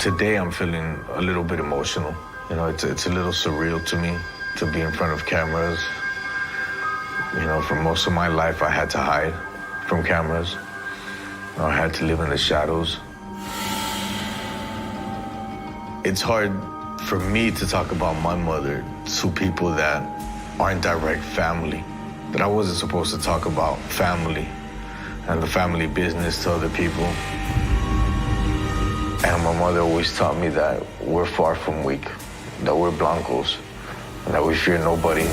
Today I'm feeling a little bit emotional. You know, it's a little surreal to me to be in front of cameras. You know, for most of my life I had to hide from cameras. I had to live in the shadows. It's hard for me to talk about my mother to people that aren't direct family. That I wasn't supposed to talk about family and the family business to other people. And my mother always taught me that we're far from weak, that we're Blancos, and that we fear nobody.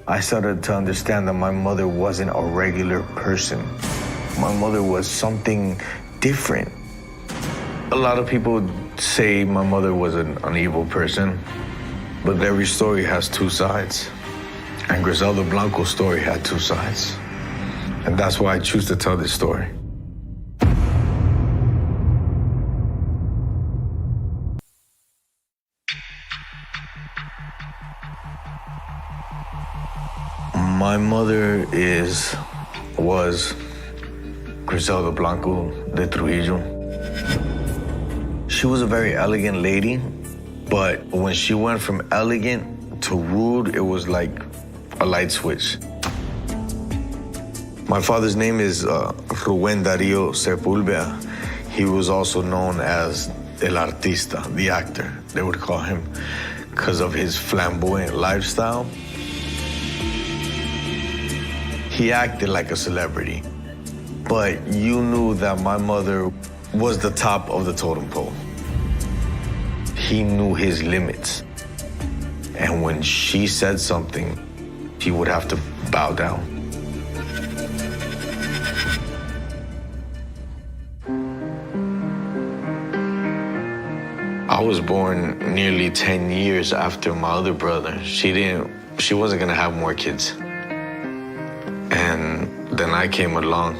I started to understand that my mother wasn't a regular person. My mother was something different. A lot of people say my mother was an evil person, but every story has two sides. And Griselda Blanco's story had two sides. And that's why I choose to tell this story. My mother was Griselda Blanco de Trujillo. She was a very elegant lady, but when she went from elegant to rude, it was like a light switch. My father's name is Rubén Darío Sepúlveda. He was also known as El Artista, the actor, they would call him, because of his flamboyant lifestyle. He acted like a celebrity, but you knew that my mother was the top of the totem pole. He knew his limits. And when she said something, he would have to bow down. I was born nearly 10 years after my other brother. She wasn't gonna have more kids. And then I came along.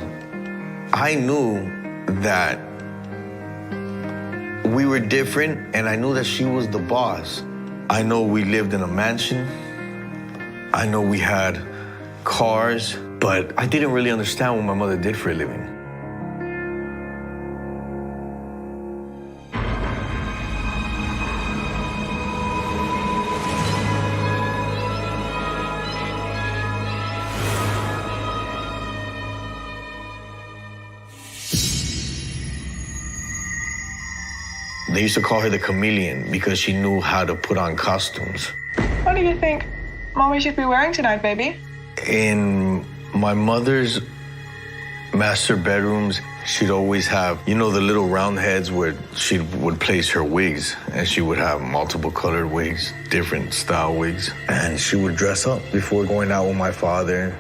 I knew that we were different, and I knew that she was the boss. I know we lived in a mansion. I know we had cars, but I didn't really understand what my mother did for a living. They used to call her the chameleon because she knew how to put on costumes. What do you think Mommy should be wearing tonight, baby? In my mother's master bedrooms, she'd always have, you know, the little round heads where she would place her wigs, and she would have multiple colored wigs, different style wigs. And she would dress up before going out with my father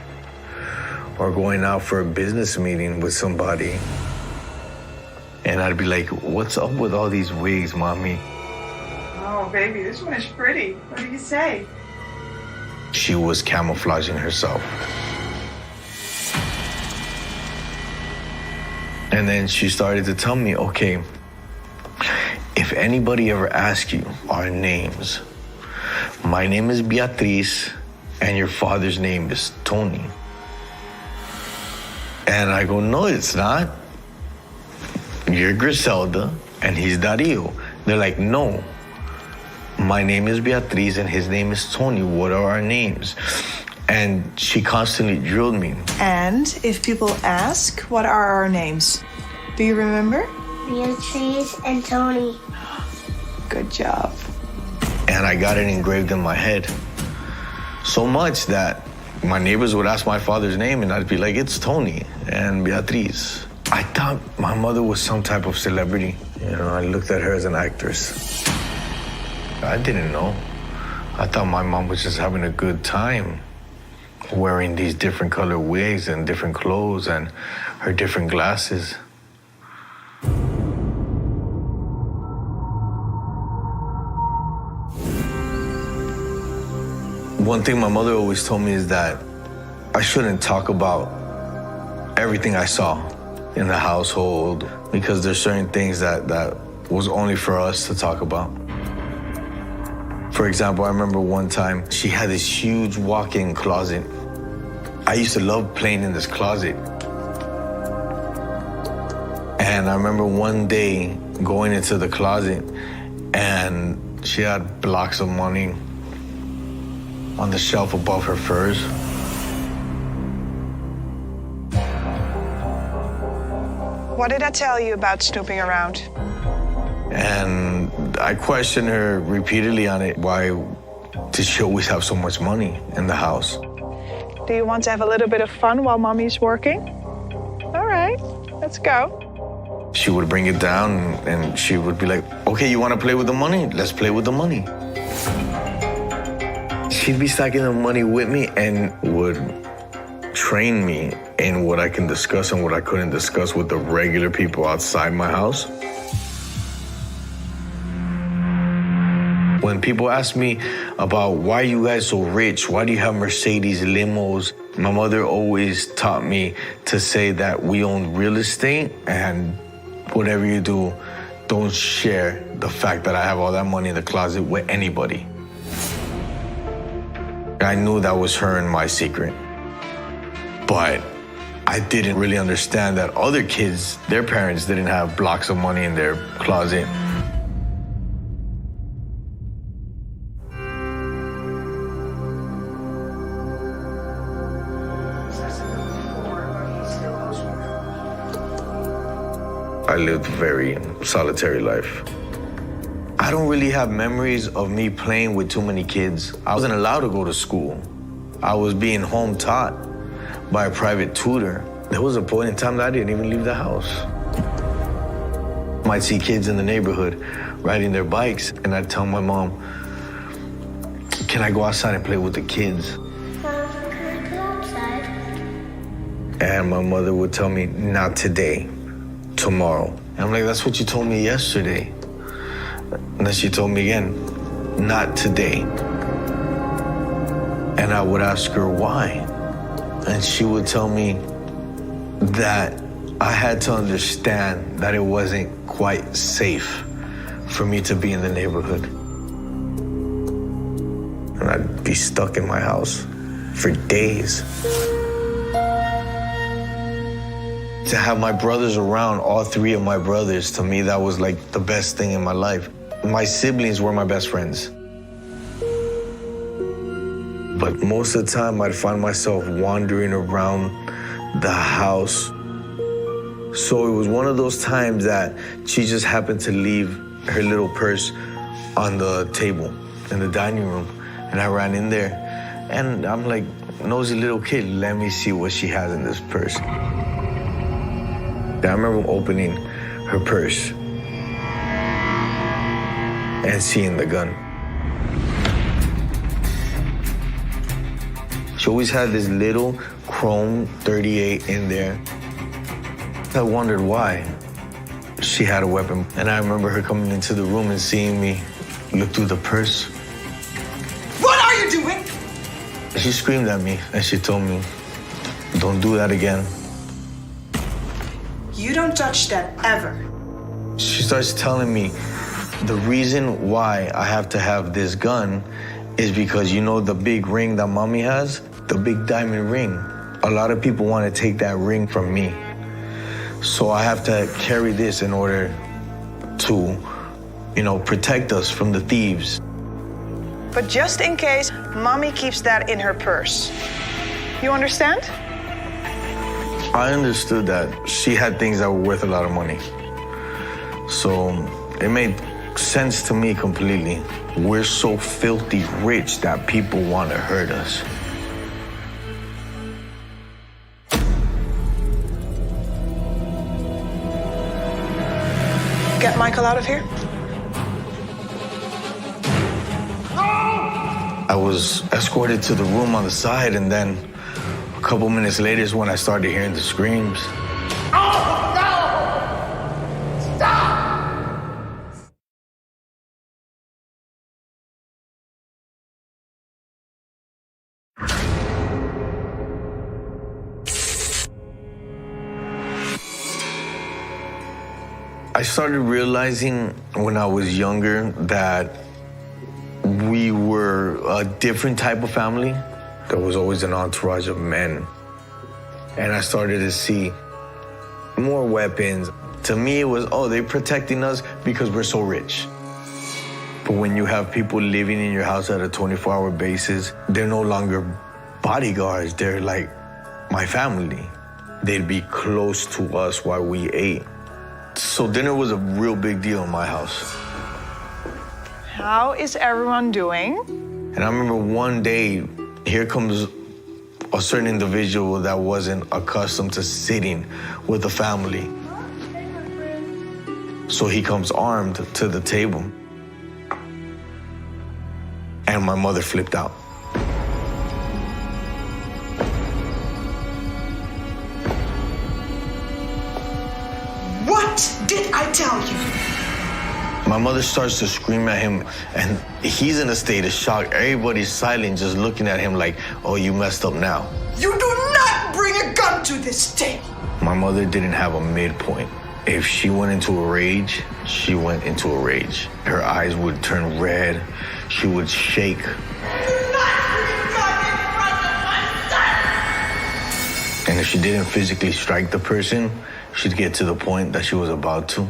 or going out for a business meeting with somebody. And I'd be like, what's up with all these wigs, Mommy? Oh, baby, this one is pretty. What do you say? She was camouflaging herself. And then she started to tell me, okay, if anybody ever asks you our names, my name is Beatriz and your father's name is Tony. And I go, no, it's not. You're Griselda and he's Darío. They're like, no, my name is Beatriz and his name is Tony. What are our names? And she constantly drilled me. And if people ask, what are our names? Do you remember? Beatriz and Tony. Good job. And I got it engraved in my head. So much that my neighbors would ask my father's name and I'd be like, it's Tony and Beatriz. I thought my mother was some type of celebrity. You know, I looked at her as an actress. I didn't know. I thought my mom was just having a good time wearing these different color wigs and different clothes and her different glasses. One thing my mother always told me is that I shouldn't talk about everything I saw in the household because there's certain things that was only for us to talk about. For example, I remember one time she had this huge walk-in closet. I used to love playing in this closet. And I remember one day going into the closet and she had blocks of money on the shelf above her furs. What did I tell you about snooping around? And I questioned her repeatedly on it. Why did she always have so much money in the house? Do you want to have a little bit of fun while mommy's working? All right, let's go. She would bring it down and she would be like, okay, you want to play with the money? Let's play with the money. She'd be stacking the money with me and would train me in what I can discuss and what I couldn't discuss with the regular people outside my house. When people ask me about why you guys so rich, why do you have Mercedes limos, my mother always taught me to say that we own real estate, and whatever you do, don't share the fact that I have all that money in the closet with anybody. I knew that was her and my secret. But I didn't really understand that other kids, their parents didn't have blocks of money in their closet. I lived a very solitary life. I don't really have memories of me playing with too many kids. I wasn't allowed to go to school. I was being home taught by a private tutor. There was a point in time that I didn't even leave the house. Might see kids in the neighborhood riding their bikes, and I'd tell my mom, can I go outside and play with the kids? Mom, can I go outside? And my mother would tell me, not today, tomorrow. And I'm like, that's what you told me yesterday. And then she told me again, not today. And I would ask her why. And she would tell me that I had to understand that it wasn't quite safe for me to be in the neighborhood. And I'd be stuck in my house for days. To have my brothers around, all three of my brothers, to me, that was like the best thing in my life. My siblings were my best friends. But most of the time, I'd find myself wandering around the house. So it was one of those times that she just happened to leave her little purse on the table in the dining room. And I ran in there, and I'm like, nosy little kid, let me see what she has in this purse. I remember opening her purse and seeing the gun. She always had this little chrome 38 in there. I wondered why she had a weapon. And I remember her coming into the room and seeing me look through the purse. What are you doing? She screamed at me and she told me, don't do that again. You don't touch that ever. She starts telling me the reason why I have to have this gun is because you know the big ring that mommy has? The big diamond ring. A lot of people want to take that ring from me. So I have to carry this in order to, protect us from the thieves. But just in case, mommy keeps that in her purse. You understand? I understood that she had things that were worth a lot of money. So it made sense to me completely. We're so filthy rich that people want to hurt us. Get Michael out of here. I was escorted to the room on the side, and then a couple minutes later is when I started hearing the screams. Oh, no! Stop! I started realizing when I was younger that we were a different type of family. There was always an entourage of men. And I started to see more weapons, To me, it was, oh, they're protecting us because we're so rich. But when you have people living in your house at a 24-hour basis, they're no longer bodyguards. They're like my family. They'd be close to us while we ate. So dinner was a real big deal in my house. How is everyone doing? And I remember one day, here comes a certain individual that wasn't accustomed to sitting with the family. So he comes armed to the table. And my mother flipped out. What did I tell you? My mother starts to scream at him, and he's in a state of shock. Everybody's silent, just looking at him like, oh, you messed up now. You do not bring a gun to this table. My mother didn't have a midpoint. If she went into a rage, she went into a rage. Her eyes would turn red. She would shake. Do not bring a gun in front of my son. And if she didn't physically strike the person, she'd get to the point that she was about to.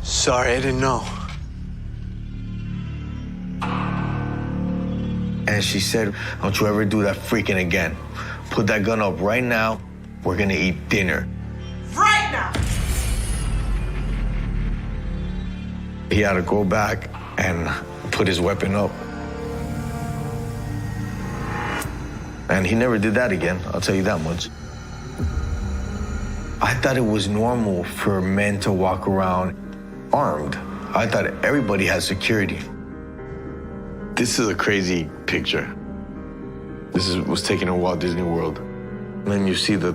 Sorry, I didn't know. And she said, don't you ever do that freaking again. Put that gun up right now. We're gonna eat dinner. Right now. He had to go back and put his weapon up. And he never did that again, I'll tell you that much. I thought it was normal for men to walk around armed. I thought everybody had security. This is a crazy picture. Was taken in Walt Disney World. And then you see the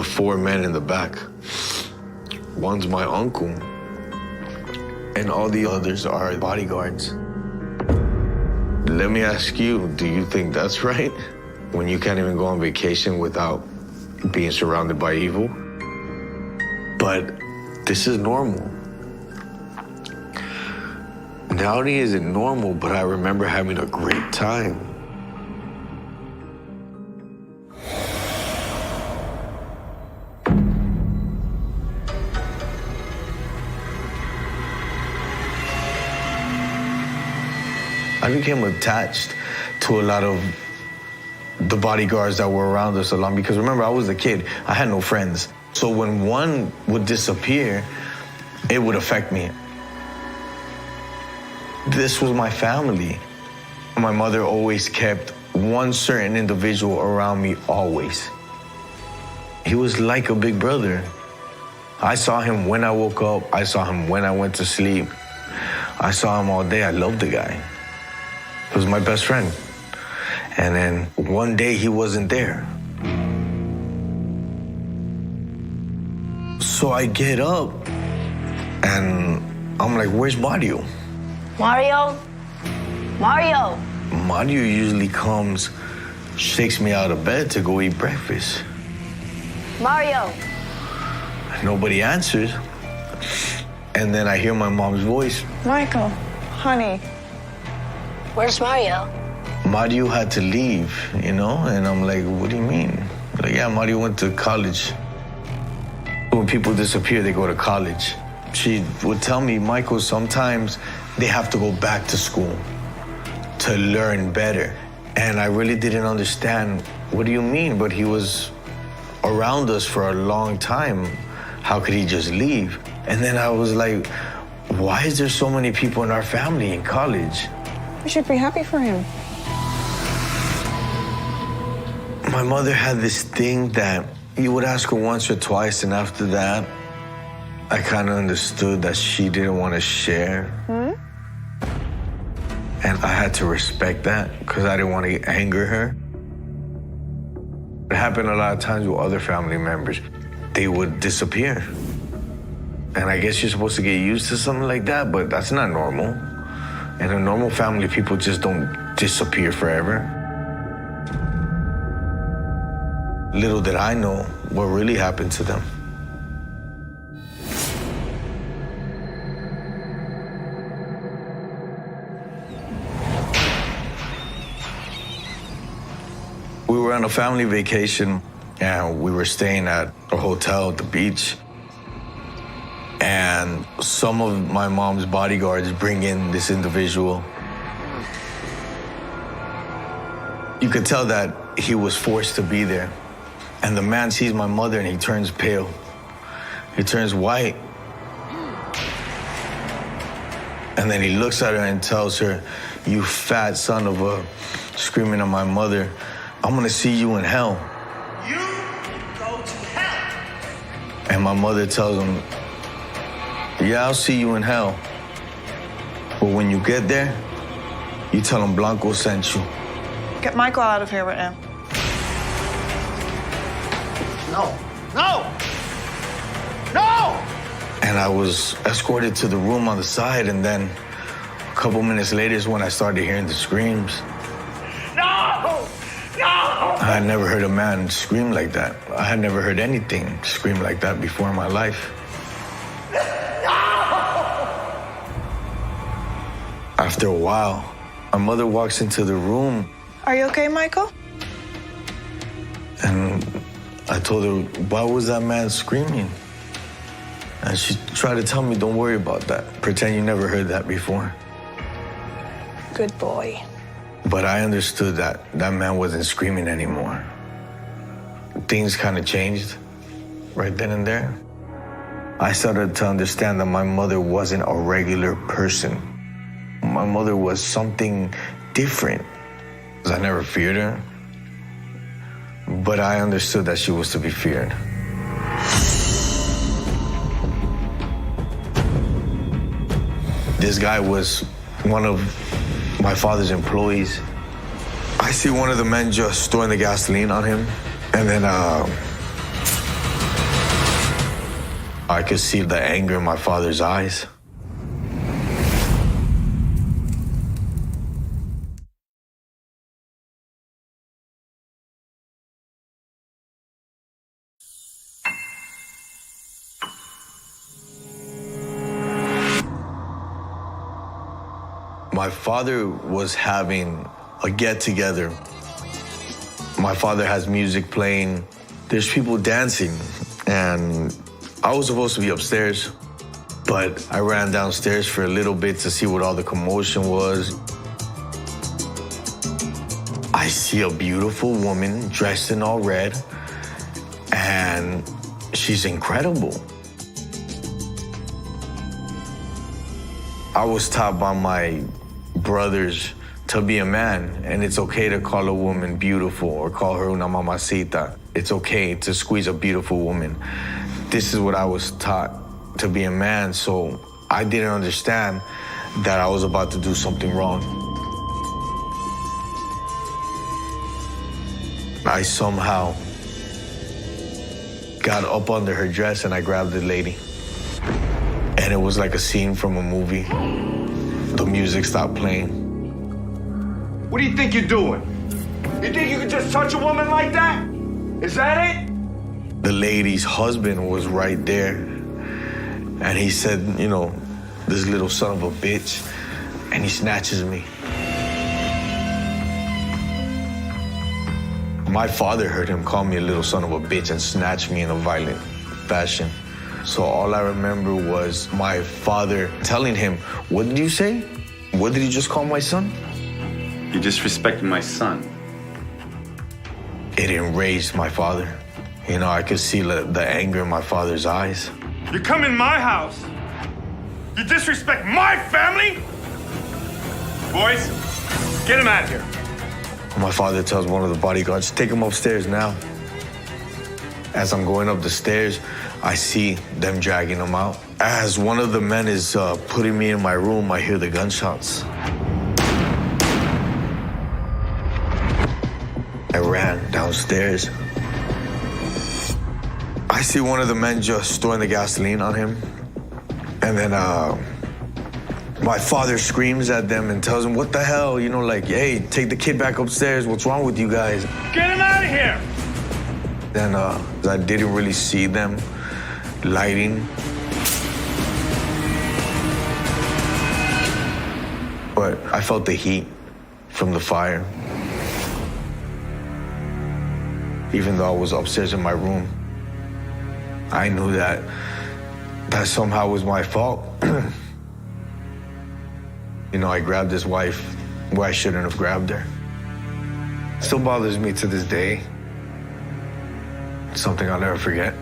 four men in the back. One's my uncle, and all the others are bodyguards. Let me ask you, do you think that's right? When you can't even go on vacation without being surrounded by evil? But this is normal. Not only is it normal, but I remember having a great time. I became attached to a lot of the bodyguards that were around us a lot, because remember, I was a kid. I had no friends. So when one would disappear, it would affect me. This was my family. My mother always kept one certain individual around me, always. He was like a big brother. I saw him when I woke up. I saw him when I went to sleep. I saw him all day. I loved the guy. He was my best friend. And then one day he wasn't there. So I get up and I'm like, where's Mario? Mario? Mario! Mario usually comes, shakes me out of bed to go eat breakfast. Mario! Nobody answers. And then I hear my mom's voice. Michael, honey. Where's Mario? Mario had to leave, you know? And I'm like, what do you mean? Like, yeah, Mario went to college. When people disappear, they go to college. She would tell me, Michael, sometimes they have to go back to school to learn better. And I really didn't understand, what do you mean? But he was around us for a long time. How could he just leave? And then I was like, why is there so many people in our family in college? We should be happy for him. My mother had this thing that you would ask her once or twice, and after that, I kind of understood that she didn't want to share. And I had to respect that because I didn't want to anger her. It happened a lot of times with other family members. They would disappear. And I guess you're supposed to get used to something like that, but that's not normal. In a normal family, people just don't disappear forever. Little did I know what really happened to them. We were on a family vacation and we were staying at a hotel at the beach. and some of my mom's bodyguards bring in this individual. You could tell that he was forced to be there. And the man sees my mother and he turns pale. He turns white. And then he looks at her and tells her, "You fat son of a," screaming at my mother, "I'm gonna see you in hell." You go to hell. And my mother tells him, "Yeah, I'll see you in hell. But when you get there, you tell him Blanco sent you." Get Michael out of here right now. No. No. No. And I was escorted to the room on the side, and then a couple minutes later is when I started hearing the screams. No. No. I had never heard a man scream like that. I had never heard anything scream like that before in my life. After a while, my mother walks into the room, Are you okay, Michael? and I told her, "Why was that man screaming?" And she tried to tell me, "Don't worry about that. Pretend you never heard that before." Good boy. But I understood that that man wasn't screaming anymore. Things kind of changed right then and there. I started to understand that my mother wasn't a regular person. My mother was something different. I never feared her, but I understood that she was to be feared. This guy was one of my father's employees. I see one of the men just throwing the gasoline on him, and then I could see the anger in my father's eyes. My father was having a get-together. My father has music playing. There's people dancing, and I was supposed to be upstairs, but I ran downstairs for a little bit to see what all the commotion was. I see a beautiful woman dressed in all red, and she's incredible. I was taught by my brothers to be a man, and it's okay to call a woman beautiful or call her una mamacita. It's okay to squeeze a beautiful woman. This is what I was taught, to be a man, so I didn't understand that I was about to do something wrong. I somehow got up under her dress and I grabbed the lady. And it was like a scene from a movie. The music stopped playing. What do you think you're doing? You think you can just touch a woman like that? Is that it? The lady's husband was right there. And he said, you know, "This little son of a bitch." And he snatches me. My father heard him call me a little son of a bitch and snatch me in a violent fashion. So all I remember was my father telling him, "What did you say? What did you just call my son?" You disrespected my son. It enraged my father. You know, I could see the anger in my father's eyes. You come in my house. You disrespect my family? Boys, get him out of here. My father tells one of the bodyguards, "Take him upstairs now." As I'm going up the stairs, I see them dragging him out. As one of the men is putting me in my room, I hear the gunshots. I ran downstairs. I see one of the men just throwing the gasoline on him. And then my father screams at them and tells them, "What the hell?" You know, like, "Hey, take the kid back upstairs. What's wrong with you guys?" Get him out of here. Then I didn't really see them lighting. But I felt the heat from the fire. Even though I was upstairs in my room, I knew that that somehow was my fault. You know, I grabbed his wife where I shouldn't have grabbed her. Still bothers me to this day. It's something I'll never forget.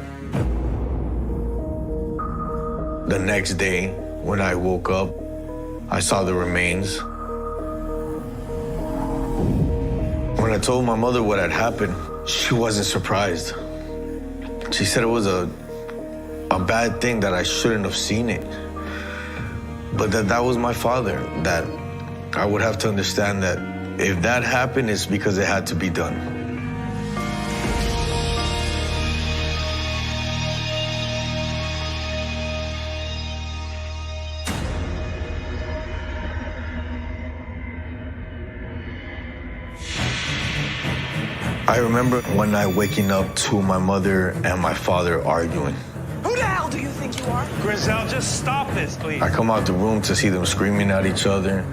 The next day, when I woke up, I saw the remains. When I told my mother what had happened, she wasn't surprised. She said it was a bad thing, that I shouldn't have seen it. But that was my father, that I would have to understand that if that happened, it's because it had to be done. I remember one night waking up to my mother and my father arguing. Who the hell do you think you are? Griselle, just stop this, please. I come out the room to see them screaming at each other,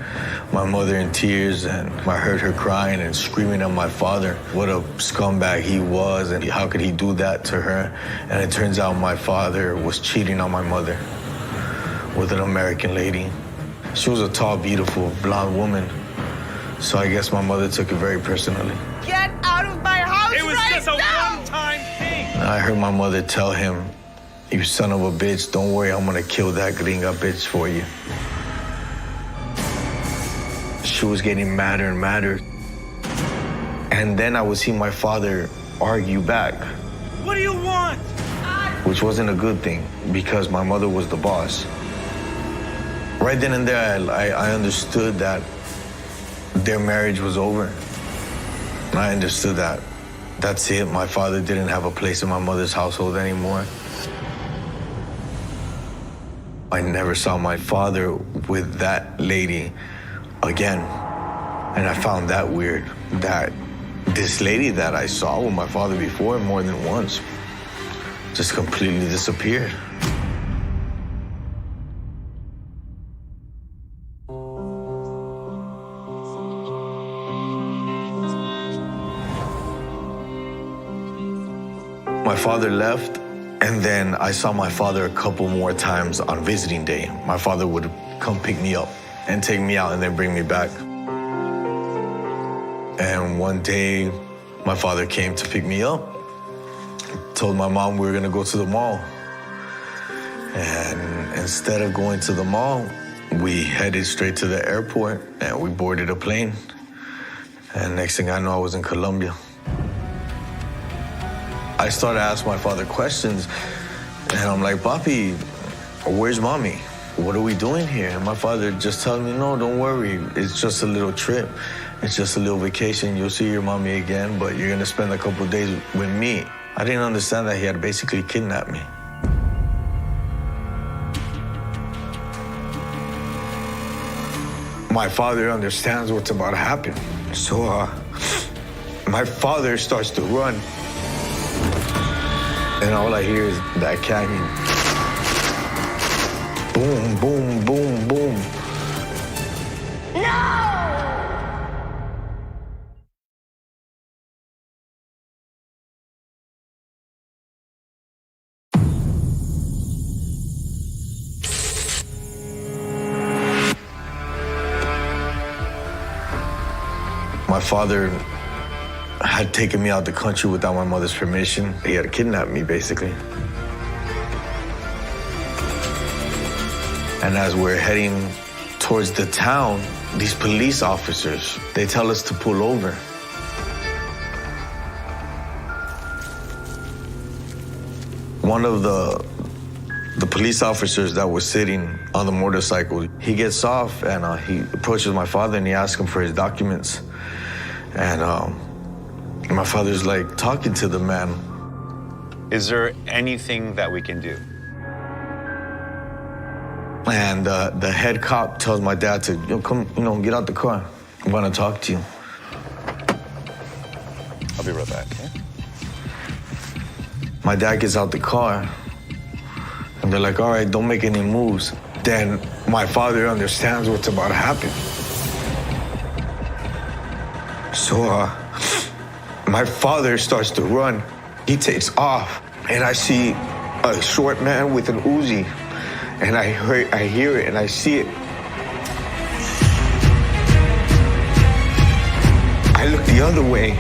my mother in tears, and I heard her crying and screaming at my father. What a scumbag he was, and how could he do that to her? And it turns out my father was cheating on my mother with an American lady. She was a tall, beautiful, blonde woman. So I guess my mother took it very personally. Get out of my house It was right just a now! one-time thing. I heard my mother tell him, "You son of a bitch, don't worry, I'm gonna kill that gringa bitch for you." She was getting madder and madder. And then I would see my father argue back, What do you want? which wasn't a good thing because my mother was the boss. Right then and there, I understood that their marriage was over. I understood that. That's it. My father didn't have a place in my mother's household anymore. I never saw my father with that lady again. And I found that weird, that this lady that I saw with my father before more than once just completely disappeared. My father left, and then I saw my father a couple more times on visiting day. My father would come pick me up and take me out and then bring me back. And one day, my father came to pick me up, told my mom we were gonna go to the mall. And instead of going to the mall, we headed straight to the airport and we boarded a plane. And next thing I know, I was in Colombia. I started asking my father questions, and I'm like, "Papi, where's mommy? What are we doing here?" And my father just tells me, "No, don't worry. It's just a little trip. It's just a little vacation. You'll see your mommy again, but you're gonna spend a couple days with me." I didn't understand that he had basically kidnapped me. My father understands what's about to happen. So my father starts to run. And all I hear is that canyon. Boom, boom, boom, boom. No! My father had taken me out the country without my mother's permission. He had kidnapped me, basically. And as we're heading towards the town, these police officers, they tell us to pull over. One of the police officers that was sitting on the motorcycle, he gets off and he approaches my father and he asks him for his documents. And my father's like talking to the man. Is there anything that we can do? And the head cop tells my dad to, come, get out the car. I want to talk to you. I'll be right back, okay? My dad gets out the car, and they're like, all right, don't make any moves. Then my father understands what's about to happen. So my father starts to run. He takes off, and I see a short man with an Uzi and I hear it, and I see it. I look the other way,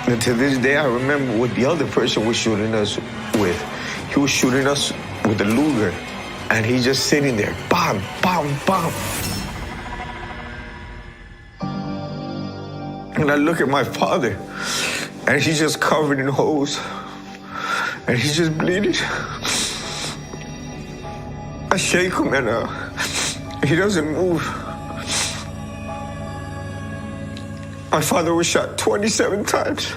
and to this day, I remember what the other person was shooting us with. He was shooting us with a Luger, and he's just sitting there, bam, bam, bam. And I look at my father, and he's just covered in holes, and he's just bleeding. I shake him, and he doesn't move. My father was shot 27 times.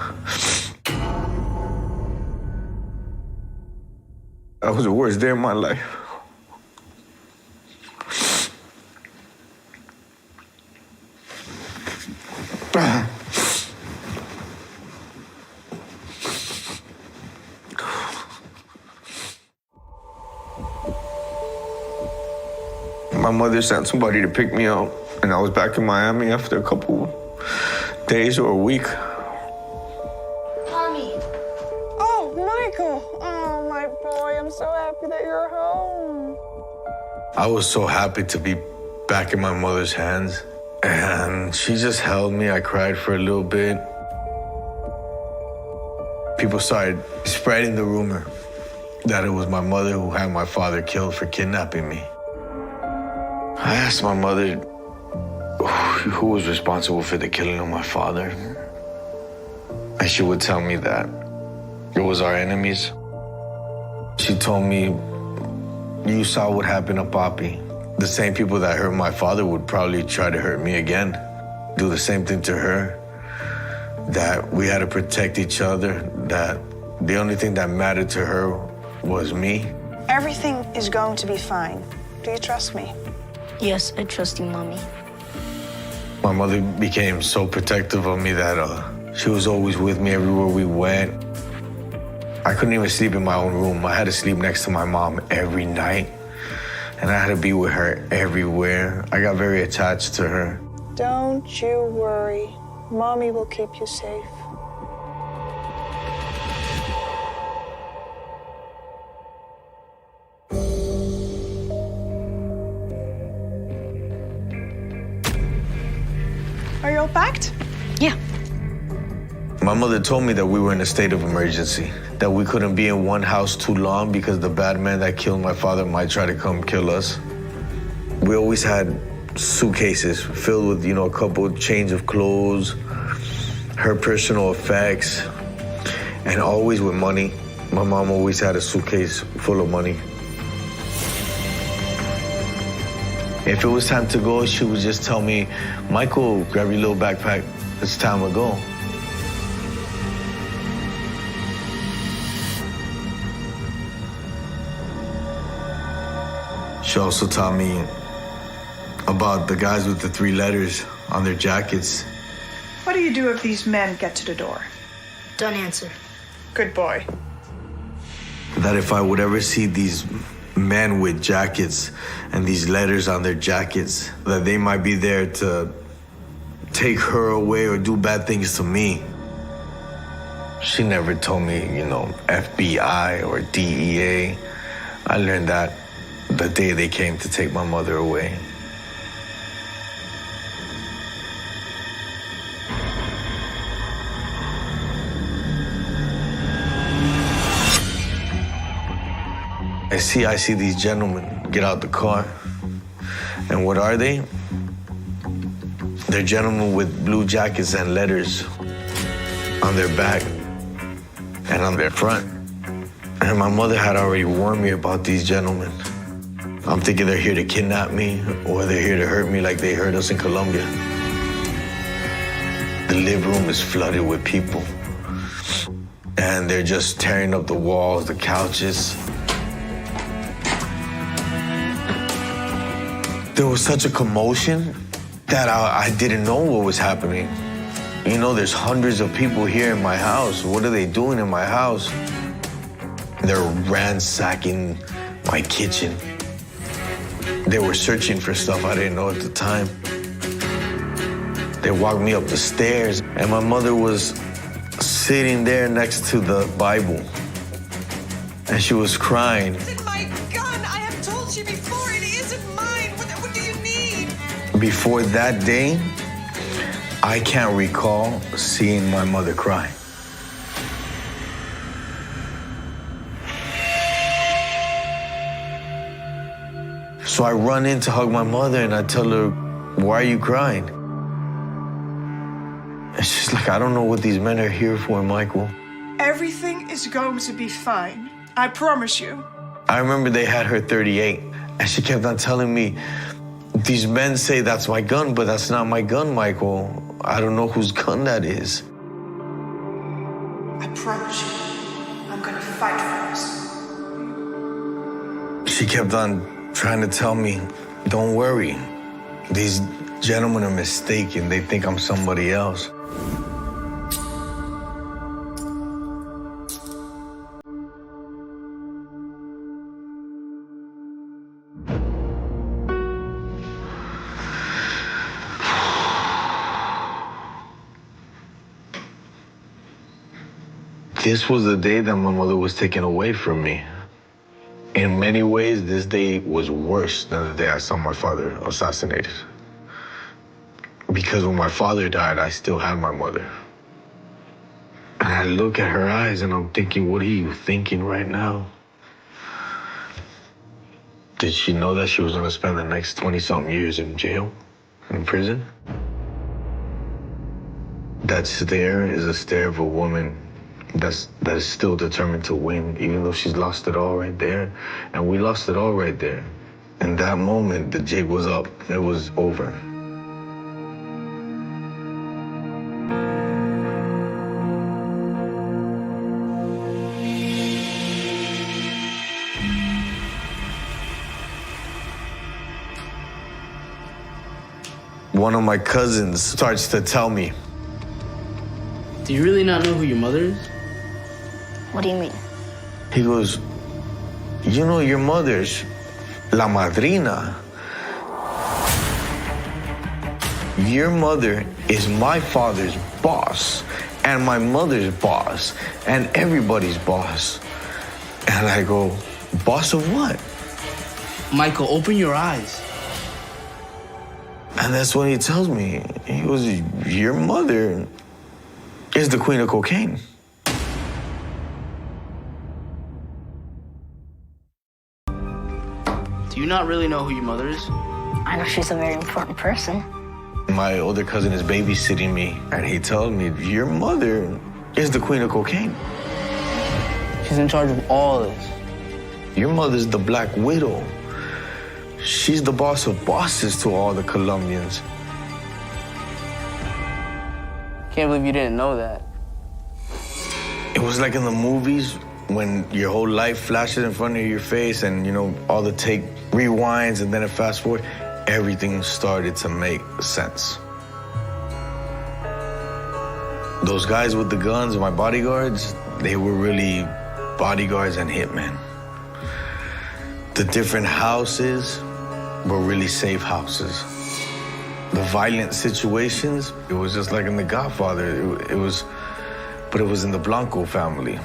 That was the worst day of my life. My mother sent somebody to pick me up, and I was back in Miami after a couple days or a week. Mommy. Oh, Michael. Oh, my boy. I'm so happy that you're home. I was so happy to be back in my mother's hands, and she just held me. I cried for a little bit. People started spreading the rumor that it was my mother who had my father killed for kidnapping me. I asked my mother who was responsible for the killing of my father, and she would tell me that it was our enemies. She told me, you saw what happened to Papi. The same people that hurt my father would probably try to hurt me again, do the same thing to her, that we had to protect each other, that the only thing that mattered to her was me. Everything is going to be fine. Do you trust me? Yes, I trust you, Mommy. My mother became so protective of me that she was always with me everywhere we went. I couldn't even sleep in my own room. I had to sleep next to my mom every night, and I had to be with her everywhere. I got very attached to her. Don't you worry. Mommy will keep you safe. Are you all packed? Yeah. My mother told me that we were in a state of emergency, that we couldn't be in one house too long because the bad man that killed my father might try to come kill us. We always had suitcases filled with, a couple change of clothes, her personal effects, and always with money. My mom always had a suitcase full of money. If it was time to go, she would just tell me, Michael, grab your little backpack, it's time to go. She also taught me about the guys with the 3 letters on their jackets. What do you do if these men get to the door? Don't answer. Good boy. That if I would ever see these men with jackets and these letters on their jackets, that they might be there to take her away or do bad things to me. She never told me, FBI or DEA. I learned that the day they came to take my mother away. I see these gentlemen get out the car. And what are they? They're gentlemen with blue jackets and letters on their back and on their front. And my mother had already warned me about these gentlemen. I'm thinking they're here to kidnap me or they're here to hurt me like they hurt us in Colombia. The living room is flooded with people. And they're just tearing up the walls, the couches. There was such a commotion that I didn't know what was happening. There's hundreds of people here in my house. What are they doing in my house? They're ransacking my kitchen. They were searching for stuff I didn't know at the time. They walked me up the stairs, and my mother was sitting there next to the Bible. And she was crying. My gun! I have told you before, it Before that day, I can't recall seeing my mother cry. So I run in to hug my mother and I tell her, "Why are you crying?" And she's like, "I don't know what these men are here for, Michael." Everything is going to be fine. I promise you. I remember they had her 38, and she kept on telling me, "These men say that's my gun, but that's not my gun, Michael. I don't know whose gun that is." I promise you, I'm gonna fight for us. She kept on trying to tell me, "Don't worry. These gentlemen are mistaken. They think I'm somebody else." This was the day that my mother was taken away from me. In many ways, this day was worse than the day I saw my father assassinated. Because when my father died, I still had my mother. And I look at her eyes and I'm thinking, what are you thinking right now? Did she know that she was gonna spend the next 20-something years in jail, in prison? That stare is a stare of a woman that is still determined to win, even though she's lost it all right there. And we lost it all right there. In that moment, the jig was up. It was over. One of my cousins starts to tell me, "Do you really not know who your mother is?" What do you mean? he goes, "You know, your mother's la madrina. Your mother is my father's boss, and my mother's boss, and everybody's boss." And I go, "Boss of what?" Michael, open your eyes. And that's when he tells me, he goes, "Your mother is the queen of cocaine." Do you not really know who your mother is? I know she's a very important person. My older cousin is babysitting me, and he tells me, "Your mother is the queen of cocaine. She's in charge of all this. Your mother's the Black Widow. She's the boss of bosses to all the Colombians." Can't believe you didn't know that. It was like in the movies when your whole life flashes in front of your face and, you know, all the tape rewinds and then it fast forward. Everything started to make sense. Those guys with the guns, my bodyguards, they were really bodyguards and hitmen. The different houses were really safe houses. The violent situations, it was just like in The Godfather. But it was in the Blanco family.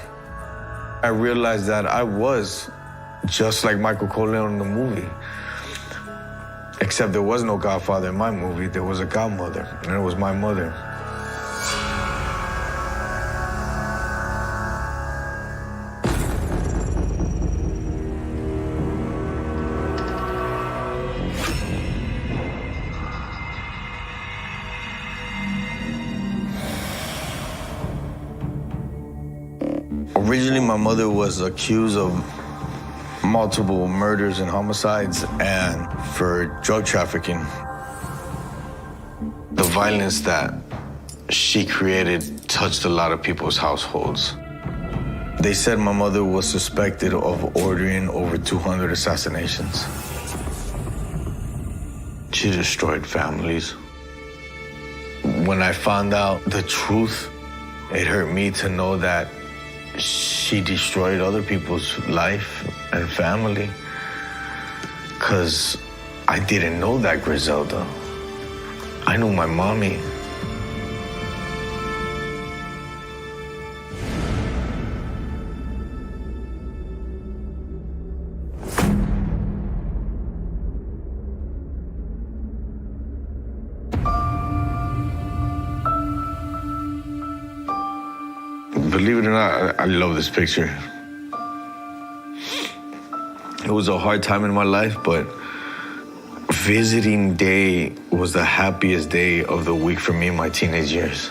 I realized that I was just like Michael Corleone in the movie. Except there was no Godfather in my movie. There was a godmother, and it was my mother. Originally, my mother was accused of multiple murders and homicides and for drug trafficking. The violence that she created touched a lot of people's households. They said my mother was suspected of ordering over 200 assassinations. She destroyed families. When I found out the truth, it hurt me to know that she destroyed other people's life and family. 'Cause I didn't know that Griselda. I knew my mommy. Believe it or not, I love this picture. It was a hard time in my life, but visiting day was the happiest day of the week for me in my teenage years.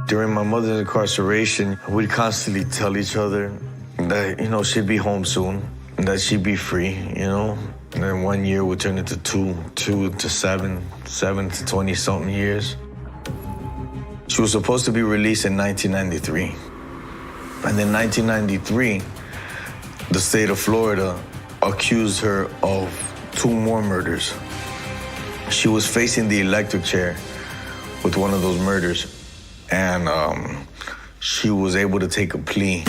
During my mother's incarceration, we'd constantly tell each other that, she'd be home soon, and that she'd be free, And then 1 year would turn into two to seven to 20-something years. She was supposed to be released in 1993. And in 1993, the state of Florida accused her of 2 more murders. She was facing the electric chair with one of those murders, and she was able to take a plea.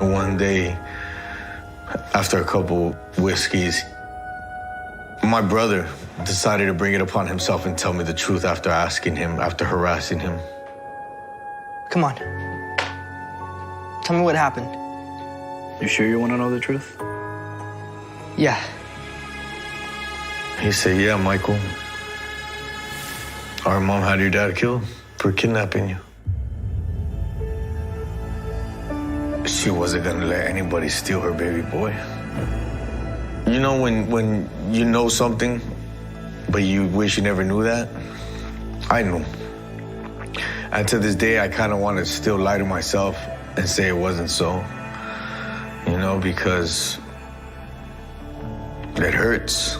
One day, after a couple whiskeys, my brother decided to bring it upon himself and tell me the truth after harassing him. Come on. Tell me what happened. You sure you want to know the truth? Yeah. He said, yeah, Michael. Our mom had your dad killed for kidnapping you. She wasn't gonna let anybody steal her baby boy. You know when you know something, but you wish you never knew that? I knew. And to this day, I kind of want to still lie to myself and say it wasn't so. Because it hurts.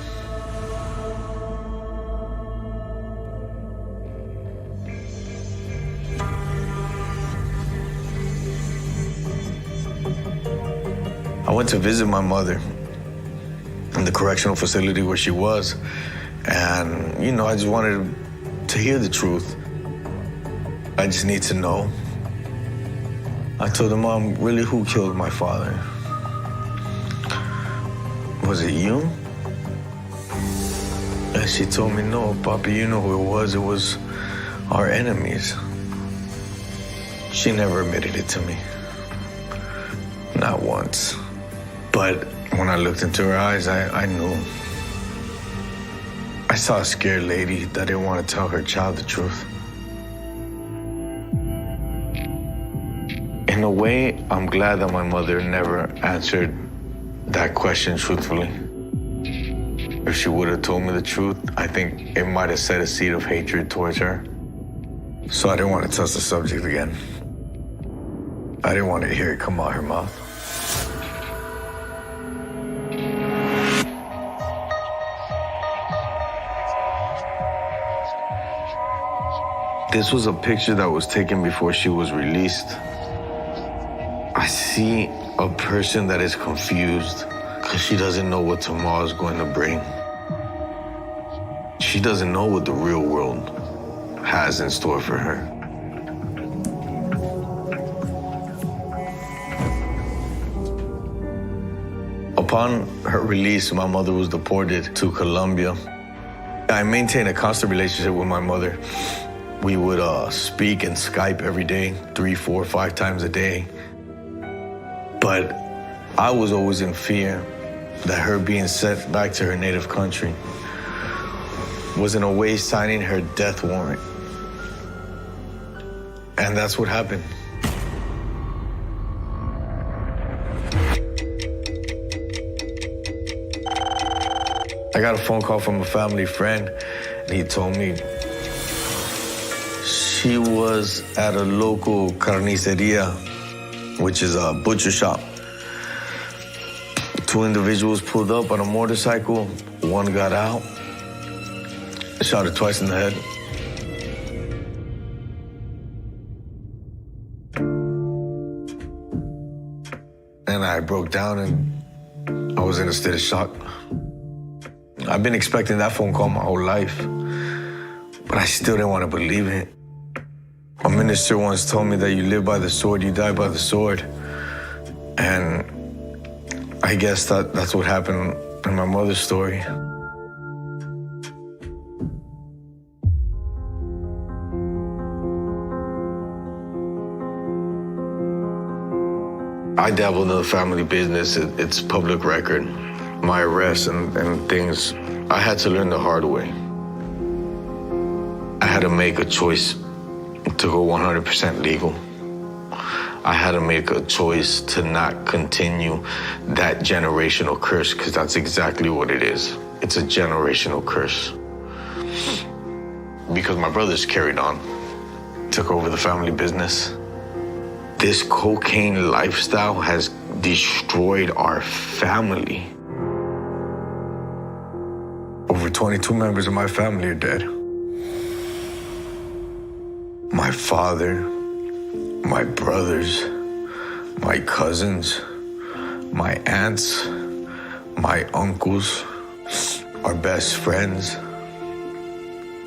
I went to visit my mother in the correctional facility where she was. And, I just wanted to hear the truth. I just need to know. I told her, Mom, really, who killed my father? Was it you? And she told me, no, Papi, you know who it was. It was our enemies. She never admitted it to me. Not once. But when I looked into her eyes, I knew. I saw a scared lady that didn't want to tell her child the truth. In a way, I'm glad that my mother never answered that question truthfully. If she would have told me the truth, I think it might have set a seed of hatred towards her. So I didn't want to touch the subject again. I didn't want to hear it come out her mouth. This was a picture that was taken before she was released. I see a person that is confused because she doesn't know what tomorrow is going to bring. She doesn't know what the real world has in store for her. Upon her release, my mother was deported to Colombia. I maintained a constant relationship with my mother. We would speak and Skype every day, 3, 4, 5 times a day. But I was always in fear that her being sent back to her native country was in a way signing her death warrant. And that's what happened. I got a phone call from a family friend, and he told me she was at a local carniceria, which is a butcher shop. 2 individuals pulled up on a motorcycle. One got out, shot her twice in the head. And I broke down and I was in a state of shock. I've been expecting that phone call my whole life, but I still didn't want to believe it. A minister once told me that you live by the sword, you die by the sword. And I guess that's what happened in my mother's story. I dabbled in the family business. It's public record. My arrests and things, I had to learn the hard way. I had to make a choice to go 100% legal. I had to make a choice to not continue that generational curse, because that's exactly what it is. It's a generational curse. Because my brothers carried on, took over the family business. This cocaine lifestyle has destroyed our family. Over 22 members of my family are dead. My father, my brothers, my cousins, my aunts, my uncles, our best friends.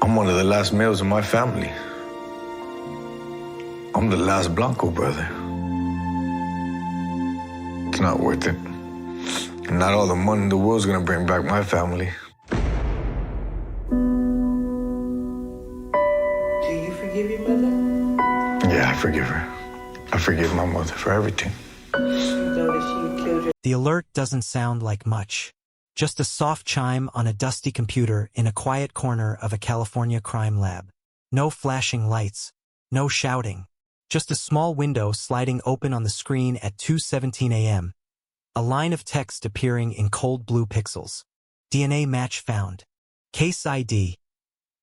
I'm one of the last males in my family. I'm the last Blanco brother. It's not worth it. And not all the money in the world's gonna bring back my family. Do you forgive your mother? Yeah, I forgive her. I forgive my mother for everything. Though that she killed your The alert doesn't sound like much. Just a soft chime on a dusty computer in a quiet corner of a California crime lab. No flashing lights. No shouting. Just a small window sliding open on the screen at 2:17 a.m. A line of text appearing in cold blue pixels. DNA match found. Case ID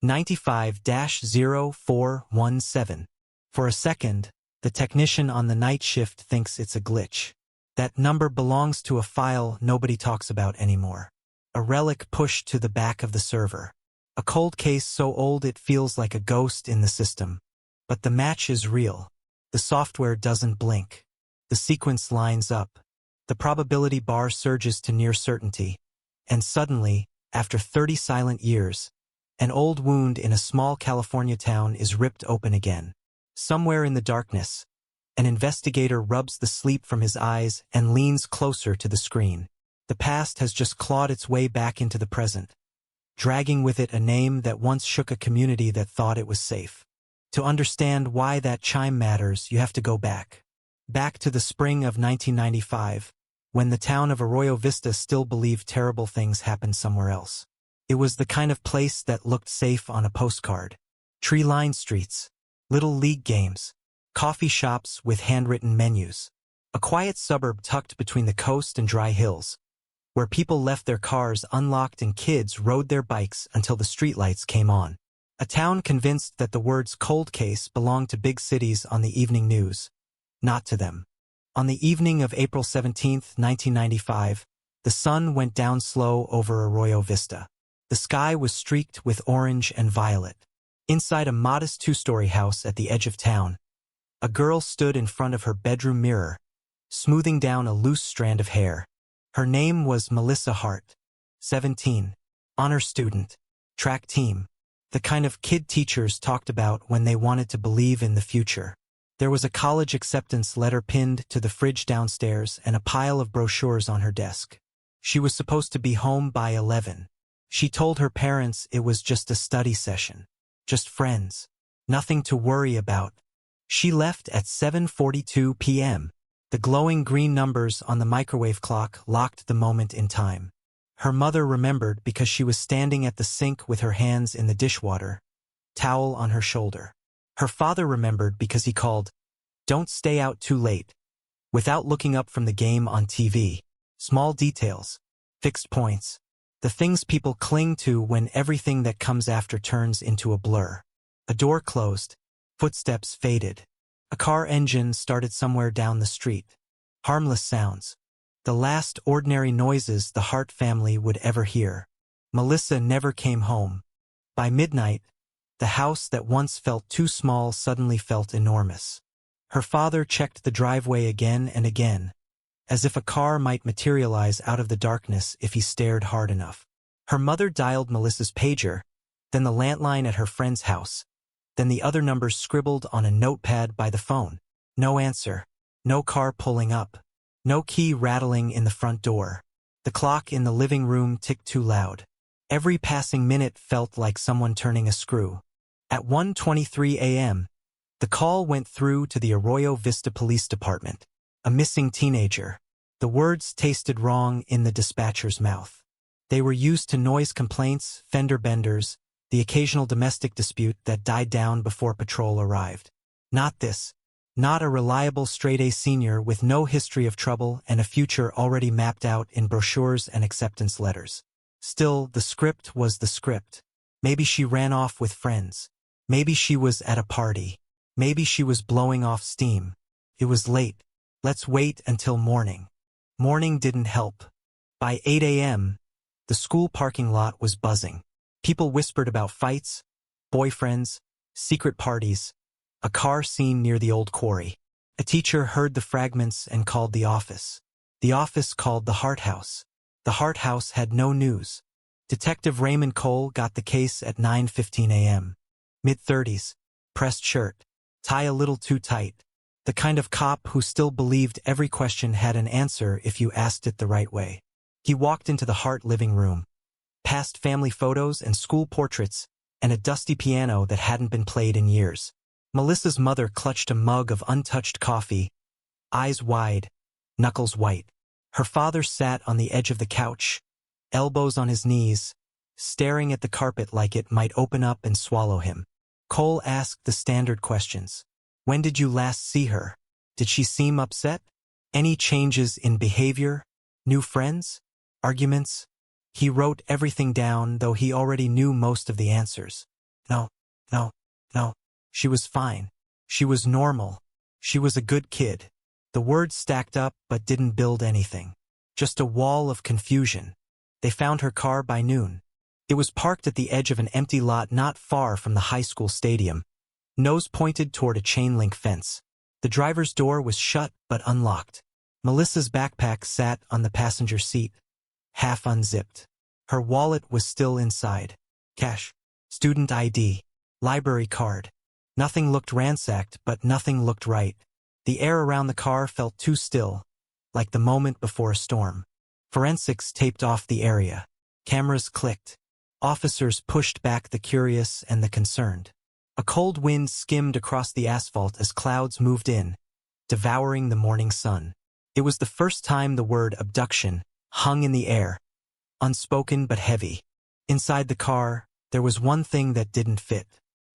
95-0417. For a second, the technician on the night shift thinks it's a glitch. That number belongs to a file nobody talks about anymore. A relic pushed to the back of the server. A cold case so old it feels like a ghost in the system. But the match is real. The software doesn't blink. The sequence lines up. The probability bar surges to near certainty. And suddenly, after 30 silent years, an old wound in a small California town is ripped open again. Somewhere in the darkness, an investigator rubs the sleep from his eyes and leans closer to the screen. The past has just clawed its way back into the present, dragging with it a name that once shook a community that thought it was safe. To understand why that chime matters, you have to go back. Back to the spring of 1995, when the town of Arroyo Vista still believed terrible things happened somewhere else. It was the kind of place that looked safe on a postcard. Tree-lined streets, little league games, coffee shops with handwritten menus. A quiet suburb tucked between the coast and dry hills, where people left their cars unlocked and kids rode their bikes until the streetlights came on. A town convinced that the words cold case belonged to big cities on the evening news, not to them. On the evening of April 17, 1995, the sun went down slow over Arroyo Vista. The sky was streaked with orange and violet. Inside a modest two-story house at the edge of town, a girl stood in front of her bedroom mirror, smoothing down a loose strand of hair. Her name was Melissa Hart, 17, honor student, track team, the kind of kid teachers talked about when they wanted to believe in the future. There was a college acceptance letter pinned to the fridge downstairs and a pile of brochures on her desk. She was supposed to be home by 11. She told her parents it was just a study session, just friends, nothing to worry about. She left at 7:42 p.m. The glowing green numbers on the microwave clock locked the moment in time. Her mother remembered because she was standing at the sink with her hands in the dishwater, towel on her shoulder. Her father remembered because he called, "Don't stay out too late," without looking up from the game on TV. Small details, fixed points, the things people cling to when everything that comes after turns into a blur. A door closed, footsteps faded. A car engine started somewhere down the street. Harmless sounds. The last ordinary noises the Hart family would ever hear. Melissa never came home. By midnight, the house that once felt too small suddenly felt enormous. Her father checked the driveway again and again, as if a car might materialize out of the darkness if he stared hard enough. Her mother dialed Melissa's pager, then the landline at her friend's house, then the other numbers scribbled on a notepad by the phone. No answer. No car pulling up. No key rattling in the front door. The clock in the living room ticked too loud. Every passing minute felt like someone turning a screw. At 1:23 a.m., the call went through to the Arroyo Vista Police Department. A missing teenager. The words tasted wrong in the dispatcher's mouth. They were used to noise complaints, fender benders, the occasional domestic dispute that died down before patrol arrived. Not this. Not a reliable straight-A senior with no history of trouble and a future already mapped out in brochures and acceptance letters. Still, the script was the script. Maybe she ran off with friends. Maybe she was at a party. Maybe she was blowing off steam. It was late. Let's wait until morning. Morning didn't help. By 8 a.m., the school parking lot was buzzing. People whispered about fights, boyfriends, secret parties, a car seen near the old quarry. A teacher heard the fragments and called the office. The office called the Hart House. The Hart House had no news. Detective Raymond Cole got the case at 9:15 a.m. Mid-30s, pressed shirt, tie a little too tight. The kind of cop who still believed every question had an answer if you asked it the right way. He walked into the Hart living room, past family photos and school portraits, and a dusty piano that hadn't been played in years. Melissa's mother clutched a mug of untouched coffee, eyes wide, knuckles white. Her father sat on the edge of the couch, elbows on his knees, staring at the carpet like it might open up and swallow him. Cole asked the standard questions. When did you last see her? Did she seem upset? Any changes in behavior? New friends? Arguments? He wrote everything down, though he already knew most of the answers. No. She was fine. She was normal. She was a good kid. The words stacked up but didn't build anything. Just a wall of confusion. They found her car by noon. It was parked at the edge of an empty lot not far from the high school stadium. Nose pointed toward a chain-link fence. The driver's door was shut but unlocked. Melissa's backpack sat on the passenger seat, half unzipped. Her wallet was still inside. Cash, student ID, library card. Nothing looked ransacked, but nothing looked right. The air around the car felt too still, like the moment before a storm. Forensics taped off the area. Cameras clicked. Officers pushed back the curious and the concerned. A cold wind skimmed across the asphalt as clouds moved in, devouring the morning sun. It was the first time the word abduction hung in the air, unspoken but heavy. Inside the car, there was one thing that didn't fit.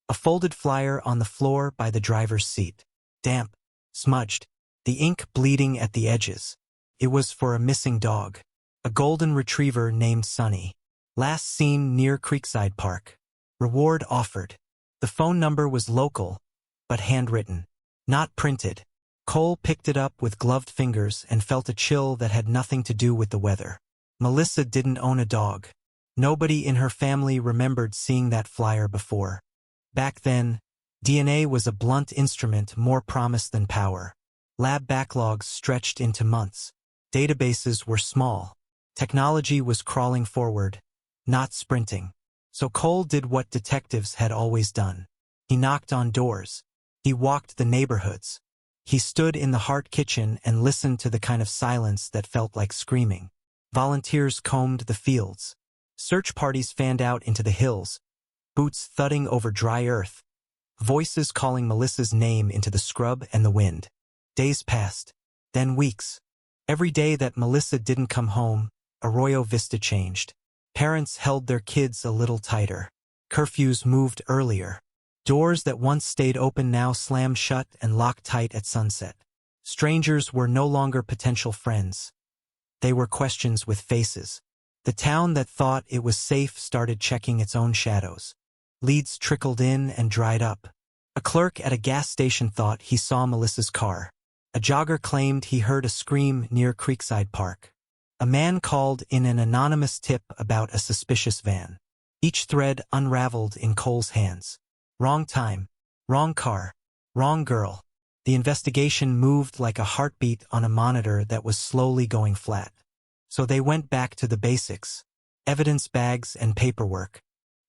A folded flyer on the floor by the driver's seat. Damp, smudged, the ink bleeding at the edges. It was for a missing dog. A golden retriever named Sunny. Last seen near Creekside Park. Reward offered. The phone number was local, but handwritten, not printed. Cole picked it up with gloved fingers and felt a chill that had nothing to do with the weather. Melissa didn't own a dog. Nobody in her family remembered seeing that flyer before. Back then, DNA was a blunt instrument, more promise than power. Lab backlogs stretched into months. Databases were small. Technology was crawling forward, not sprinting. So Cole did what detectives had always done. He knocked on doors. He walked the neighborhoods. He stood in the Hart kitchen and listened to the kind of silence that felt like screaming. Volunteers combed the fields. Search parties fanned out into the hills, boots thudding over dry earth, voices calling Melissa's name into the scrub and the wind. Days passed, then weeks. Every day that Melissa didn't come home, Arroyo Vista changed. Parents held their kids a little tighter. Curfews moved earlier. Doors that once stayed open now slammed shut and locked tight at sunset. Strangers were no longer potential friends. They were questions with faces. The town that thought it was safe started checking its own shadows. Leads trickled in and dried up. A clerk at a gas station thought he saw Melissa's car. A jogger claimed he heard a scream near Creekside Park. A man called in an anonymous tip about a suspicious van. Each thread unraveled in Cole's hands. Wrong time, wrong car, wrong girl. The investigation moved like a heartbeat on a monitor that was slowly going flat. So they went back to the basics. Evidence bags and paperwork.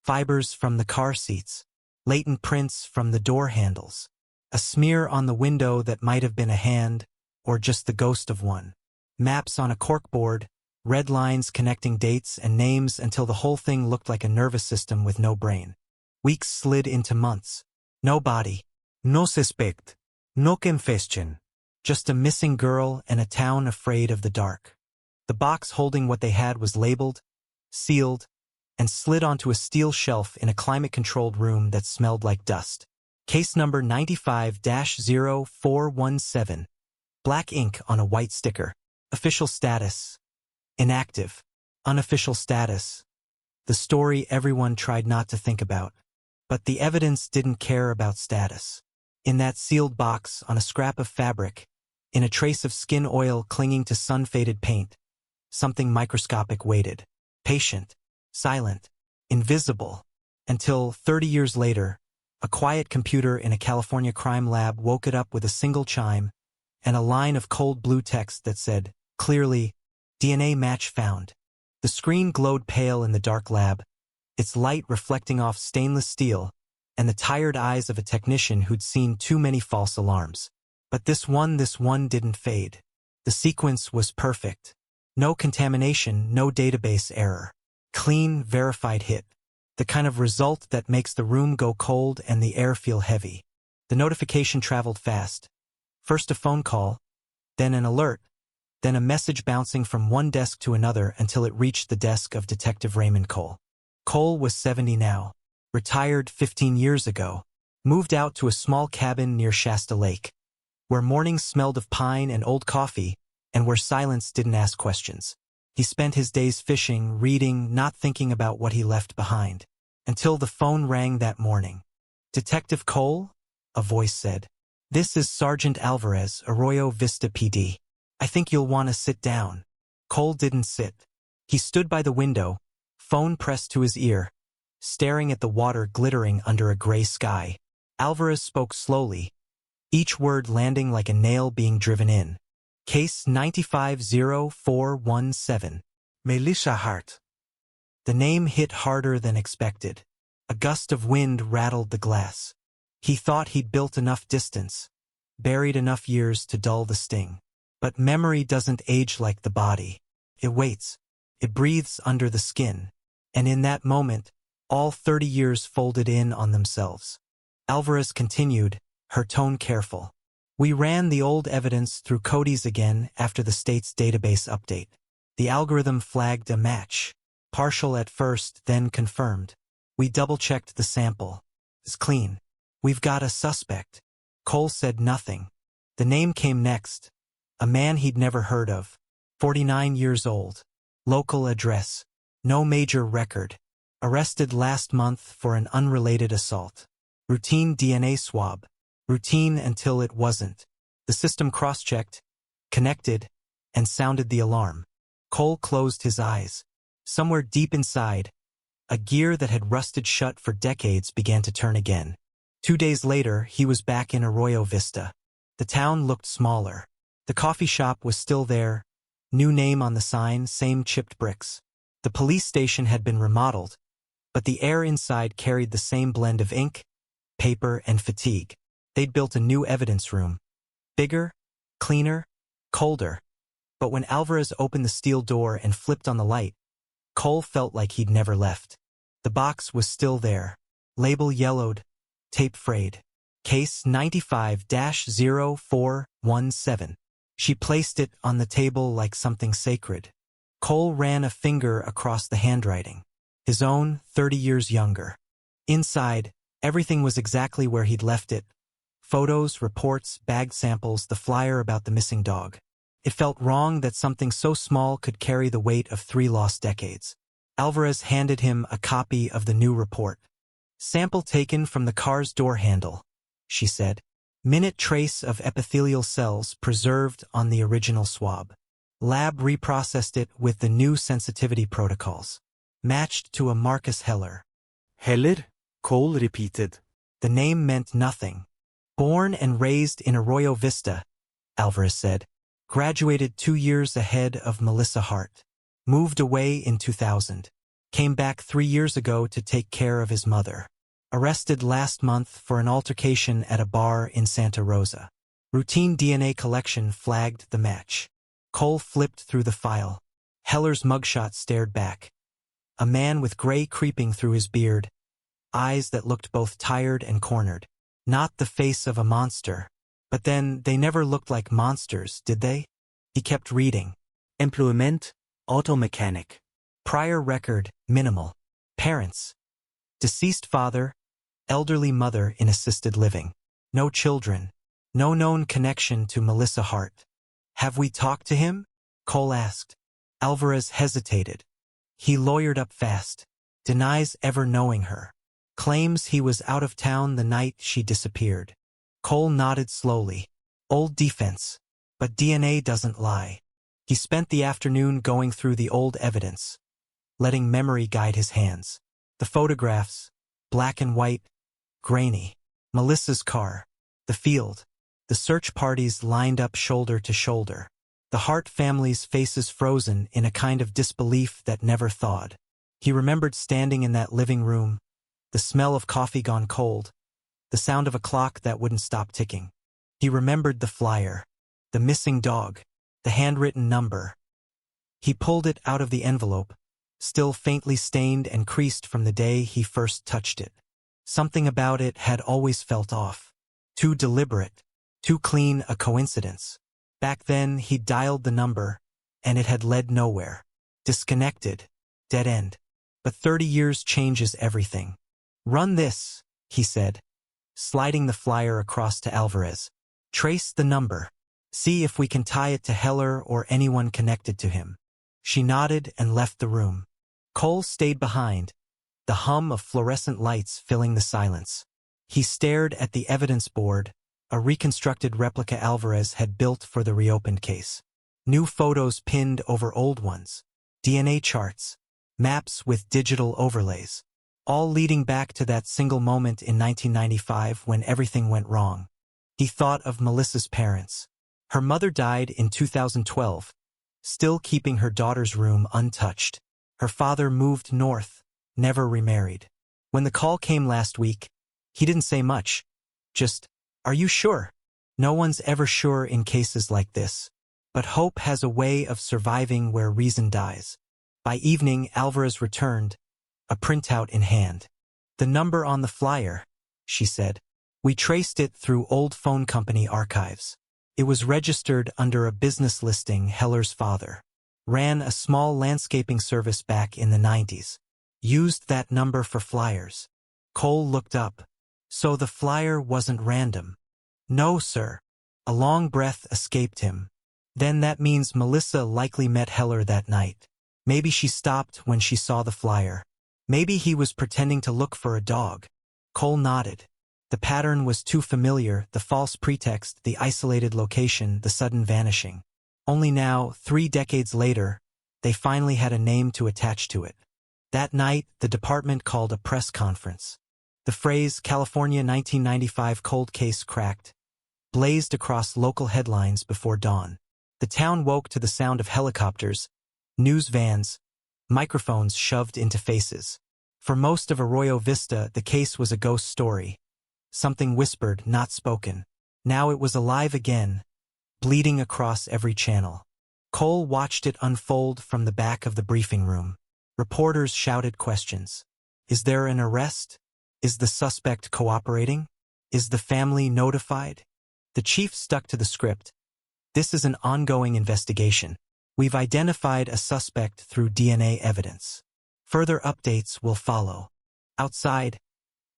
Fibers from the car seats. Latent prints from the door handles. A smear on the window that might have been a hand, or just the ghost of one. Maps on a corkboard, red lines connecting dates and names until the whole thing looked like a nervous system with no brain. Weeks slid into months. No body. No suspect. No confession. Just a missing girl and a town afraid of the dark. The box holding what they had was labeled, sealed, and slid onto a steel shelf in a climate-controlled room that smelled like dust. Case number 95-0417. Black ink on a white sticker. Official status. Inactive. Unofficial status. The story everyone tried not to think about. But the evidence didn't care about status. In that sealed box, on a scrap of fabric, in a trace of skin oil clinging to sun-faded paint, something microscopic waited. Patient. Silent. Invisible. Until, 30 years later, a quiet computer in a California crime lab woke it up with a single chime and a line of cold blue text that said, clearly, DNA match found. The screen glowed pale in the dark lab, its light reflecting off stainless steel and the tired eyes of a technician who'd seen too many false alarms. But this one didn't fade. The sequence was perfect. No contamination, no database error. Clean, verified hit. The kind of result that makes the room go cold and the air feel heavy. The notification traveled fast. First a phone call, then an alert, then a message bouncing from one desk to another until it reached the desk of Detective Raymond Cole. Cole was 70 now, retired 15 years ago, moved out to a small cabin near Shasta Lake, where mornings smelled of pine and old coffee, and where silence didn't ask questions. He spent his days fishing, reading, not thinking about what he left behind, until the phone rang that morning. Detective Cole? A voice said. This is Sergeant Alvarez, Arroyo Vista PD. I think you'll want to sit down. Cole didn't sit. He stood by the window, phone pressed to his ear, staring at the water glittering under a gray sky. Alvarez spoke slowly, each word landing like a nail being driven in. Case 95-0417. Melissa Hart. The name hit harder than expected. A gust of wind rattled the glass. He thought he'd built enough distance, buried enough years to dull the sting. But memory doesn't age like the body. It waits. It breathes under the skin. And in that moment, all 30 years folded in on themselves. Alvarez continued, her tone careful. We ran the old evidence through Cody's again after the state's database update. The algorithm flagged a match. Partial at first, then confirmed. We double-checked the sample. It's clean. We've got a suspect. Cole said nothing. The name came next. A man he'd never heard of. 49 years old. Local address. No major record. Arrested last month for an unrelated assault. Routine DNA swab. Routine until it wasn't. The system cross-checked, connected, and sounded the alarm. Cole closed his eyes. Somewhere deep inside, a gear that had rusted shut for decades began to turn again. 2 days later, he was back in Arroyo Vista. The town looked smaller. The coffee shop was still there. New name on the sign, same chipped bricks. The police station had been remodeled, but the air inside carried the same blend of ink, paper, and fatigue. They'd built a new evidence room. Bigger, cleaner, colder. But when Alvarez opened the steel door and flipped on the light, Cole felt like he'd never left. The box was still there. Label yellowed, tape frayed. Case 95-0417. She placed it on the table like something sacred. Cole ran a finger across the handwriting. His own, 30 years younger. Inside, everything was exactly where he'd left it. Photos, reports, bagged samples, the flyer about the missing dog. It felt wrong that something so small could carry the weight of 3 lost decades. Alvarez handed him a copy of the new report. Sample taken from the car's door handle, she said. Minute trace of epithelial cells preserved on the original swab. Lab reprocessed it with the new sensitivity protocols. Matched to a Marcus Heller. Heller? Cole repeated. The name meant nothing. Born and raised in Arroyo Vista, Alvarez said. Graduated 2 years ahead of Melissa Hart. Moved away in 2000. Came back 3 years ago to take care of his mother. Arrested last month for an altercation at a bar in Santa Rosa. Routine DNA collection flagged the match. Cole flipped through the file. Heller's mugshot stared back. A man with gray creeping through his beard. Eyes that looked both tired and cornered. Not the face of a monster, But then, they never looked like monsters, did they? He kept reading. Employment, auto mechanic. Prior record, minimal. Parents. Deceased father, elderly mother in assisted living. No children. No known connection to Melissa Hart. Have we talked to him? Cole asked. Alvarez hesitated. He lawyered up fast. Denies ever knowing her. Claims he was out of town the night she disappeared. Cole nodded slowly. Old defense. But DNA doesn't lie. He spent the afternoon going through the old evidence, letting memory guide his hands. The photographs, black and white, grainy. Melissa's car, the field, the search parties lined up shoulder to shoulder. The Hart family's faces frozen in a kind of disbelief that never thawed. He remembered standing in that living room, the smell of coffee gone cold, the sound of a clock that wouldn't stop ticking. He remembered the flyer, the missing dog, the handwritten number. He pulled it out of the envelope, still faintly stained and creased from the day he first touched it. Something about it had always felt off. Too deliberate, too clean a coincidence. Back then, he'd dialed the number, and it had led nowhere. Disconnected, dead end. But 30 years changes everything. Run this, he said, sliding the flyer across to Alvarez. Trace the number. See if we can tie it to Heller or anyone connected to him. She nodded and left the room. Cole stayed behind, the hum of fluorescent lights filling the silence. He stared at the evidence board, a reconstructed replica Alvarez had built for the reopened case. New photos pinned over old ones, DNA charts, maps with digital overlays, all leading back to that single moment in 1995 when everything went wrong. He thought of Melissa's parents. Her mother died in 2012, still keeping her daughter's room untouched. Her father moved north, never remarried. When the call came last week, he didn't say much. Just, "Are you sure?" No one's ever sure in cases like this. But hope has a way of surviving where reason dies. By evening, Alvarez returned, a printout in hand. "The number on the flyer," she said. "We traced it through old phone company archives. It was registered under a business listing Heller's father. Ran a small landscaping service back in the 90s. Used that number for flyers." Cole looked up. "So the flyer wasn't random?" "No, sir." A long breath escaped him. "Then that means Melissa likely met Heller that night. Maybe she stopped when she saw the flyer. Maybe he was pretending to look for a dog." Cole nodded. The pattern was too familiar, the false pretext, the isolated location, the sudden vanishing. Only now, 3 decades later, they finally had a name to attach to it. That night, the department called a press conference. The phrase "California 1995 cold case cracked" blazed across local headlines before dawn. The town woke to the sound of helicopters, news vans, microphones shoved into faces. For most of Arroyo Vista, the case was a ghost story. Something whispered, not spoken. Now it was alive again, bleeding across every channel. Cole watched it unfold from the back of the briefing room. Reporters shouted questions. Is there an arrest? Is the suspect cooperating? Is the family notified? The chief stuck to the script. "This is an ongoing investigation. We've identified a suspect through DNA evidence. Further updates will follow." Outside,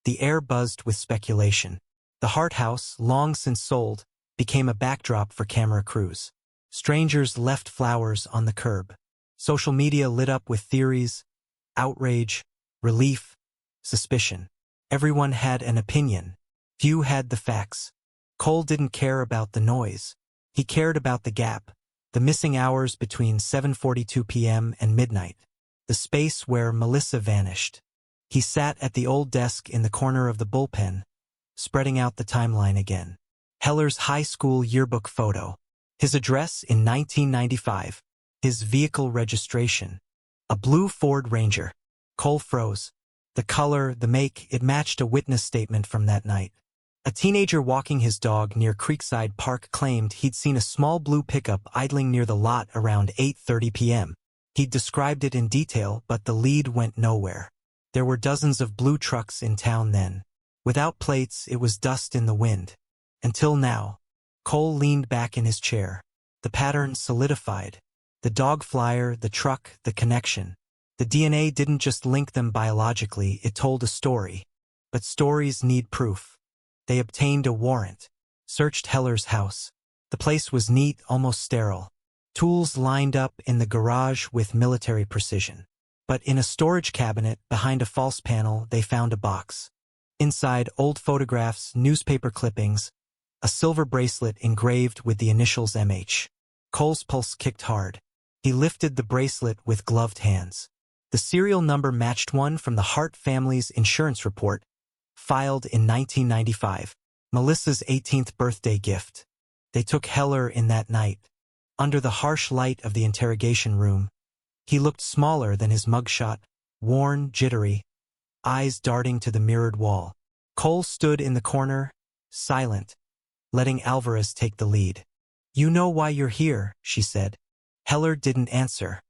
the air buzzed with speculation. The Hart house, long since sold, became a backdrop for camera crews. Strangers left flowers on the curb. Social media lit up with theories, outrage, relief, suspicion. Everyone had an opinion. Few had the facts. Cole didn't care about the noise. He cared about the gap, the missing hours between 7:42 p.m. and midnight, the space where Melissa vanished. He sat at the old desk in the corner of the bullpen, spreading out the timeline again. Heller's high school yearbook photo. His address in 1995. His vehicle registration. A blue Ford Ranger. Cole froze. The color, the make, it matched a witness statement from that night. A teenager walking his dog near Creekside Park claimed he'd seen a small blue pickup idling near the lot around 8:30 p.m. He'd described it in detail, but the lead went nowhere. There were dozens of blue trucks in town then. Without plates, it was dust in the wind. Until now. Cole leaned back in his chair. The pattern solidified. The dog flyer, the truck, the connection. The DNA didn't just link them biologically, it told a story. But stories need proof. They obtained a warrant. Searched Heller's house. The place was neat, almost sterile. Tools lined up in the garage with military precision. But in a storage cabinet, behind a false panel, they found a box. Inside, old photographs, newspaper clippings, a silver bracelet engraved with the initials MH. Cole's pulse kicked hard. He lifted the bracelet with gloved hands. The serial number matched one from the Hart family's insurance report, filed in 1995. Melissa's 18th birthday gift. They took Heller in that night. Under the harsh light of the interrogation room, he looked smaller than his mugshot, worn, jittery, eyes darting to the mirrored wall. Cole stood in the corner, silent, letting Alvarez take the lead. "You know why you're here," she said. Heller didn't answer.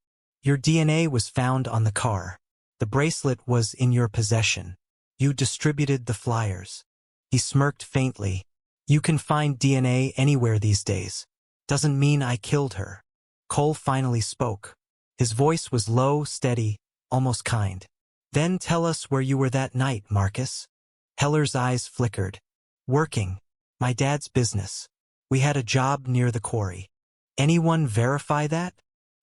"Your DNA was found on the car. The bracelet was in your possession. You distributed the flyers." He smirked faintly. "You can find DNA anywhere these days. Doesn't mean I killed her." Cole finally spoke. His voice was low, steady, almost kind. "Then tell us where you were that night, Marcus." Heller's eyes flickered. "Working. My dad's business. We had a job near the quarry." "Anyone verify that?"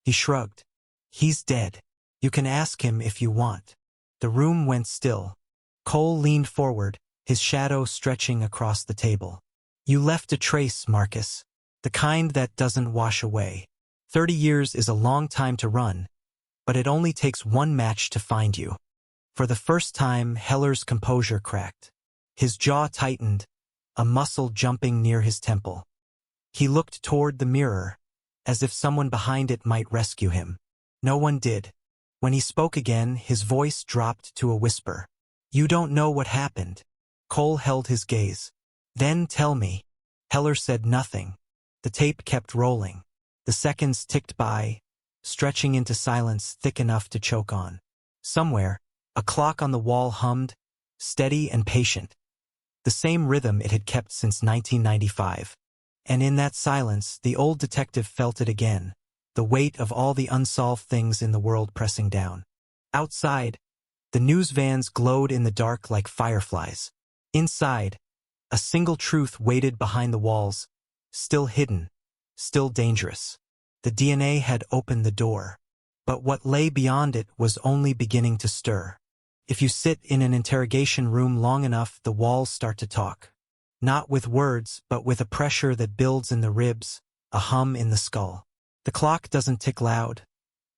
He shrugged. "He's dead. You can ask him if you want." The room went still. Cole leaned forward, his shadow stretching across the table. "You left a trace, Marcus. The kind that doesn't wash away. 30 years is a long time to run, but it only takes one match to find you." For the first time, Heller's composure cracked. His jaw tightened, a muscle jumping near his temple. He looked toward the mirror, as if someone behind it might rescue him. No one did. When he spoke again, his voice dropped to a whisper. "You don't know what happened." Cole held his gaze. "Then tell me." Heller said nothing. The tape kept rolling. The seconds ticked by, stretching into silence thick enough to choke on. Somewhere, a clock on the wall hummed, steady and patient. The same rhythm it had kept since 1995. And in that silence, the old detective felt it again, the weight of all the unsolved things in the world pressing down. Outside, the news vans glowed in the dark like fireflies. Inside, a single truth waited behind the walls, still hidden, still dangerous. The DNA had opened the door, but what lay beyond it was only beginning to stir. If you sit in an interrogation room long enough, the walls start to talk. Not with words, but with a pressure that builds in the ribs, a hum in the skull. The clock doesn't tick loud,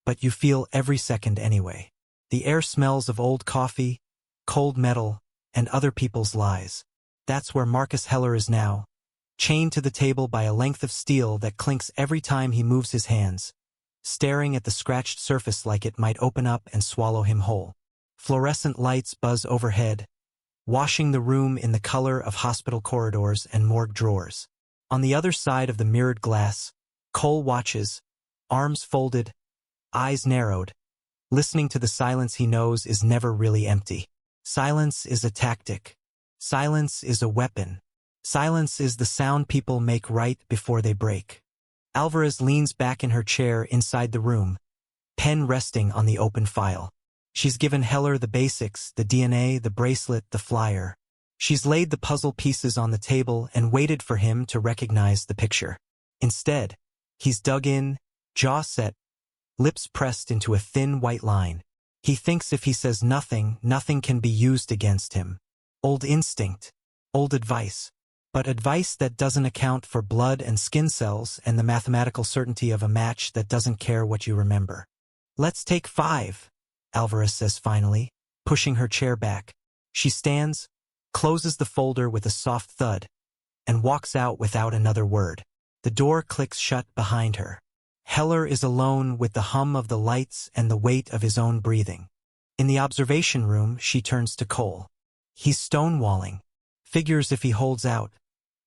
but you feel every second anyway. The air smells of old coffee, cold metal, and other people's lies. That's where Marcus Heller is now, chained to the table by a length of steel that clinks every time he moves his hands, staring at the scratched surface like it might open up and swallow him whole. Fluorescent lights buzz overhead, washing the room in the color of hospital corridors and morgue drawers. On the other side of the mirrored glass, Cole watches, arms folded, eyes narrowed, listening to the silence he knows is never really empty. Silence is a tactic. Silence is a weapon. Silence is the sound people make right before they break. Alvarez leans back in her chair inside the room, pen resting on the open file. She's given Heller the basics, the DNA, the bracelet, the flyer. She's laid the puzzle pieces on the table and waited for him to recognize the picture. Instead, he's dug in, jaw set, lips pressed into a thin white line. He thinks if he says nothing, nothing can be used against him. Old instinct, old advice. But advice that doesn't account for blood and skin cells and the mathematical certainty of a match that doesn't care what you remember. "Let's take 5, Alvarez says finally, pushing her chair back. She stands, closes the folder with a soft thud, and walks out without another word. The door clicks shut behind her. Heller is alone with the hum of the lights and the weight of his own breathing. In the observation room, she turns to Cole. He's stonewalling. Figures if he holds out,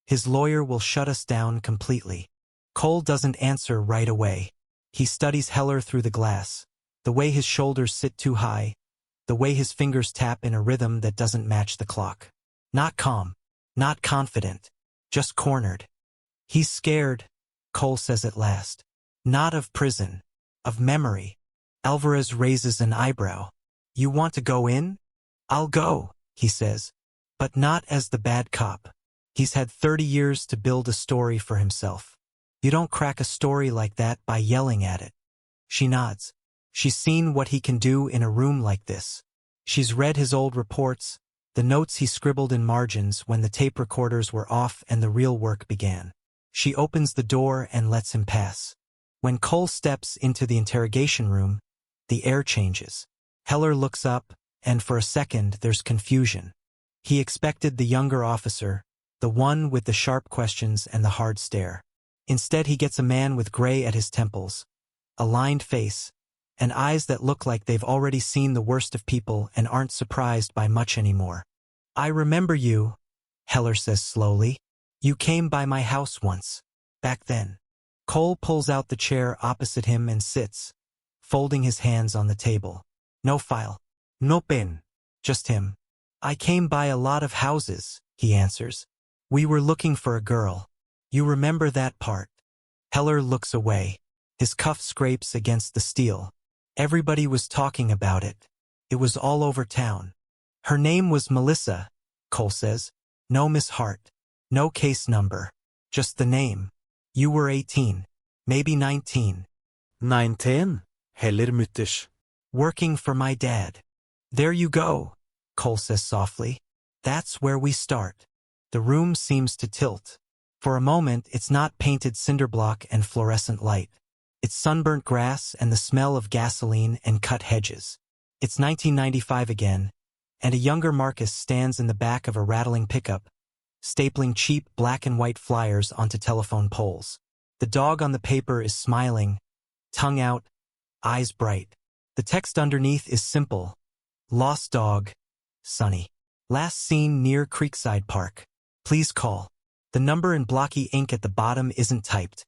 his lawyer will shut us down completely. Cole doesn't answer right away. He studies Heller through the glass, the way his shoulders sit too high, the way his fingers tap in a rhythm that doesn't match the clock. Not calm, not confident, just cornered. He's scared, Cole says at last. Not of prison, of memory. Alvarez raises an eyebrow. You want to go in? I'll go, he says, but not as the bad cop. He's had 30 years to build a story for himself. You don't crack a story like that by yelling at it. She nods. She's seen what he can do in a room like this. She's read his old reports, the notes he scribbled in margins when the tape recorders were off and the real work began. She opens the door and lets him pass. When Cole steps into the interrogation room, the air changes. Heller looks up, and for a second there's confusion. He expected the younger officer, the one with the sharp questions and the hard stare. Instead he gets a man with gray at his temples, a lined face, and eyes that look like they've already seen the worst of people and aren't surprised by much anymore. I remember you, Heller says slowly. You came by my house once, back then. Cole pulls out the chair opposite him and sits, folding his hands on the table. No file. No pen. Just him. I came by a lot of houses, he answers. We were looking for a girl. You remember that part? Heller looks away. His cuff scrapes against the steel. Everybody was talking about it. It was all over town. Her name was Melissa, Cole says. No Miss Hart. No case number. Just the name. You were 18. Maybe 19. 19? Heller mythisch. Working for my dad. There you go, Cole says softly. That's where we start. The room seems to tilt. For a moment, it's not painted cinder block and fluorescent light. It's sunburnt grass and the smell of gasoline and cut hedges. It's 1995 again, and a younger Marcus stands in the back of a rattling pickup, stapling cheap black and white flyers onto telephone poles. The dog on the paper is smiling, tongue out, eyes bright. The text underneath is simple. Lost dog, Sonny. Last seen near Creekside Park. Please call. The number in blocky ink at the bottom isn't typed.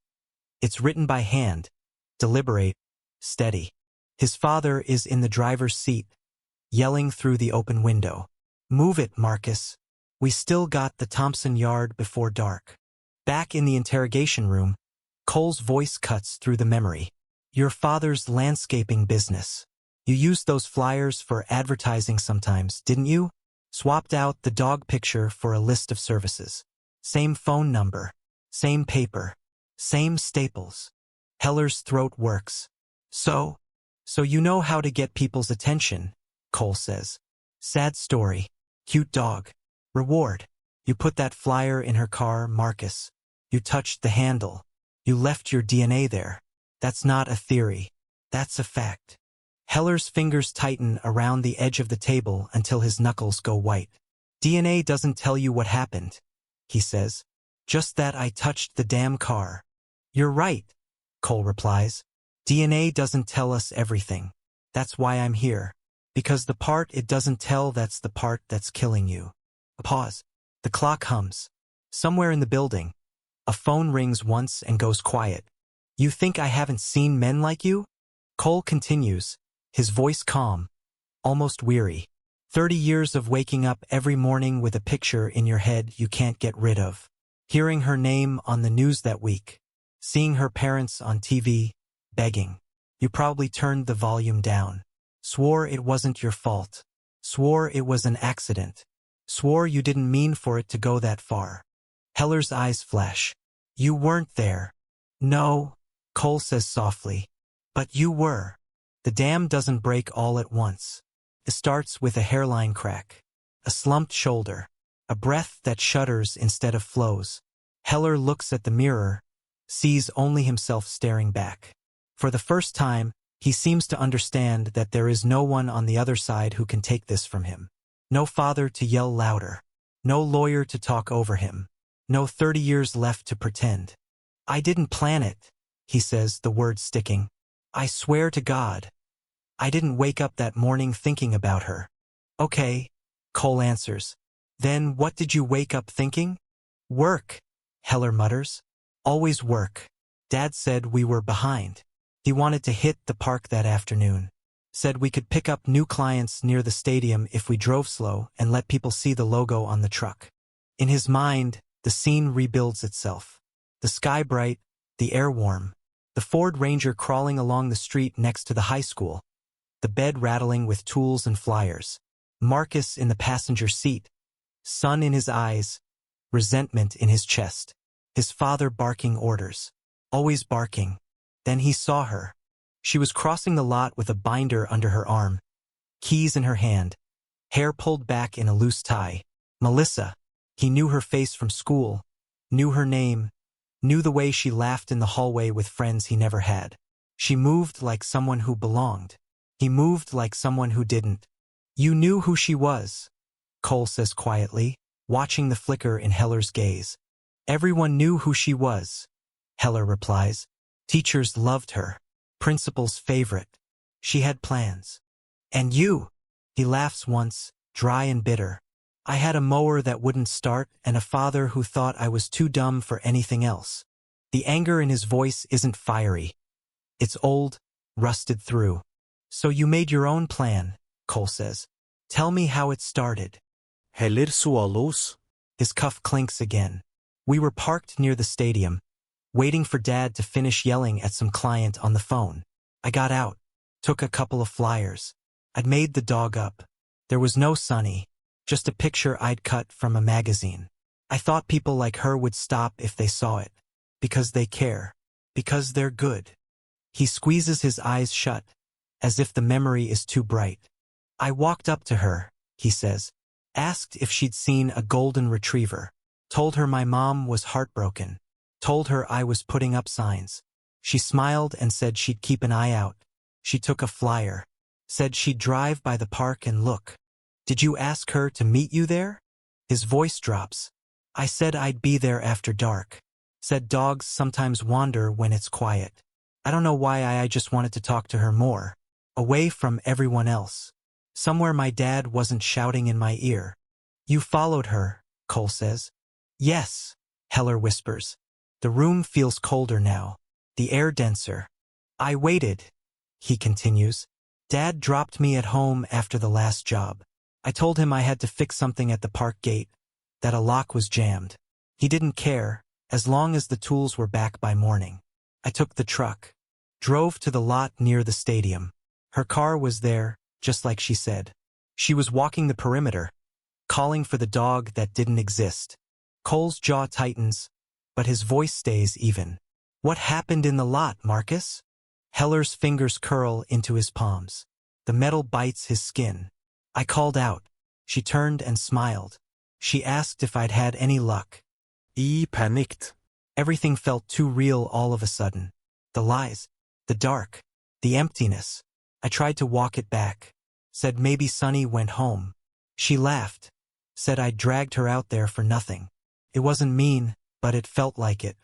It's written by hand, deliberate, steady. His father is in the driver's seat, yelling through the open window. Move it, Marcus. We still got the Thompson yard before dark. Back in the interrogation room, Cole's voice cuts through the memory. Your father's landscaping business. You used those flyers for advertising sometimes, didn't you? Swapped out the dog picture for a list of services. Same phone number, same paper, same staples. Heller's throat works. So you know how to get people's attention, Cole says. Sad story. Cute dog. Reward. You put that flyer in her car, Marcus. You touched the handle. You left your DNA there. That's not a theory. That's a fact. Heller's fingers tighten around the edge of the table until his knuckles go white. DNA doesn't tell you what happened, he says. Just that I touched the damn car. You're right, Cole replies. DNA doesn't tell us everything. That's why I'm here. Because the part it doesn't tell, that's the part that's killing you. A pause. The clock hums. Somewhere in the building, a phone rings once and goes quiet. You think I haven't seen men like you? Cole continues, his voice calm, almost weary. 30 years of waking up every morning with a picture in your head you can't get rid of. Hearing her name on the news that week. Seeing her parents on TV, begging. You probably turned the volume down. Swore it wasn't your fault. Swore it was an accident. Swore you didn't mean for it to go that far. Heller's eyes flash. You weren't there. No, Cole says softly. But you were. The dam doesn't break all at once. It starts with a hairline crack, a slumped shoulder, a breath that shudders instead of flows. Heller looks at the mirror, sees only himself staring back. For the first time, he seems to understand that there is no one on the other side who can take this from him. No father to yell louder. No lawyer to talk over him. No 30 years left to pretend. I didn't plan it, he says, the words sticking. I swear to God. I didn't wake up that morning thinking about her. Okay, Cole answers. Then what did you wake up thinking? Work, Heller mutters. Always work. Dad said we were behind. He wanted to hit the park that afternoon. Said we could pick up new clients near the stadium if we drove slow and let people see the logo on the truck. In his mind, the scene rebuilds itself. The sky bright, the air warm, the Ford Ranger crawling along the street next to the high school, the bed rattling with tools and flyers, Marcus in the passenger seat, sun in his eyes, resentment in his chest, his father barking orders, always barking. Then he saw her. She was crossing the lot with a binder under her arm, keys in her hand, hair pulled back in a loose tie. Melissa. He knew her face from school, knew her name, knew the way she laughed in the hallway with friends he never had. She moved like someone who belonged. He moved like someone who didn't. You knew who she was, Cole says quietly, watching the flicker in Heller's gaze. Everyone knew who she was, Heller replies. Teachers loved her. Principal's favorite. She had plans. And you? He laughs once, dry and bitter. I had a mower that wouldn't start and a father who thought I was too dumb for anything else. The anger in his voice isn't fiery. It's old, rusted through. So you made your own plan, Cole says. Tell me how it started. Heller swallows. His cuff clinks again. We were parked near the stadium, waiting for Dad to finish yelling at some client on the phone. I got out, took a couple of flyers. I'd made the dog up. There was no Sonny, just a picture I'd cut from a magazine. I thought people like her would stop if they saw it, because they care, because they're good. He squeezes his eyes shut, as if the memory is too bright. I walked up to her, he says, asked if she'd seen a golden retriever, told her my mom was heartbroken, told her I was putting up signs. She smiled and said she'd keep an eye out. She took a flyer, said she'd drive by the park and look. Did you ask her to meet you there? His voice drops. I said I'd be there after dark. Said dogs sometimes wander when it's quiet. I don't know why I just wanted to talk to her more. Away from everyone else. Somewhere my dad wasn't shouting in my ear. You followed her, Cole says. Yes, Heller whispers. The room feels colder now. The air denser. I waited, he continues. Dad dropped me at home after the last job. I told him I had to fix something at the park gate, that a lock was jammed. He didn't care, as long as the tools were back by morning. I took the truck, drove to the lot near the stadium. Her car was there, just like she said. She was walking the perimeter, calling for the dog that didn't exist. Cole's jaw tightens, but his voice stays even. What happened in the lot, Marcus? Heller's fingers curl into his palms. The metal bites his skin. I called out. She turned and smiled. She asked if I'd had any luck. I panicked. Everything felt too real all of a sudden. The lies, the dark, the emptiness. I tried to walk it back. Said maybe Sonny went home. She laughed. Said I'd dragged her out there for nothing. It wasn't mean, but it felt like it.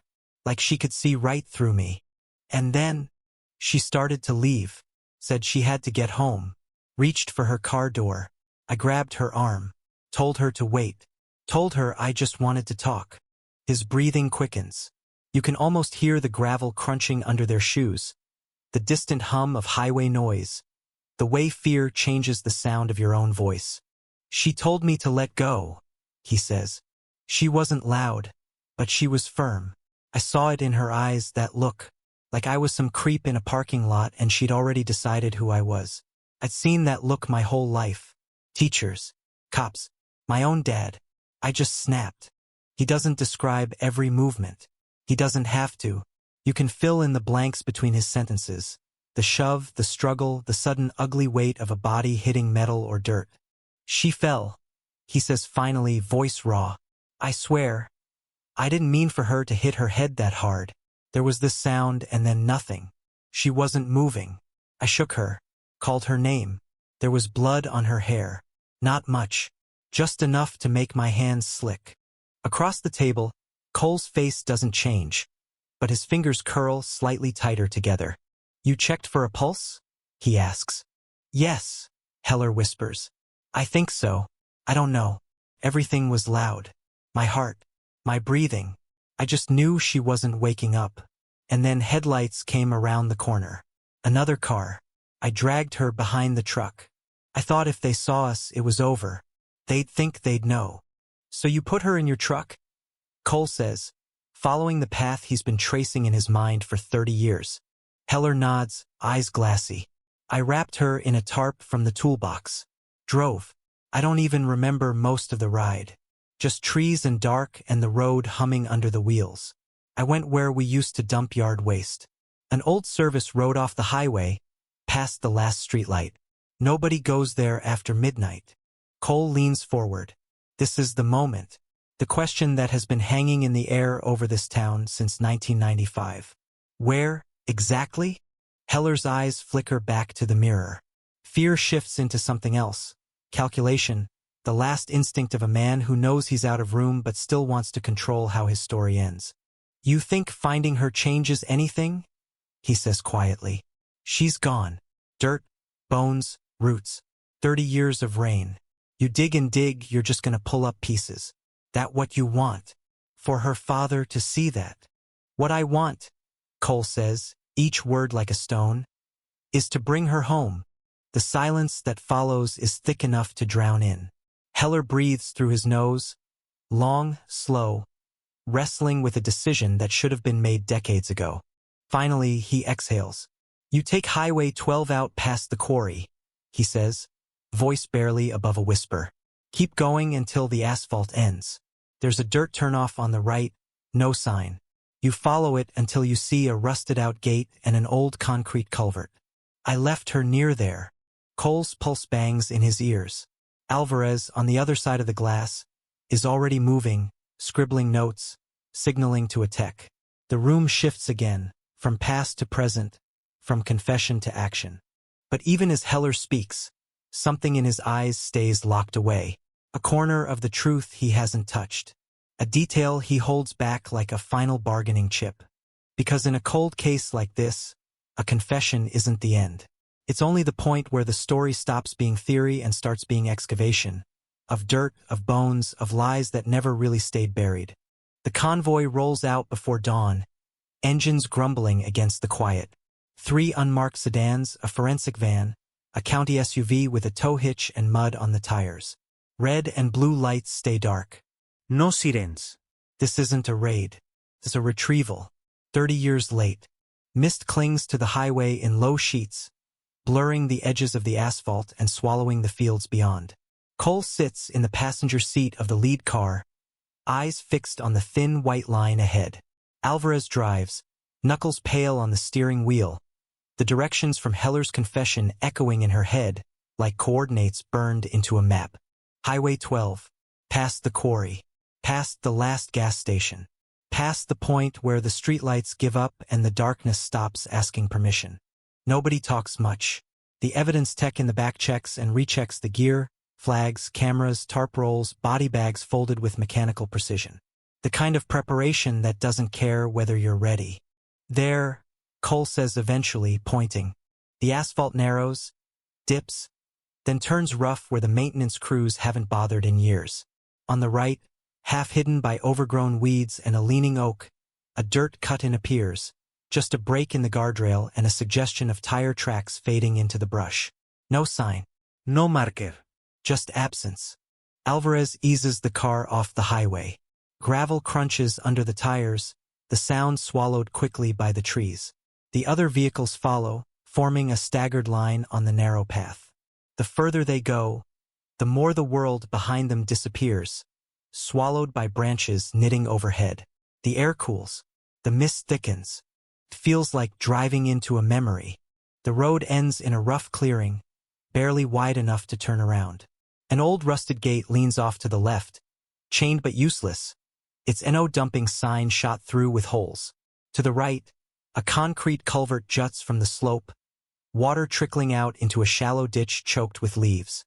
Like she could see right through me. And then, she started to leave. Said she had to get home. Reached for her car door. I grabbed her arm. Told her to wait. Told her I just wanted to talk. His breathing quickens. You can almost hear the gravel crunching under their shoes. The distant hum of highway noise. The way fear changes the sound of your own voice. She told me to let go, he says. She wasn't loud, but she was firm. I saw it in her eyes, that look, like I was some creep in a parking lot and she'd already decided who I was. I'd seen that look my whole life. Teachers, cops, my own dad. I just snapped. He doesn't describe every movement. He doesn't have to. You can fill in the blanks between his sentences. The shove, the struggle, the sudden ugly weight of a body hitting metal or dirt. She fell, he says finally, voice raw. I swear, I didn't mean for her to hit her head that hard. There was this sound and then nothing. She wasn't moving. I shook her, called her name. There was blood on her hair. Not much. Just enough to make my hands slick. Across the table, Cole's face doesn't change, but his fingers curl slightly tighter together. You checked for a pulse? He asks. Yes, Heller whispers. I think so. I don't know. Everything was loud. My heart, my breathing. I just knew she wasn't waking up. And then headlights came around the corner. Another car. I dragged her behind the truck. I thought if they saw us, it was over. They'd think they'd know. So you put her in your truck? Cole says, following the path he's been tracing in his mind for 30 years. Heller nods, eyes glassy. I wrapped her in a tarp from the toolbox. Drove. I don't even remember most of the ride. Just trees and dark and the road humming under the wheels. I went where we used to dump yard waste. An old service rode off the highway, past the last streetlight. Nobody goes there after midnight. Cole leans forward. This is the moment. The question that has been hanging in the air over this town since 1995. Where, exactly? Heller's eyes flicker back to the mirror. Fear shifts into something else. Calculation, the last instinct of a man who knows he's out of room but still wants to control how his story ends. You think finding her changes anything? He says quietly. She's gone. Dirt, bones, roots. 30 years of rain. You dig and dig, you're just gonna pull up pieces. That what you want? For her father to see that? What I want, Cole says, each word like a stone, is to bring her home. The silence that follows is thick enough to drown in. Heller breathes through his nose, long, slow, wrestling with a decision that should have been made decades ago. Finally, he exhales. You take Highway 12 out past the quarry, he says, voice barely above a whisper. Keep going until the asphalt ends. There's a dirt turnoff on the right, no sign. You follow it until you see a rusted-out gate and an old concrete culvert. I left her near there. Cole's pulse bangs in his ears. Alvarez, on the other side of the glass, is already moving, scribbling notes, signaling to a tech. The room shifts again, from past to present, from confession to action. But even as Heller speaks, something in his eyes stays locked away. A corner of the truth he hasn't touched. A detail he holds back like a final bargaining chip. Because in a cold case like this, a confession isn't the end. It's only the point where the story stops being theory and starts being excavation. Of dirt, of bones, of lies that never really stayed buried. The convoy rolls out before dawn, engines grumbling against the quiet. 3 unmarked sedans, a forensic van, a county SUV with a tow hitch and mud on the tires. Red and blue lights stay dark. No sirens. This isn't a raid. It's a retrieval. 30 years late. Mist clings to the highway in low sheets, blurring the edges of the asphalt and swallowing the fields beyond. Cole sits in the passenger seat of the lead car, eyes fixed on the thin white line ahead. Alvarez drives, knuckles pale on the steering wheel, the directions from Heller's confession echoing in her head like coordinates burned into a map. Highway 12, past the quarry, past the last gas station, past the point where the streetlights give up and the darkness stops asking permission. Nobody talks much. The evidence tech in the back checks and rechecks the gear, flags, cameras, tarp rolls, body bags folded with mechanical precision. The kind of preparation that doesn't care whether you're ready. There, Cole says eventually, pointing. The asphalt narrows, dips, then turns rough where the maintenance crews haven't bothered in years. On the right, half hidden by overgrown weeds and a leaning oak, a dirt cut-in appears, just a break in the guardrail and a suggestion of tire tracks fading into the brush. No sign. No marker. Just absence. Alvarez eases the car off the highway. Gravel crunches under the tires, the sound swallowed quickly by the trees. The other vehicles follow, forming a staggered line on the narrow path. The further they go, the more the world behind them disappears, swallowed by branches knitting overhead. The air cools. The mist thickens. It feels like driving into a memory. The road ends in a rough clearing, barely wide enough to turn around. An old rusted gate leans off to the left, chained but useless, its NO dumping sign shot through with holes. To the right, a concrete culvert juts from the slope, water trickling out into a shallow ditch choked with leaves.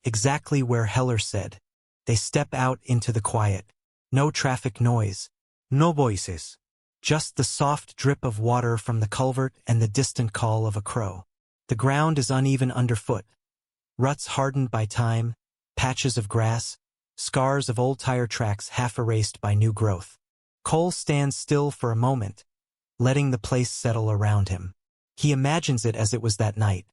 Exactly where Heller said. They step out into the quiet. No traffic noise. No voices. Just the soft drip of water from the culvert and the distant call of a crow. The ground is uneven underfoot. Ruts hardened by time, patches of grass, scars of old tire tracks half erased by new growth. Cole stands still for a moment, letting the place settle around him. He imagines it as it was that night.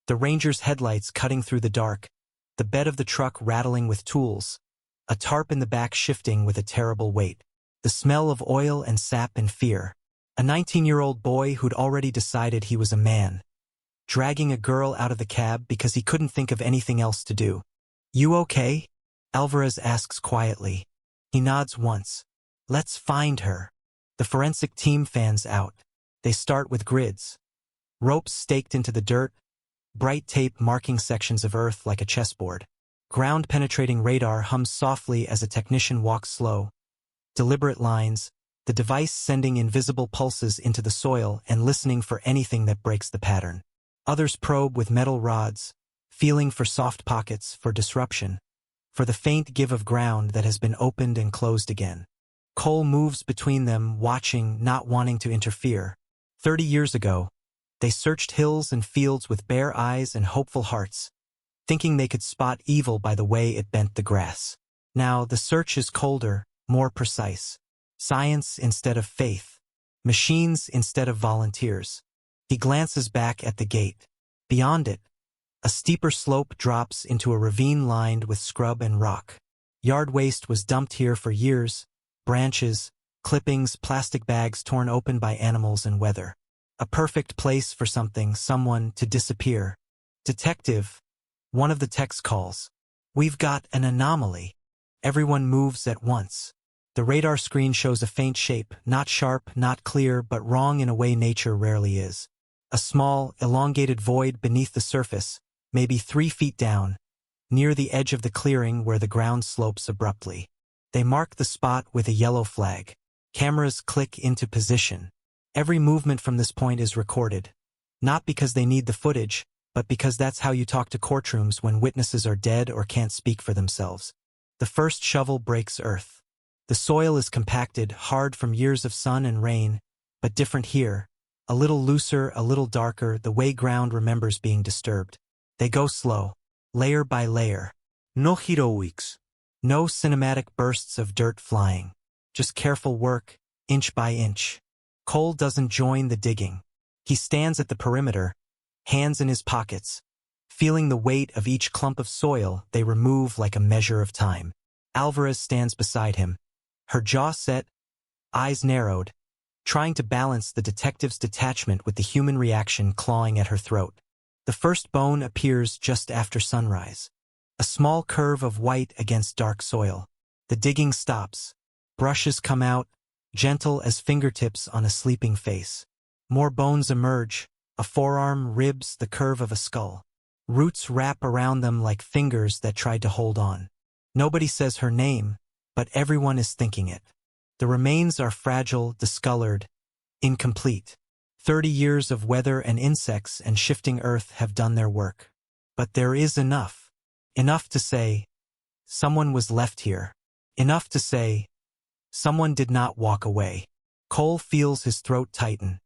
The ranger's headlights cutting through the dark, the bed of the truck rattling with tools, a tarp in the back shifting with a terrible weight. The smell of oil and sap and fear. A 19-year-old boy who'd already decided he was a man, dragging a girl out of the cab because he couldn't think of anything else to do. "You okay?" Alvarez asks quietly. He nods once. "Let's find her." The forensic team fans out. They start with grids. Ropes staked into the dirt, bright tape marking sections of earth like a chessboard. Ground-penetrating radar hums softly as a technician walks slow. Deliberate lines, the device sending invisible pulses into the soil and listening for anything that breaks the pattern. Others probe with metal rods, feeling for soft pockets, for disruption, for the faint give of ground that has been opened and closed again. Cole moves between them, watching, not wanting to interfere. 30 years ago, they searched hills and fields with bare eyes and hopeful hearts, thinking they could spot evil by the way it bent the grass. Now the search is colder, more precise. Science instead of faith. Machines instead of volunteers. He glances back at the gate. Beyond it, a steeper slope drops into a ravine lined with scrub and rock. Yard waste was dumped here for years. Branches, clippings, plastic bags torn open by animals and weather. A perfect place for someone to disappear. "Detective," one of the techs calls. "We've got an anomaly." Everyone moves at once. The radar screen shows a faint shape, not sharp, not clear, but wrong in a way nature rarely is. A small, elongated void beneath the surface, maybe 3 feet down, near the edge of the clearing where the ground slopes abruptly. They mark the spot with a yellow flag. Cameras click into position. Every movement from this point is recorded, not because they need the footage, but because that's how you talk to courtrooms when witnesses are dead or can't speak for themselves. The first shovel breaks earth. The soil is compacted, hard from years of sun and rain, but different here. A little looser, a little darker, the way ground remembers being disturbed. They go slow, layer by layer. No heroics. No cinematic bursts of dirt flying. Just careful work, inch by inch. Cole doesn't join the digging. He stands at the perimeter, hands in his pockets, feeling the weight of each clump of soil they remove like a measure of time. Alvarez stands beside him, her jaw set, eyes narrowed, trying to balance the detective's detachment with the human reaction clawing at her throat. The first bone appears just after sunrise. A small curve of white against dark soil. The digging stops. Brushes come out, gentle as fingertips on a sleeping face. More bones emerge, a forearm, ribs, the curve of a skull. Roots wrap around them like fingers that tried to hold on. Nobody says her name, but everyone is thinking it. The remains are fragile, discolored, incomplete. 30 years of weather and insects and shifting earth have done their work. But there is enough. Enough to say, someone was left here. Enough to say, someone did not walk away. Cole feels his throat tighten.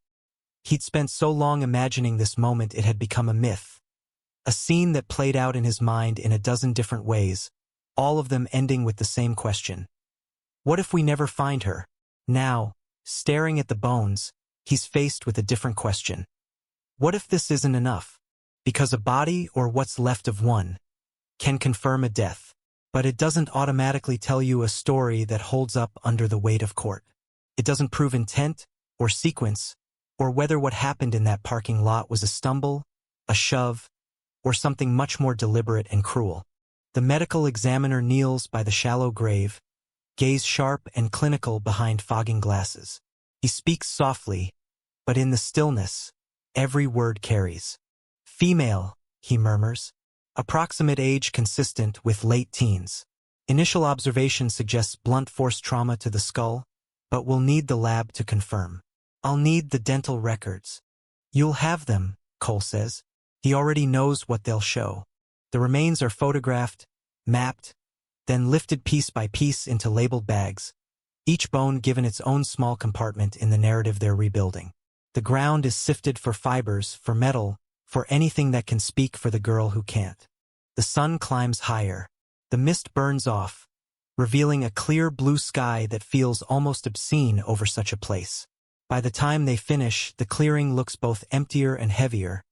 He'd spent so long imagining this moment it had become a myth. A scene that played out in his mind in a dozen different ways, all of them ending with the same question. What if we never find her? Now, staring at the bones, he's faced with a different question. What if this isn't enough? Because a body, or what's left of one, can confirm a death, but it doesn't automatically tell you a story that holds up under the weight of court. It doesn't prove intent, or sequence, or whether what happened in that parking lot was a stumble, a shove, or something much more deliberate and cruel. The medical examiner kneels by the shallow grave, gaze sharp and clinical behind fogging glasses. He speaks softly, but in the stillness, every word carries. "Female," he murmurs. Approximate age consistent with late teens. Initial observation suggests blunt force trauma to the skull, but we'll need the lab to confirm. "I'll need the dental records." "You'll have them," Cole says. He already knows what they'll show. The remains are photographed, mapped, then lifted piece by piece into labeled bags, each bone given its own small compartment in the narrative they're rebuilding. The ground is sifted for fibers, for metal, for anything that can speak for the girl who can't. The sun climbs higher. The mist burns off, revealing a clear blue sky that feels almost obscene over such a place. By the time they finish, the clearing looks both emptier and heavier,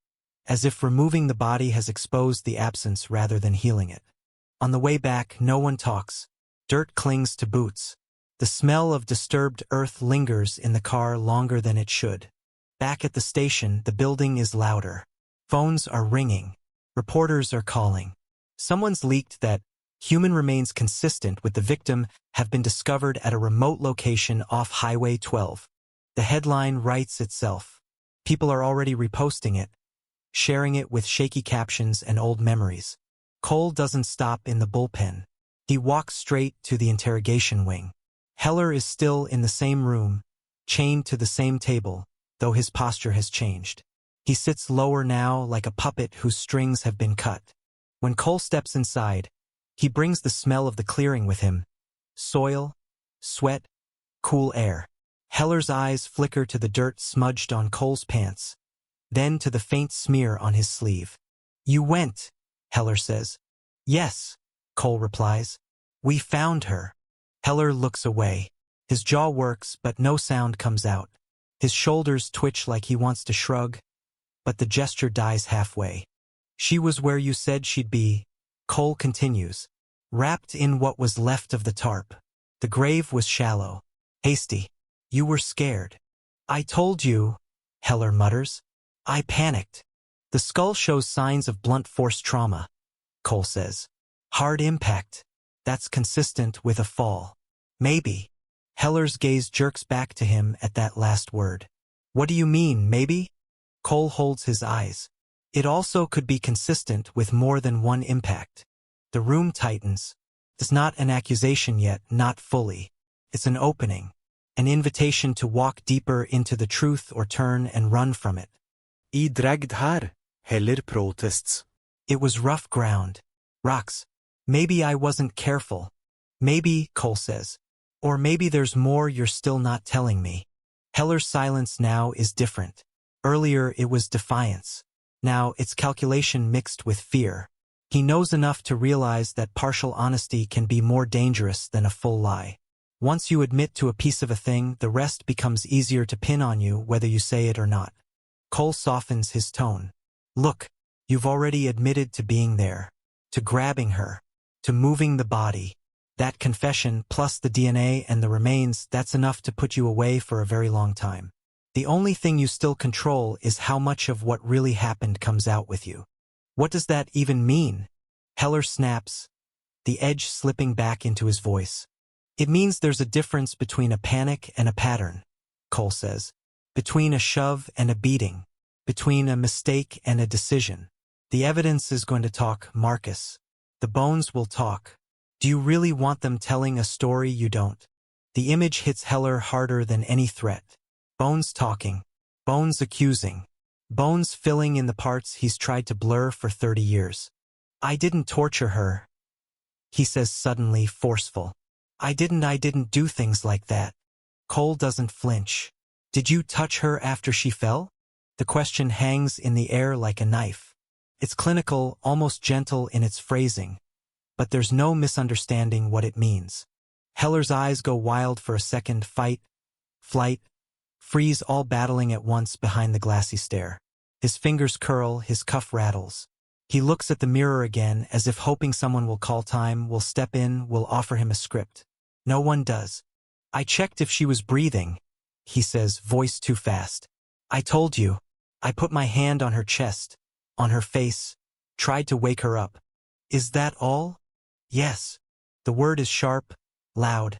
as if removing the body has exposed the absence rather than healing it. On the way back, no one talks. Dirt clings to boots. The smell of disturbed earth lingers in the car longer than it should. Back at the station, the building is louder. Phones are ringing. Reporters are calling. Someone's leaked that human remains consistent with the victim have been discovered at a remote location off Highway 12. The headline writes itself. People are already reposting it, sharing it with shaky captions and old memories. Cole doesn't stop in the bullpen. He walks straight to the interrogation wing. Heller is still in the same room, chained to the same table, though his posture has changed. He sits lower now like a puppet whose strings have been cut. When Cole steps inside, he brings the smell of the clearing with him. Soil, sweat, cool air. Heller's eyes flicker to the dirt smudged on Cole's pants, then to the faint smear on his sleeve. "You went," Heller says. "Yes," Cole replies. "We found her." Heller looks away. His jaw works, but no sound comes out. His shoulders twitch like he wants to shrug, but the gesture dies halfway. "She was where you said she'd be," Cole continues, "wrapped in what was left of the tarp. The grave was shallow, hasty. You were scared." "I told you," Heller mutters. "I panicked." "The skull shows signs of blunt force trauma," Cole says. "Hard impact. That's consistent with a fall." "Maybe." Heller's gaze jerks back to him at that last word. "What do you mean, maybe?" Cole holds his eyes. "It also could be consistent with more than one impact." The room tightens. It's not an accusation yet, not fully. It's an opening, an invitation to walk deeper into the truth or turn and run from it. I dragd her, Heller protests. "It was rough ground. Rocks. Maybe I wasn't careful." "Maybe," Cole says. "Or maybe there's more you're still not telling me." Heller's silence now is different. Earlier it was defiance. Now it's calculation mixed with fear. He knows enough to realize that partial honesty can be more dangerous than a full lie. Once you admit to a piece of a thing, the rest becomes easier to pin on you whether you say it or not. Cole softens his tone. "Look, you've already admitted to being there, to grabbing her, to moving the body. That confession plus the DNA and the remains, that's enough to put you away for a very long time. The only thing you still control is how much of what really happened comes out with you." "What does that even mean?" Heller snaps, the edge slipping back into his voice. "It means there's a difference between a panic and a pattern," Cole says. "Between a shove and a beating. Between a mistake and a decision. The evidence is going to talk, Marcus. The bones will talk. Do you really want them telling a story you don't?" The image hits Heller harder than any threat. Bones talking. Bones accusing. Bones filling in the parts he's tried to blur for 30 years. "I didn't torture her," he says suddenly, forceful. I didn't do things like that." Cole doesn't flinch. "Did you touch her after she fell?" The question hangs in the air like a knife. It's clinical, almost gentle in its phrasing, but there's no misunderstanding what it means. Heller's eyes go wild for a second, fight, flight, freeze, all battling at once behind the glassy stare. His fingers curl, his cuff rattles. He looks at the mirror again as if hoping someone will call time, will step in, will offer him a script. No one does. "I checked if she was breathing," he says, voice too fast. "I told you. I put my hand on her chest, on her face, tried to wake her up." "Is that all?" "Yes." The word is sharp, loud,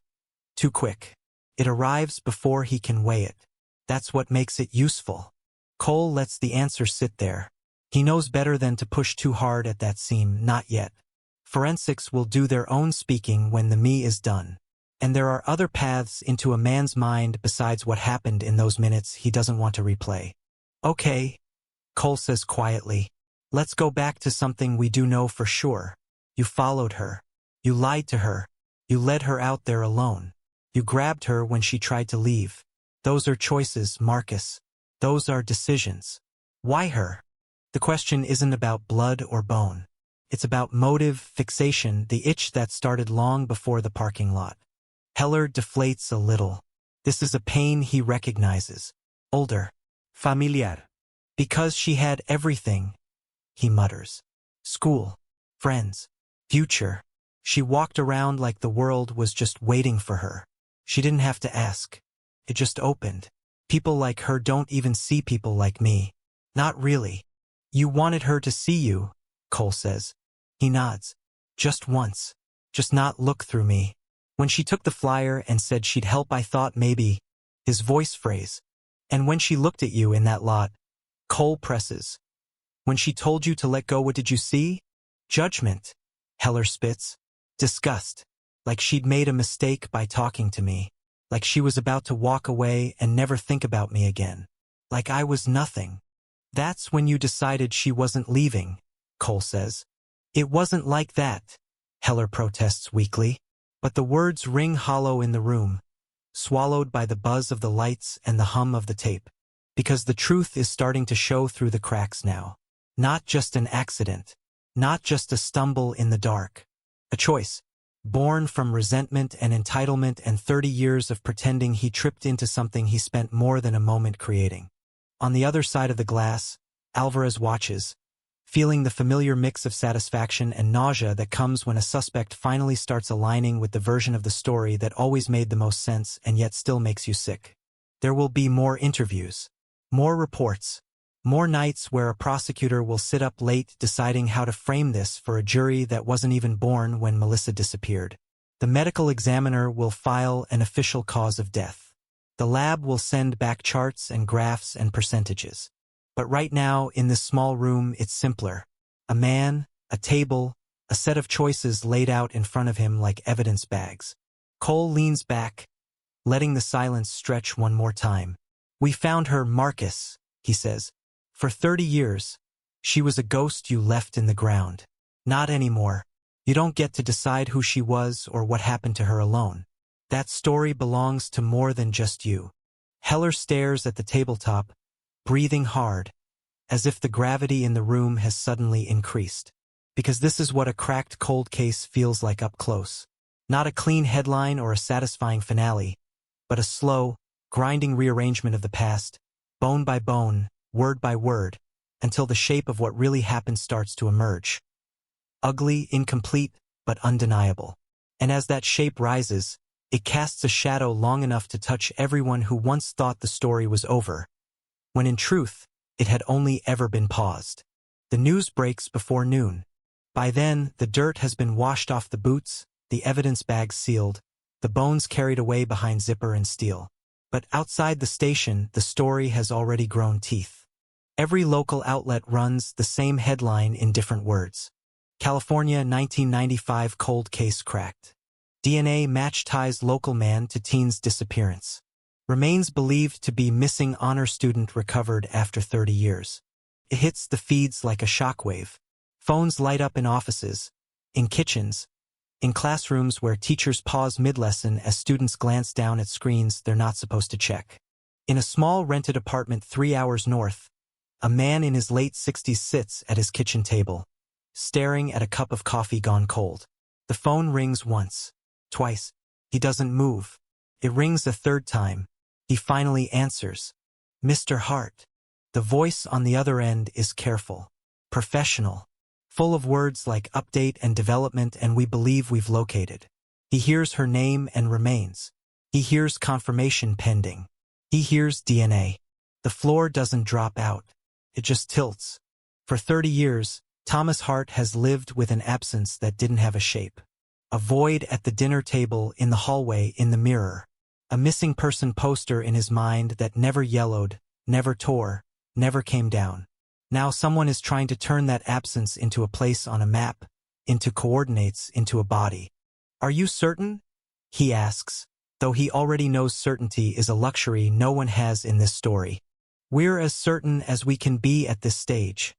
too quick. It arrives before he can weigh it. That's what makes it useful. Cole lets the answer sit there. He knows better than to push too hard at that seam, not yet. Forensics will do their own speaking when the me is done. And there are other paths into a man's mind besides what happened in those minutes he doesn't want to replay. "Okay," Cole says quietly. "Let's go back to something we do know for sure. You followed her. You lied to her. You led her out there alone. You grabbed her when she tried to leave. Those are choices, Marcus. Those are decisions. Why her?" The question isn't about blood or bone. It's about motive, fixation, the itch that started long before the parking lot. Heller deflates a little. This is a pain he recognizes. Older. Familiar. "Because she had everything," he mutters. "School. Friends. Future. She walked around like the world was just waiting for her. She didn't have to ask. It just opened. People like her don't even see people like me. Not really. You wanted her to see you, Cole says. He nods. Just once. Just not look through me. When she took the flyer and said she'd help, I thought maybe. His voice phrase. And when she looked at you in that lot, Cole presses. When she told you to let go, what did you see? Judgment. Heller spits. Disgust. Like she'd made a mistake by talking to me. Like she was about to walk away and never think about me again. Like I was nothing. That's when you decided she wasn't leaving, Cole says. It wasn't like that, Heller protests weakly. But the words ring hollow in the room, swallowed by the buzz of the lights and the hum of the tape. Because the truth is starting to show through the cracks now. Not just an accident. Not just a stumble in the dark. A choice. Born from resentment and entitlement and 30 years of pretending he tripped into something he spent more than a moment creating. On the other side of the glass, Alvarez watches, feeling the familiar mix of satisfaction and nausea that comes when a suspect finally starts aligning with the version of the story that always made the most sense and yet still makes you sick. There will be more interviews, more reports, more nights where a prosecutor will sit up late deciding how to frame this for a jury that wasn't even born when Melissa disappeared. The medical examiner will file an official cause of death. The lab will send back charts and graphs and percentages. But right now, in this small room, it's simpler. A man, a table, a set of choices laid out in front of him like evidence bags. Cole leans back, letting the silence stretch one more time. We found her, Marcus, he says. For 30 years, she was a ghost you left in the ground. Not anymore. You don't get to decide who she was or what happened to her alone. That story belongs to more than just you. Heller stares at the tabletop, breathing hard, as if the gravity in the room has suddenly increased. Because this is what a cracked cold case feels like up close. Not a clean headline or a satisfying finale, but a slow, grinding rearrangement of the past, bone by bone, word by word, until the shape of what really happened starts to emerge. Ugly, incomplete, but undeniable. And as that shape rises, it casts a shadow long enough to touch everyone who once thought the story was over, when in truth, it had only ever been paused. The news breaks before noon. By then, the dirt has been washed off the boots, the evidence bags sealed, the bones carried away behind zipper and steel. But outside the station, the story has already grown teeth. Every local outlet runs the same headline in different words. California 1995 cold case cracked. DNA match ties local man to teen's disappearance. Remains believed to be missing honor student recovered after 30 years. It hits the feeds like a shockwave. Phones light up in offices, in kitchens, in classrooms where teachers pause mid-lesson as students glance down at screens they're not supposed to check. In a small rented apartment 3 hours north, a man in his late 60s sits at his kitchen table, staring at a cup of coffee gone cold. The phone rings once, twice. He doesn't move. It rings a third time. He finally answers. Mr. Hart. The voice on the other end is careful, professional, full of words like update and development and we believe we've located. He hears her name and remains. He hears confirmation pending. He hears DNA. The floor doesn't drop out. It just tilts. For 30 years, Thomas Hart has lived with an absence that didn't have a shape. A void at the dinner table, in the hallway, in the mirror. A missing person poster in his mind that never yellowed, never tore, never came down. Now someone is trying to turn that absence into a place on a map, into coordinates, into a body. Are you certain? He asks, though he already knows certainty is a luxury no one has in this story. We're as certain as we can be at this stage,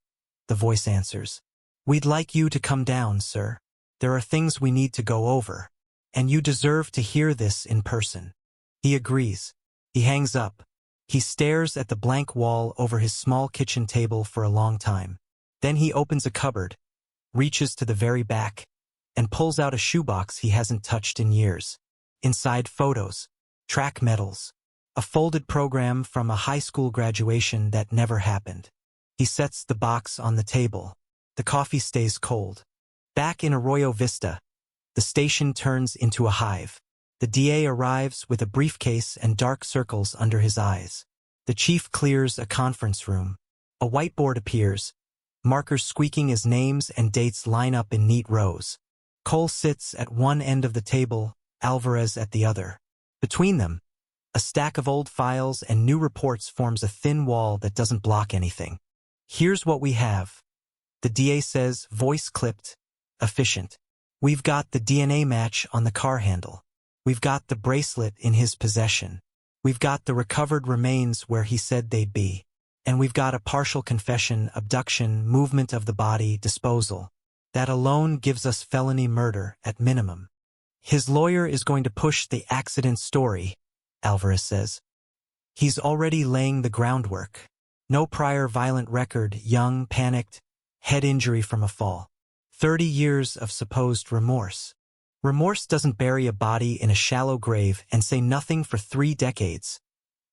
the voice answers. We'd like you to come down, sir. There are things we need to go over, and you deserve to hear this in person. He agrees. He hangs up. He stares at the blank wall over his small kitchen table for a long time. Then he opens a cupboard, reaches to the very back, and pulls out a shoebox he hasn't touched in years. Inside, photos, track medals, a folded program from a high school graduation that never happened. He sets the box on the table. The coffee stays cold. Back in Arroyo Vista, the station turns into a hive. The DA arrives with a briefcase and dark circles under his eyes. The chief clears a conference room. A whiteboard appears, markers squeaking as names and dates line up in neat rows. Cole sits at one end of the table, Alvarez at the other. Between them, a stack of old files and new reports forms a thin wall that doesn't block anything. Here's what we have. The DA says, voice clipped, efficient. We've got the DNA match on the car handle. We've got the bracelet in his possession. We've got the recovered remains where he said they'd be. And we've got a partial confession, abduction, movement of the body, disposal. That alone gives us felony murder at minimum. His lawyer is going to push the accident story, Alvarez says. He's already laying the groundwork. No prior violent record, young, panicked, head injury from a fall. 30 years of supposed remorse. Remorse doesn't bury a body in a shallow grave and say nothing for 3 decades.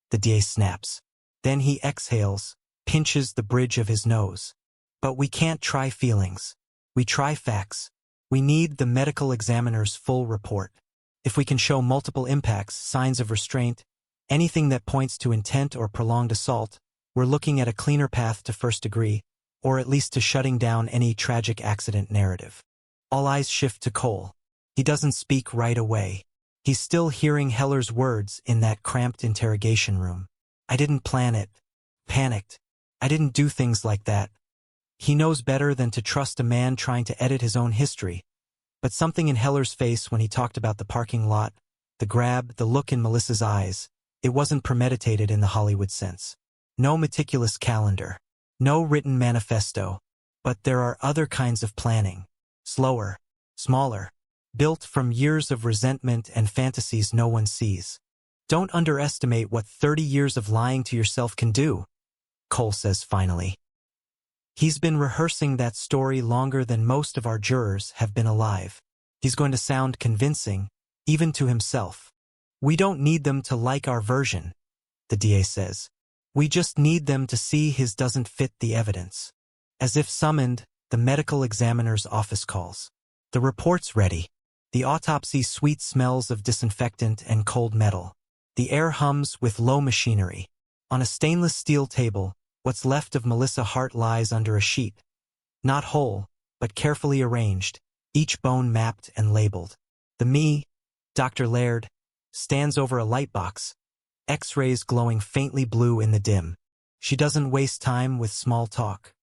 The DA snaps. Then he exhales, pinches the bridge of his nose. But we can't try feelings. We try facts. We need the medical examiner's full report. If we can show multiple impacts, signs of restraint, anything that points to intent or prolonged assault, we're looking at a cleaner path to first degree, or at least to shutting down any tragic accident narrative. All eyes shift to Cole. He doesn't speak right away. He's still hearing Heller's words in that cramped interrogation room. I didn't plan it. Panicked. I didn't do things like that. He knows better than to trust a man trying to edit his own history. But something in Heller's face when he talked about the parking lot, the grab, the look in Melissa's eyes, it wasn't premeditated in the Hollywood sense. No meticulous calendar. No written manifesto. But there are other kinds of planning. Slower. Smaller. Built from years of resentment and fantasies no one sees. Don't underestimate what 30 years of lying to yourself can do, Cole says finally. He's been rehearsing that story longer than most of our jurors have been alive. He's going to sound convincing, even to himself. We don't need them to like our version, the DA says. We just need them to see his doesn't fit the evidence. As if summoned, the medical examiner's office calls. The report's ready. The autopsy sweet smells of disinfectant and cold metal. The air hums with low machinery. On a stainless steel table, what's left of Melissa Hart lies under a sheet. Not whole, but carefully arranged, each bone mapped and labeled. The me, Dr. Laird, stands over a light box, X-rays glowing faintly blue in the dim. She doesn't waste time with small talk.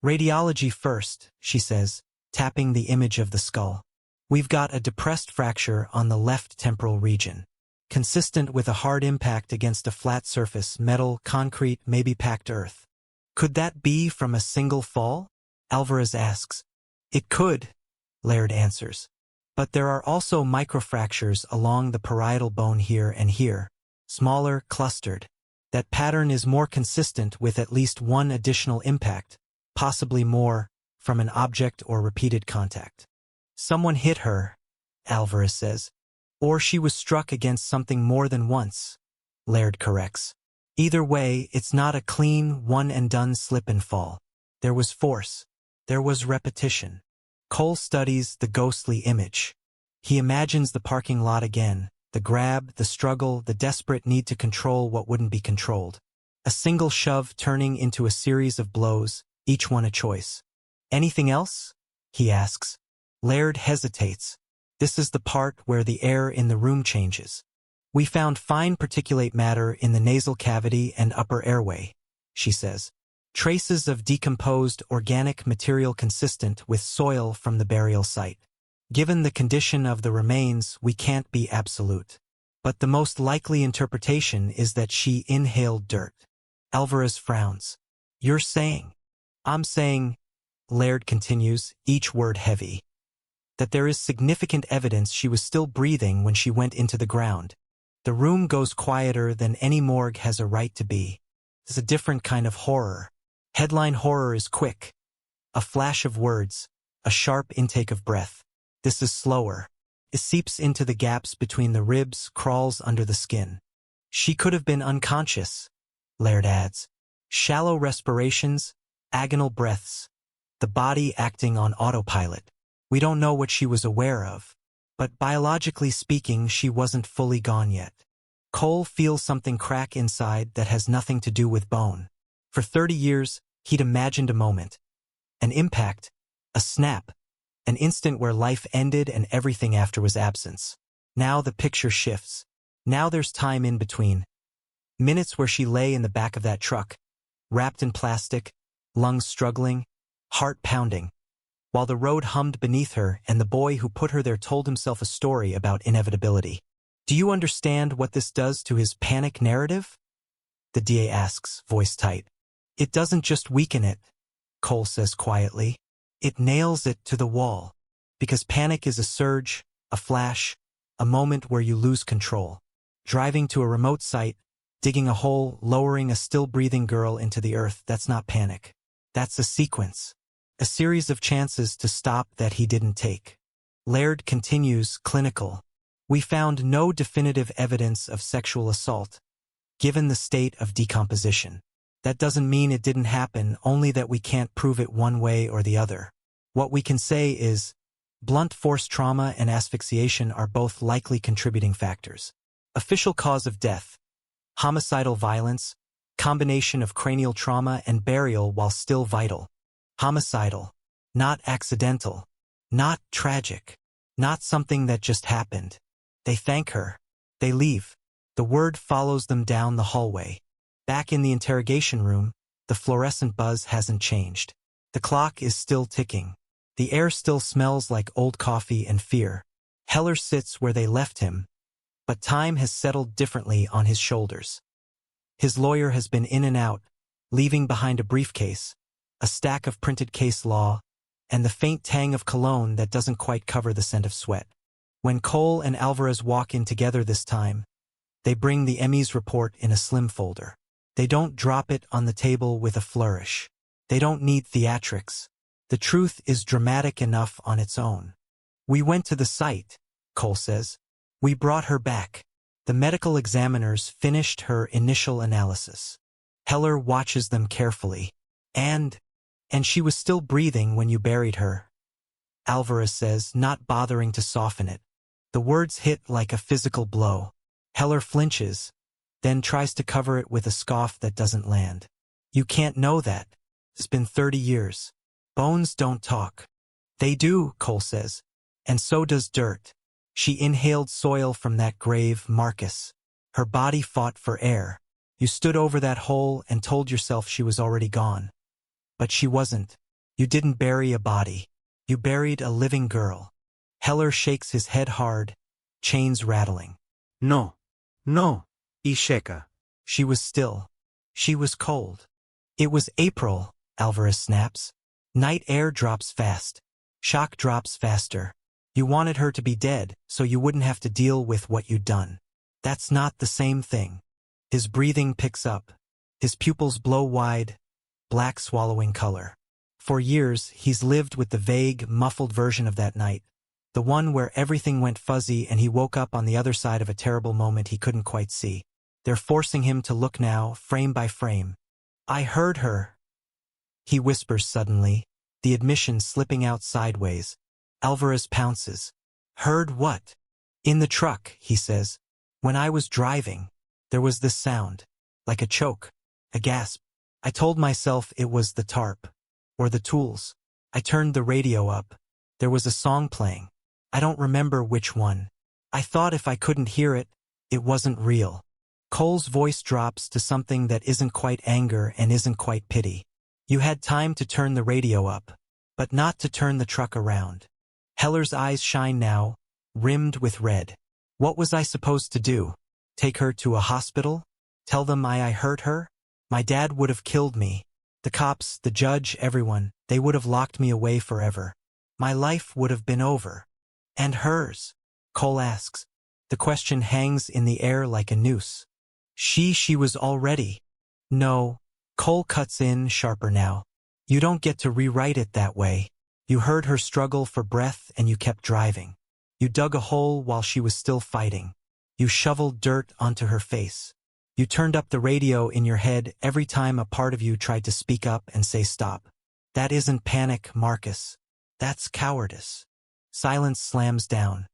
Radiology first, she says, tapping the image of the skull. We've got a depressed fracture on the left temporal region. Consistent with a hard impact against a flat surface, metal, concrete, maybe packed earth. Could that be from a single fall? Alvarez asks. It could, Laird answers. But there are also microfractures along the parietal bone here and here, smaller, clustered. That pattern is more consistent with at least one additional impact, possibly more, from an object or repeated contact. Someone hit her, Alvarez says. Or she was struck against something more than once, Laird corrects. Either way, it's not a clean, one-and-done slip and fall. There was force. There was repetition. Cole studies the ghostly image. He imagines the parking lot again, the grab, the struggle, the desperate need to control what wouldn't be controlled. A single shove turning into a series of blows, each one a choice. Anything else? He asks. Laird hesitates. This is the part where the air in the room changes. We found fine particulate matter in the nasal cavity and upper airway, she says. Traces of decomposed organic material consistent with soil from the burial site. Given the condition of the remains, we can't be absolute. But the most likely interpretation is that she inhaled dirt. Alvarez frowns. You're saying? I'm saying, Laird continues, each word heavy, that there is significant evidence she was still breathing when she went into the ground. The room goes quieter than any morgue has a right to be. It's a different kind of horror. Headline horror is quick. A flash of words, a sharp intake of breath. This is slower. It seeps into the gaps between the ribs, crawls under the skin. She could have been unconscious, Laird adds. Shallow respirations, agonal breaths. The body acting on autopilot. We don't know what she was aware of. But biologically speaking, she wasn't fully gone yet. Cole feels something crack inside that has nothing to do with bone. For 30 years, he'd imagined a moment. An impact, a snap, an instant where life ended and everything after was absence. Now the picture shifts. Now there's time in between. Minutes where she lay in the back of that truck, wrapped in plastic, lungs struggling, heart pounding, while the road hummed beneath her and the boy who put her there told himself a story about inevitability. Do you understand what this does to his panic narrative? The DA asks, voice tight. It doesn't just weaken it, Cole says quietly. It nails it to the wall. Because panic is a surge, a flash, a moment where you lose control. Driving to a remote site, digging a hole, lowering a still-breathing girl into the earth, that's not panic. That's a sequence. A series of chances to stop that he didn't take. Laird continues, clinical. We found no definitive evidence of sexual assault, given the state of decomposition. That doesn't mean it didn't happen, only that we can't prove it one way or the other. What we can say is, blunt force trauma and asphyxiation are both likely contributing factors. Official cause of death, homicidal violence, combination of cranial trauma and burial while still vital. Homicidal, not accidental, not tragic, not something that just happened. They thank her. They leave. The word follows them down the hallway. Back in the interrogation room, the fluorescent buzz hasn't changed. The clock is still ticking. The air still smells like old coffee and fear. Heller sits where they left him, but time has settled differently on his shoulders. His lawyer has been in and out, leaving behind a briefcase, a stack of printed case law, and the faint tang of cologne that doesn't quite cover the scent of sweat. When Cole and Alvarez walk in together this time, they bring the Emmys report in a slim folder. They don't drop it on the table with a flourish. They don't need theatrics. The truth is dramatic enough on its own. We went to the site, Cole says. We brought her back. The medical examiners finished her initial analysis. Heller watches them carefully. And she was still breathing when you buried her, Alvarez says, not bothering to soften it. The words hit like a physical blow. Heller flinches, then tries to cover it with a scoff that doesn't land. You can't know that. It's been 30 years. Bones don't talk. They do, Cole says. And so does dirt. She inhaled soil from that grave, Marcus. Her body fought for air. You stood over that hole and told yourself she was already gone. But she wasn't. You didn't bury a body. You buried a living girl. Heller shakes his head hard, chains rattling. No. No. Isheka. She was still. She was cold. It was April, Alvarez snaps. Night air drops fast. Shock drops faster. You wanted her to be dead, so you wouldn't have to deal with what you'd done. That's not the same thing. His breathing picks up. His pupils blow wide, black swallowing color. For years, he's lived with the vague, muffled version of that night. The one where everything went fuzzy and he woke up on the other side of a terrible moment he couldn't quite see. They're forcing him to look now, frame by frame. I heard her, he whispers suddenly, the admission slipping out sideways. Alvarez pounces. Heard what? In the truck, he says. When I was driving, there was this sound, like a choke, a gasp. I told myself it was the tarp, or the tools. I turned the radio up. There was a song playing. I don't remember which one. I thought if I couldn't hear it, it wasn't real. Cole's voice drops to something that isn't quite anger and isn't quite pity. You had time to turn the radio up, but not to turn the truck around. Heller's eyes shine now, rimmed with red. What was I supposed to do? Take her to a hospital? Tell them I hurt her? My dad would have killed me. The cops, the judge, everyone, they would have locked me away forever. My life would have been over. And hers? Cole asks. The question hangs in the air like a noose. She was already. No. Cole cuts in, sharper now. You don't get to rewrite it that way. You heard her struggle for breath and you kept driving. You dug a hole while she was still fighting. You shoveled dirt onto her face. You turned up the radio in your head every time a part of you tried to speak up and say stop. That isn't panic, Marcus. That's cowardice. Silence slams down.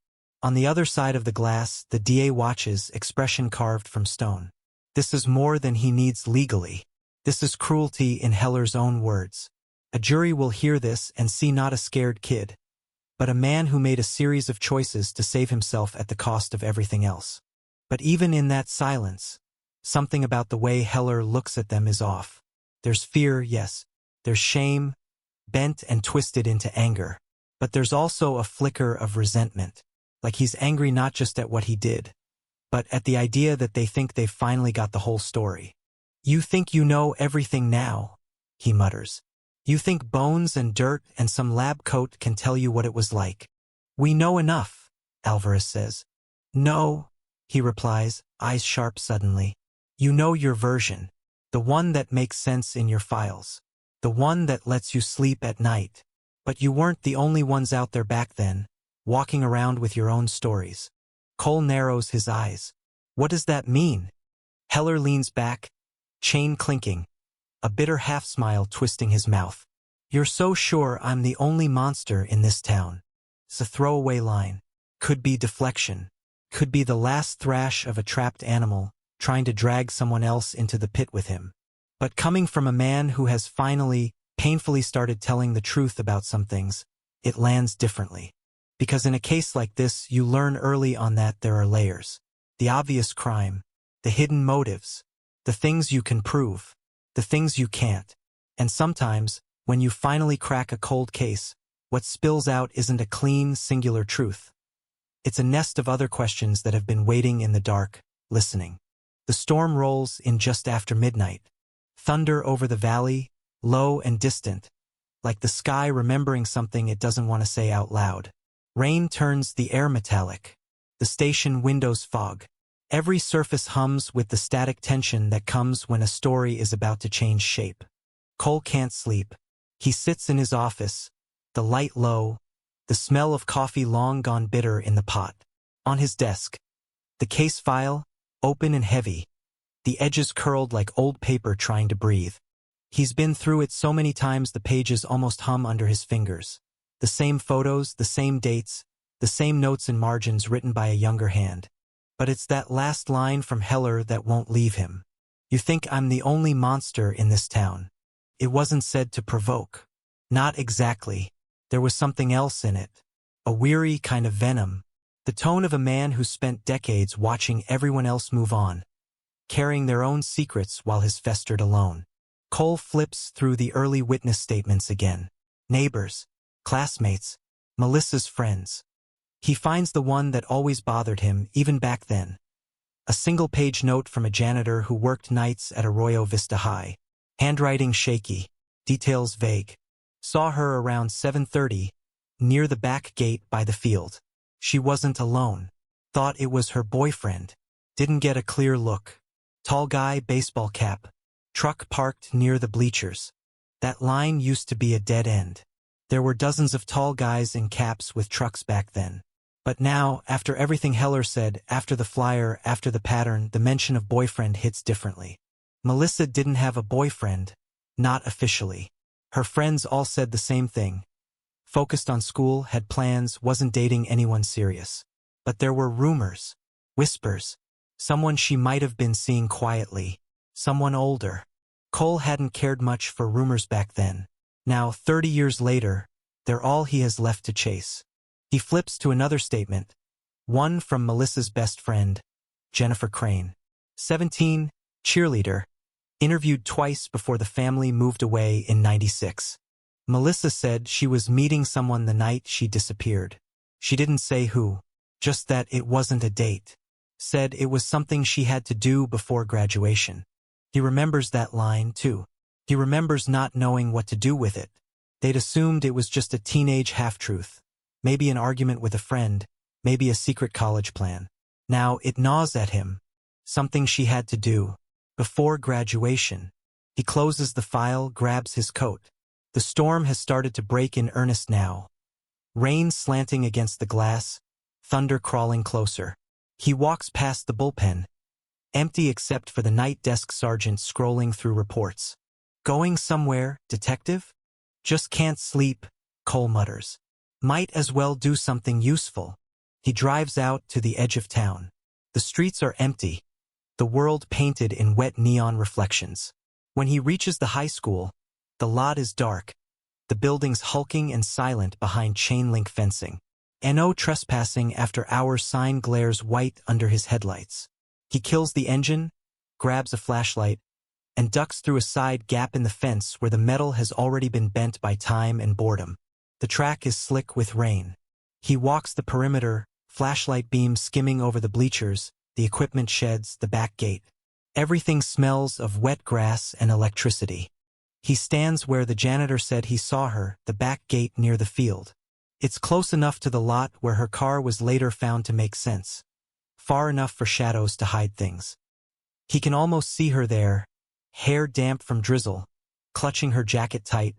On the other side of the glass, the DA watches, expression carved from stone. This is more than he needs legally. This is cruelty in Heller's own words. A jury will hear this and see not a scared kid, but a man who made a series of choices to save himself at the cost of everything else. But even in that silence, something about the way Heller looks at them is off. There's fear, yes. There's shame, bent and twisted into anger. But there's also a flicker of resentment. Like he's angry not just at what he did, but at the idea that they think they've finally got the whole story. You think you know everything now, he mutters. You think bones and dirt and some lab coat can tell you what it was like. We know enough, Alvarez says. No, he replies, eyes sharp suddenly. You know your version, the one that makes sense in your files, the one that lets you sleep at night. But you weren't the only ones out there back then, walking around with your own stories. Cole narrows his eyes. What does that mean? Heller leans back, chain clinking, a bitter half-smile twisting his mouth. You're so sure I'm the only monster in this town. It's a throwaway line. Could be deflection. Could be the last thrash of a trapped animal trying to drag someone else into the pit with him. But coming from a man who has finally, painfully started telling the truth about some things, it lands differently. Because in a case like this, you learn early on that there are layers. The obvious crime, the hidden motives, the things you can prove, the things you can't. And sometimes, when you finally crack a cold case, what spills out isn't a clean, singular truth. It's a nest of other questions that have been waiting in the dark, listening. The storm rolls in just after midnight. Thunder over the valley, low and distant, like the sky remembering something it doesn't want to say out loud. Rain turns the air metallic. The station windows fog. Every surface hums with the static tension that comes when a story is about to change shape. Cole can't sleep. He sits in his office, the light low, the smell of coffee long gone bitter in the pot. On his desk, the case file, open and heavy, the edges curled like old paper trying to breathe. He's been through it so many times the pages almost hum under his fingers. The same photos, the same dates, the same notes and margins written by a younger hand. But it's that last line from Heller that won't leave him. You think I'm the only monster in this town. It wasn't said to provoke. Not exactly. There was something else in it. A weary kind of venom. The tone of a man who spent decades watching everyone else move on, carrying their own secrets while his festered alone. Cole flips through the early witness statements again. Neighbors, classmates, Melissa's friends. He finds the one that always bothered him, even back then. A single-page note from a janitor who worked nights at Arroyo Vista High. Handwriting shaky, details vague. Saw her around 7:30, near the back gate by the field. She wasn't alone. Thought it was her boyfriend. Didn't get a clear look. Tall guy, baseball cap. Truck parked near the bleachers. That line used to be a dead end. There were dozens of tall guys in caps with trucks back then. But now, after everything Heller said, after the flyer, after the pattern, the mention of boyfriend hits differently. Melissa didn't have a boyfriend. Not officially. Her friends all said the same thing. Focused on school, had plans, wasn't dating anyone serious. But there were rumors. Whispers. Someone she might have been seeing quietly. Someone older. Cole hadn't cared much for rumors back then. Now, 30 years later, they're all he has left to chase. He flips to another statement. One from Melissa's best friend, Jennifer Crane. 17, cheerleader. Interviewed twice before the family moved away in '96. Melissa said she was meeting someone the night she disappeared. She didn't say who. Just that it wasn't a date. Said it was something she had to do before graduation. He remembers that line, too. He remembers not knowing what to do with it. They'd assumed it was just a teenage half-truth. Maybe an argument with a friend, maybe a secret college plan. Now it gnaws at him. Something she had to do. Before graduation. He closes the file, grabs his coat. The storm has started to break in earnest now. Rain slanting against the glass, thunder crawling closer. He walks past the bullpen. Empty except for the night desk sergeant scrolling through reports. Going somewhere, detective? Just can't sleep, Cole mutters. Might as well do something useful. He drives out to the edge of town. The streets are empty, the world painted in wet neon reflections. When he reaches the high school, the lot is dark, the buildings hulking and silent behind chain-link fencing. No trespassing after hours sign glares white under his headlights. He kills the engine, grabs a flashlight, and ducks through a side gap in the fence where the metal has already been bent by time and boredom. The track is slick with rain. He walks the perimeter, flashlight beams skimming over the bleachers, the equipment sheds, the back gate. Everything smells of wet grass and electricity. He stands where the janitor said he saw her, the back gate near the field. It's close enough to the lot where her car was later found to make sense. Far enough for shadows to hide things. He can almost see her there, hair damp from drizzle, clutching her jacket tight,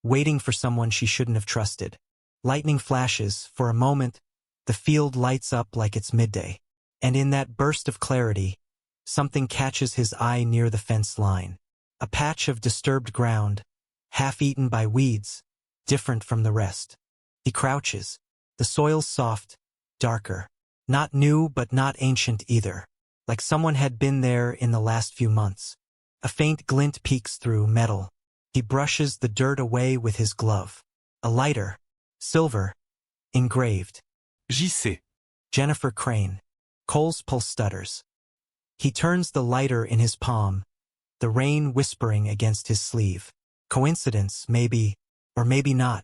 waiting for someone she shouldn't have trusted. Lightning flashes. For a moment, the field lights up like it's midday. And in that burst of clarity, something catches his eye near the fence line. A patch of disturbed ground, half-eaten by weeds, different from the rest. He crouches. The soil's soft, darker. Not new but not ancient either, like someone had been there in the last few months. A faint glint peeks through metal. He brushes the dirt away with his glove. A lighter, silver, engraved. JC. Jennifer Crane. Cole's pulse stutters. He turns the lighter in his palm, the rain whispering against his sleeve. Coincidence, maybe, or maybe not.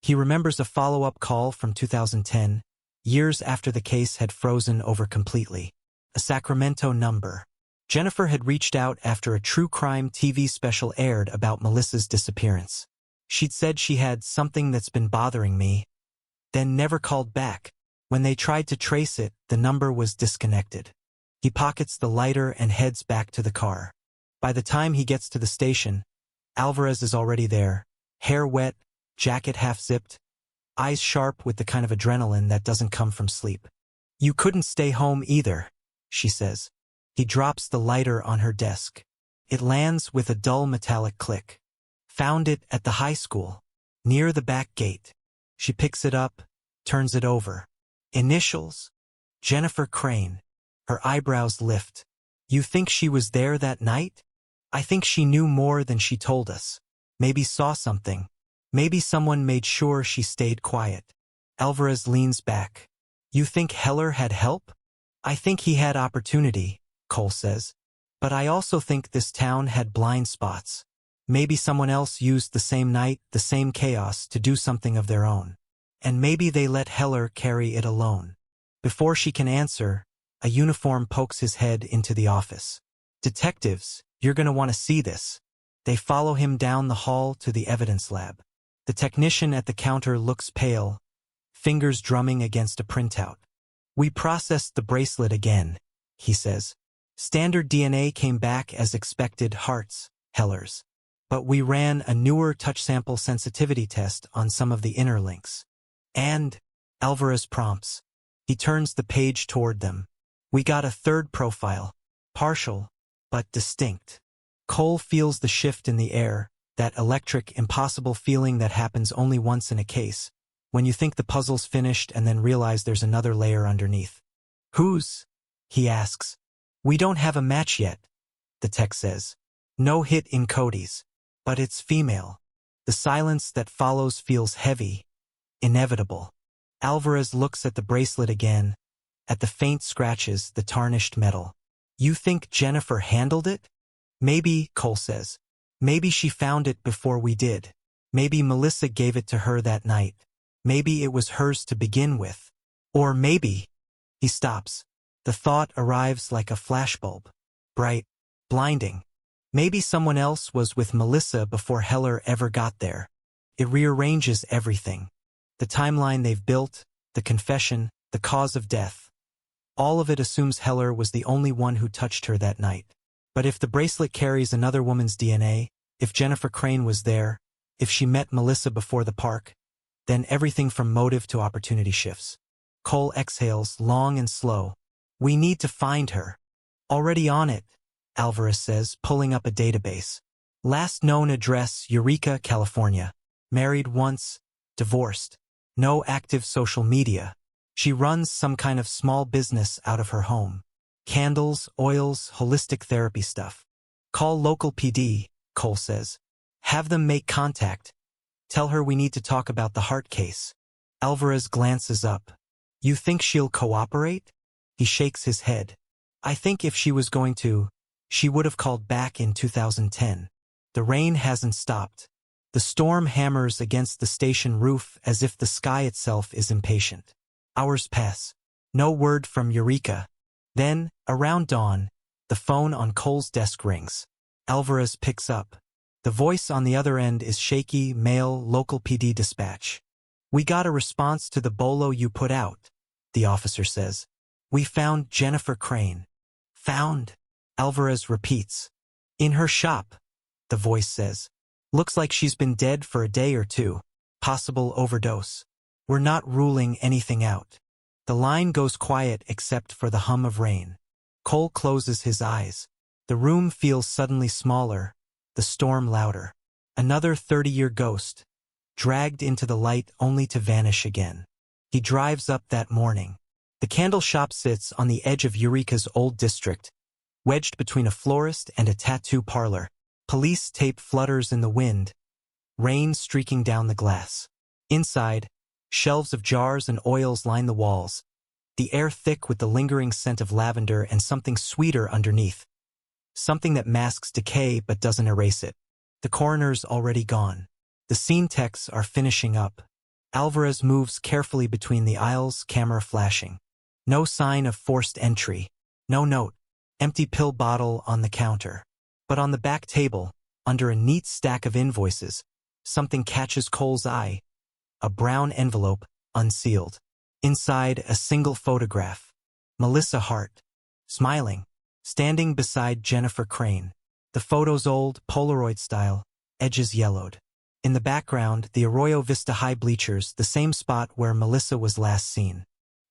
He remembers a follow-up call from 2010, years after the case had frozen over completely. A Sacramento number. Jennifer had reached out after a true crime TV special aired about Melissa's disappearance. She'd said she had something that's been bothering me, then never called back. When they tried to trace it, the number was disconnected. He pockets the lighter and heads back to the car. By the time he gets to the station, Alvarez is already there, hair wet, jacket half-zipped, eyes sharp with the kind of adrenaline that doesn't come from sleep. "You couldn't stay home either," she says. He drops the lighter on her desk. It lands with a dull metallic click. "Found it at the high school, near the back gate." She picks it up, turns it over. Initials? Jennifer Crane. Her eyebrows lift. "You think she was there that night?" "I think she knew more than she told us. Maybe saw something. Maybe someone made sure she stayed quiet." Alvarez leans back. "You think Heller had help?" "I think he had opportunity," Cole says. "But I also think this town had blind spots. Maybe someone else used the same night, the same chaos, to do something of their own. And maybe they let Heller carry it alone." Before she can answer, a uniform pokes his head into the office. "Detectives, you're going to want to see this." They follow him down the hall to the evidence lab. The technician at the counter looks pale, fingers drumming against a printout. "We processed the bracelet again," he says. "Standard DNA came back as expected, Hart's, Heller's. But we ran a newer touch sample sensitivity test on some of the inner links. And," Alvarez prompts. He turns the page toward them. "We got a third profile, partial, but distinct." Cole feels the shift in the air, that electric, impossible feeling that happens only once in a case, when you think the puzzle's finished and then realize there's another layer underneath. "Whose?" he asks. "We don't have a match yet," the tech says. "No hit in Cody's. But it's female." The silence that follows feels heavy, inevitable. Alvarez looks at the bracelet again, at the faint scratches, the tarnished metal. "You think Jennifer handled it?" "Maybe," Cole says. "Maybe she found it before we did. Maybe Melissa gave it to her that night. Maybe it was hers to begin with. Or maybe—" He stops. The thought arrives like a flashbulb. Bright, blinding. Maybe someone else was with Melissa before Heller ever got there. It rearranges everything. The timeline they've built, the confession, the cause of death. All of it assumes Heller was the only one who touched her that night. But if the bracelet carries another woman's DNA, if Jennifer Crane was there, if she met Melissa before the park, then everything from motive to opportunity shifts. Cole exhales, long and slow. "We need to find her." "Already on it," Alvarez says, pulling up a database. "Last known address, Eureka, California. Married once, divorced. No active social media. She runs some kind of small business out of her home. Candles, oils, holistic therapy stuff. Call local PD, Cole says. Have them make contact. Tell her we need to talk about the heart case. Alvarez glances up. You think she'll cooperate? He shakes his head. I think if she was going to, she would have called back in 2010. The rain hasn't stopped. The storm hammers against the station roof as if the sky itself is impatient. Hours pass. No word from Eureka. Then, around dawn, the phone on Cole's desk rings. Alvarez picks up. The voice on the other end is shaky, male, local PD dispatch. We got a response to the bolo you put out, the officer says. We found Jennifer Crane. Found? Alvarez repeats. In her shop, the voice says. Looks like she's been dead for a day or two. Possible overdose. We're not ruling anything out. The line goes quiet except for the hum of rain. Cole closes his eyes. The room feels suddenly smaller, the storm louder. Another 30-year ghost, dragged into the light only to vanish again. He drives up that morning. The candle shop sits on the edge of Eureka's old district, wedged between a florist and a tattoo parlor. Police tape flutters in the wind, rain streaking down the glass. Inside, shelves of jars and oils line the walls, the air thick with the lingering scent of lavender and something sweeter underneath. Something that masks decay but doesn't erase it. The coroner's already gone. The scene techs are finishing up. Alvarez moves carefully between the aisles, camera flashing. No sign of forced entry. No note. Empty pill bottle on the counter. But on the back table, under a neat stack of invoices, something catches Cole's eye. A brown envelope, unsealed. Inside, a single photograph. Melissa Hart, smiling, standing beside Jennifer Crane. The photo's old, Polaroid style, edges yellowed. In the background, the Arroyo Vista High bleachers, the same spot where Melissa was last seen.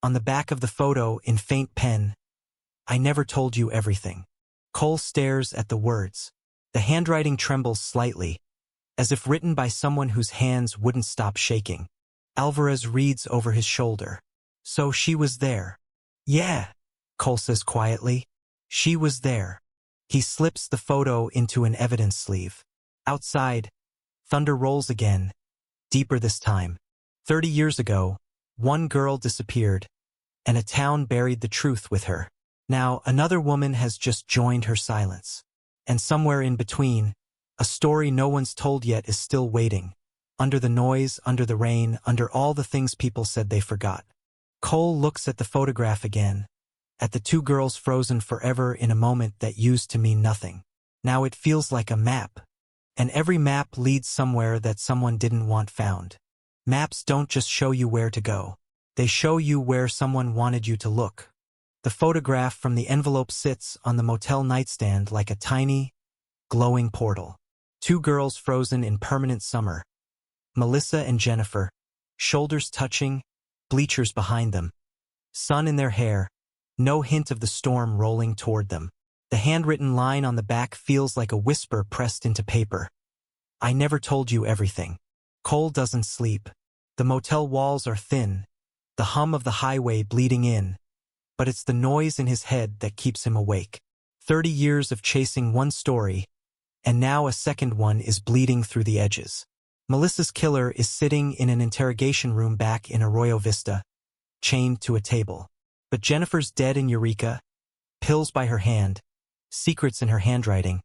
On the back of the photo, in faint pen, I never told you everything. Cole stares at the words. The handwriting trembles slightly, as if written by someone whose hands wouldn't stop shaking. Alvarez reads over his shoulder. So she was there. Yeah, Cole says quietly. She was there. He slips the photo into an evidence sleeve. Outside, thunder rolls again, deeper this time. 30 years ago, one girl disappeared, and a town buried the truth with her. Now, another woman has just joined her silence. And somewhere in between, a story no one's told yet is still waiting. Under the noise, under the rain, under all the things people said they forgot. Cole looks at the photograph again, at the two girls frozen forever in a moment that used to mean nothing. Now it feels like a map. And every map leads somewhere that someone didn't want found. Maps don't just show you where to go. They show you where someone wanted you to look. The photograph from the envelope sits on the motel nightstand like a tiny, glowing portal. Two girls frozen in permanent summer. Melissa and Jennifer, shoulders touching, bleachers behind them. Sun in their hair, no hint of the storm rolling toward them. The handwritten line on the back feels like a whisper pressed into paper. I never told you everything. Cole doesn't sleep. The motel walls are thin, the hum of the highway bleeding in. But it's the noise in his head that keeps him awake. 30 years of chasing one story, and now a second one is bleeding through the edges. Melissa's killer is sitting in an interrogation room back in Arroyo Vista, chained to a table. But Jennifer's dead in Eureka, pills by her hand, secrets in her handwriting,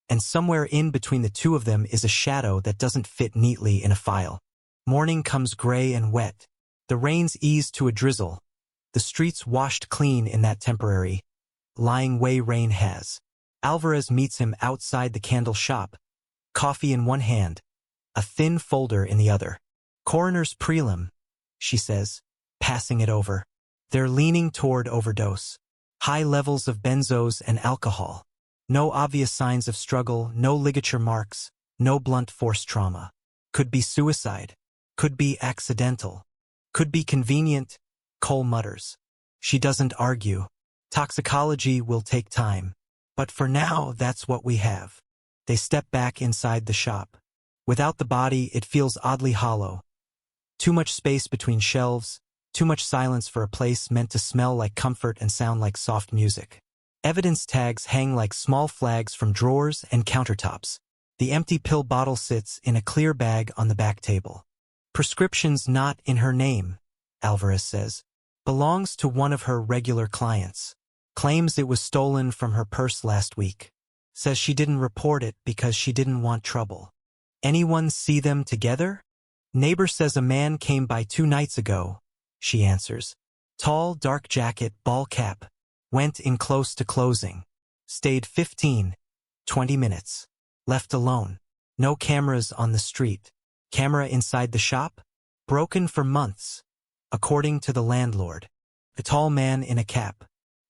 and somewhere in between the two of them is a shadow that doesn't fit neatly in a file. Morning comes gray and wet. The rains ease to a drizzle. The streets washed clean in that temporary, lying way rain has. Alvarez meets him outside the candle shop, coffee in one hand, a thin folder in the other. Coroner's prelim, she says, passing it over. They're leaning toward overdose. High levels of benzos and alcohol. No obvious signs of struggle, no ligature marks, no blunt force trauma. Could be suicide. Could be accidental. Could be convenient, Cole mutters. She doesn't argue. Toxicology will take time. But for now, that's what we have. They step back inside the shop. Without the body, it feels oddly hollow. Too much space between shelves, Too much silence for a place meant to smell like comfort and sound like soft music. Evidence tags hang like small flags from drawers and countertops. The empty pill bottle sits in a clear bag on the back table. Prescriptions not in her name, Alvarez says. Belongs to one of her regular clients. Claims it was stolen from her purse last week. Says she didn't report it because she didn't want trouble. Anyone see them together? Neighbor says a man came by 2 nights ago, she answers. Tall, dark jacket, ball cap. Went in close to closing. Stayed 15, 20 minutes. Left alone. No cameras on the street. Camera inside the shop? Broken for months. According to the landlord. A tall man in a cap.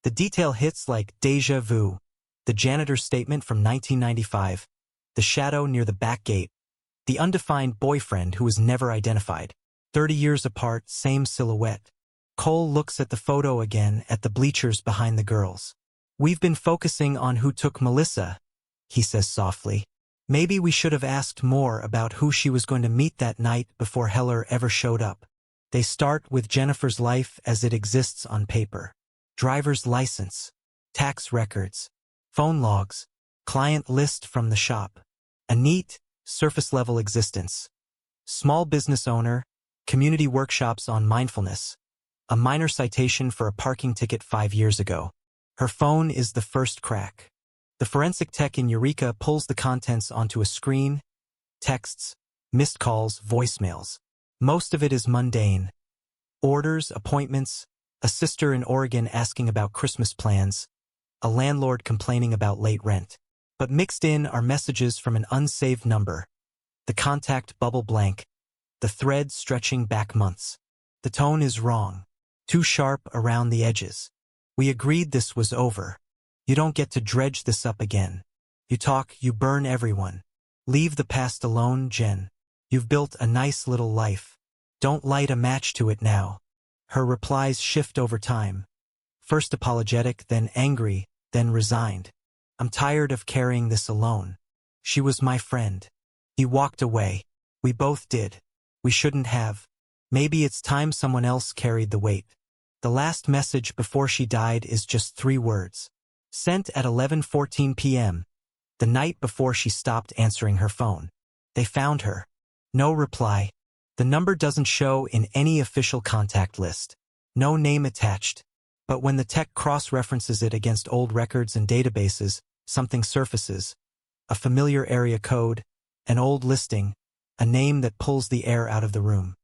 The detail hits like déjà vu. The janitor's statement from 1995. The shadow near the back gate. The undefined boyfriend who was never identified. 30 years apart, same silhouette. Cole looks at the photo again at the bleachers behind the girls. We've been focusing on who took Melissa, he says softly. Maybe we should have asked more about who she was going to meet that night before Heller ever showed up. They start with Jennifer's life as it exists on paper. Driver's license, tax records, phone logs, client list from the shop. A neat, surface-level existence. Small business owner, community workshops on mindfulness. A minor citation for a parking ticket 5 years ago. Her phone is the first crack. The forensic tech in Eureka pulls the contents onto a screen, texts, missed calls, voicemails. Most of it is mundane. Orders, appointments, a sister in Oregon asking about Christmas plans, a landlord complaining about late rent. But mixed in are messages from an unsaved number. The contact bubble blank. The thread stretching back months. The tone is wrong. Too sharp around the edges. We agreed this was over. You don't get to dredge this up again. You talk, you burn everyone. Leave the past alone, Jen. You've built a nice little life. Don't light a match to it now. Her replies shift over time. First apologetic, then angry, then resigned. I'm tired of carrying this alone. She was my friend. He walked away. We both did. We shouldn't have. Maybe it's time someone else carried the weight. The last message before she died is just 3 words. Sent at 11:14 p.m., the night before she stopped answering her phone. They found her. No reply. The number doesn't show in any official contact list. No name attached. But when the tech cross-references it against old records and databases, something surfaces. A familiar area code, an old listing, a name that pulls the air out of the room.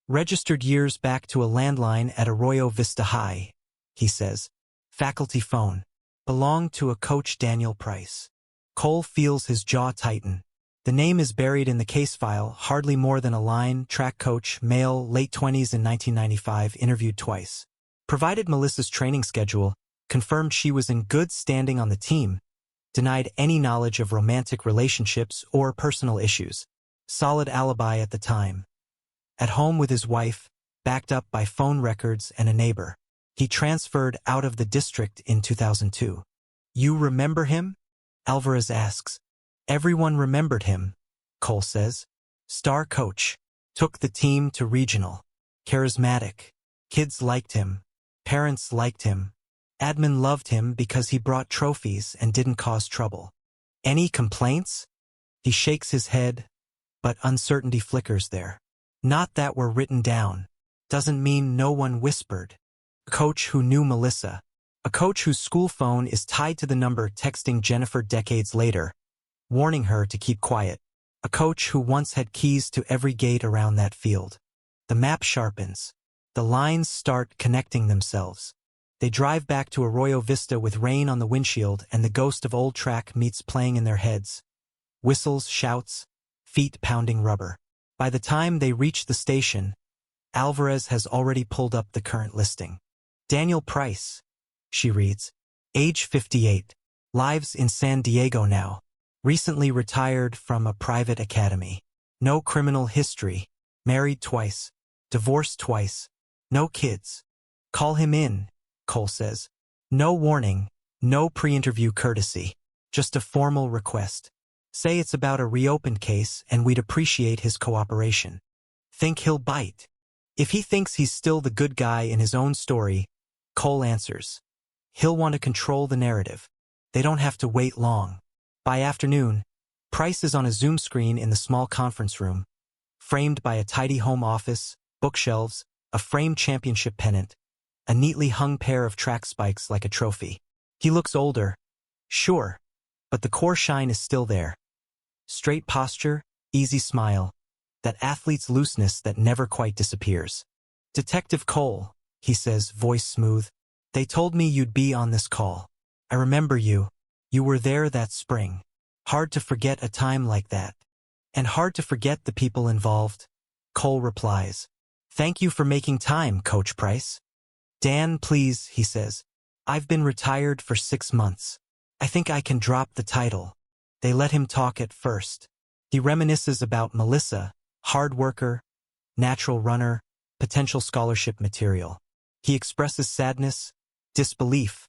Registered years back to a landline at Arroyo Vista High, he says. Faculty phone. Belonged to a coach Daniel Price. Cole feels his jaw tighten. The name is buried in the case file, hardly more than a line, track coach, male, late 20s in 1995, interviewed twice. Provided Melissa's training schedule, confirmed she was in good standing on the team, denied any knowledge of romantic relationships or personal issues. Solid alibi at the time. At home with his wife, backed up by phone records and a neighbor. He transferred out of the district in 2002. You remember him? Alvarez asks. Everyone remembered him, Cole says. Star coach. Took the team to regional. Charismatic. Kids liked him. Parents liked him. Admin loved him because he brought trophies and didn't cause trouble. Any complaints? He shakes his head, but uncertainty flickers there. Not that were written down. Doesn't mean no one whispered. A coach who knew Melissa. A coach whose school phone is tied to the number texting Jennifer decades later, warning her to keep quiet. A coach who once had keys to every gate around that field. The map sharpens. The lines start connecting themselves. They drive back to Arroyo Vista with rain on the windshield and the ghost of old track meets playing in their heads. Whistles, shouts, feet pounding rubber. By the time they reach the station, Alvarez has already pulled up the current listing. Daniel Price, she reads. Age 58. Lives in San Diego now. Recently retired from a private academy. No criminal history. Married twice. Divorced twice. No kids. Call him in, Cole says. No warning, no pre-interview courtesy. Just a formal request. Say it's about a reopened case and we'd appreciate his cooperation. Think he'll bite. If he thinks he's still the good guy in his own story, Cole answers. He'll want to control the narrative. They don't have to wait long. By afternoon, Price is on a Zoom screen in the small conference room, framed by a tidy home office, bookshelves, a framed championship pennant, a neatly hung pair of track spikes like a trophy. He looks older, sure, but the core shine is still there. Straight posture, easy smile, that athlete's looseness that never quite disappears. Detective Cole, he says, voice smooth. They told me you'd be on this call. I remember you. You were there that spring. Hard to forget a time like that. And hard to forget the people involved. Cole replies. Thank you for making time, Coach Price. Dan, please, he says. I've been retired for 6 months. I think I can drop the title. They let him talk at first. He reminisces about Melissa, hard worker, natural runner, potential scholarship material. He expresses sadness, disbelief,